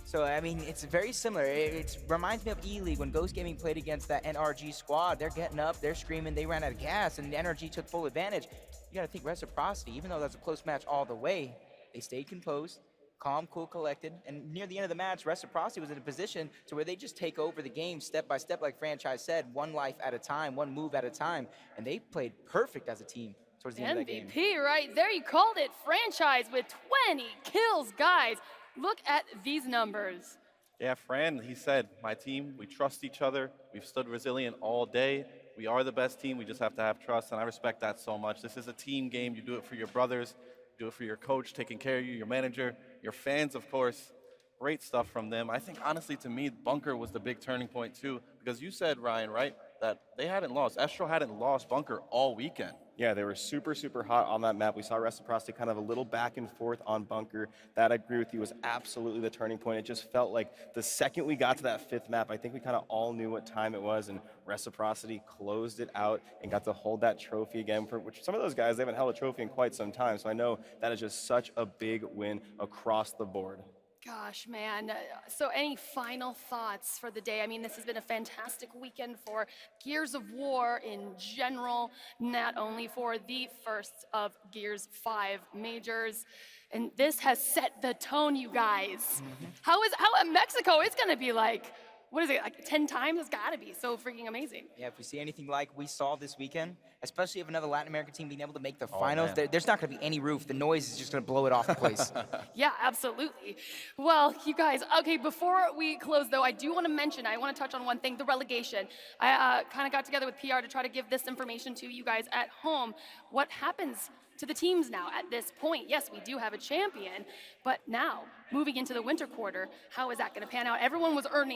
So, I mean, it's very similar. It reminds me of eleague when Ghost Gaming played against that NRG squad. They're getting up, they're screaming, they ran out of gas, and NRG took full advantage. You gotta think Reciprocity, even though that's a close match all the way, they stayed composed, calm, cool, collected, and near the end of the match, Reciprocity was in a position to where they just take over the game step by step, like Franchise said, one life at a time, one move at a time, and they played perfect as a team towards the end of that game. MVP right there, you called it. Franchise with 20 kills, guys. Look at these numbers. Yeah, Fran, he said, my team, we trust each other. We've stood resilient all day. We are the best team. We just have to have trust, and I respect that so much. This is a team game. You do it for your brothers. Do it for your coach, taking care of you, your manager, your fans, of course. Great stuff from them. I think, honestly, to me, Bunker was the big turning point, too, because you said, Ryan, right, that they hadn't lost. Estral hadn't lost Bunker all weekend. Yeah, they were super, super hot on that map. We saw Reciprocity kind of a little back and forth on Bunker. That, I agree with you, was absolutely the turning point. It just felt like the second we got to that fifth map, I think we kind of all knew what time it was, and Reciprocity closed it out and got to hold that trophy again, for which some of those guys, they haven't held a trophy in quite some time, so I know that is just such a big win across the board. Gosh, man. So any final thoughts for the day? I mean, this has been a fantastic weekend for Gears of War in general, not only for the first of Gears 5 majors. And this has set the tone, you guys. How Mexico is gonna be like, what is it, like 10 times? It's gotta be so freaking amazing. Yeah, if we see anything like we saw this weekend, especially if another Latin American team being able to make the finals, there's not going to be any roof. The noise is just going to blow it off the place. Yeah, absolutely. Well, you guys, okay, before we close though, I do want to mention, I want to touch on one thing, the relegation. I kind of got together with PR to try to give this information to you guys at home. What happens to the teams now at this point? Yes, we do have a champion, but now, moving into the winter quarter, how is that going to pan out? Everyone was earning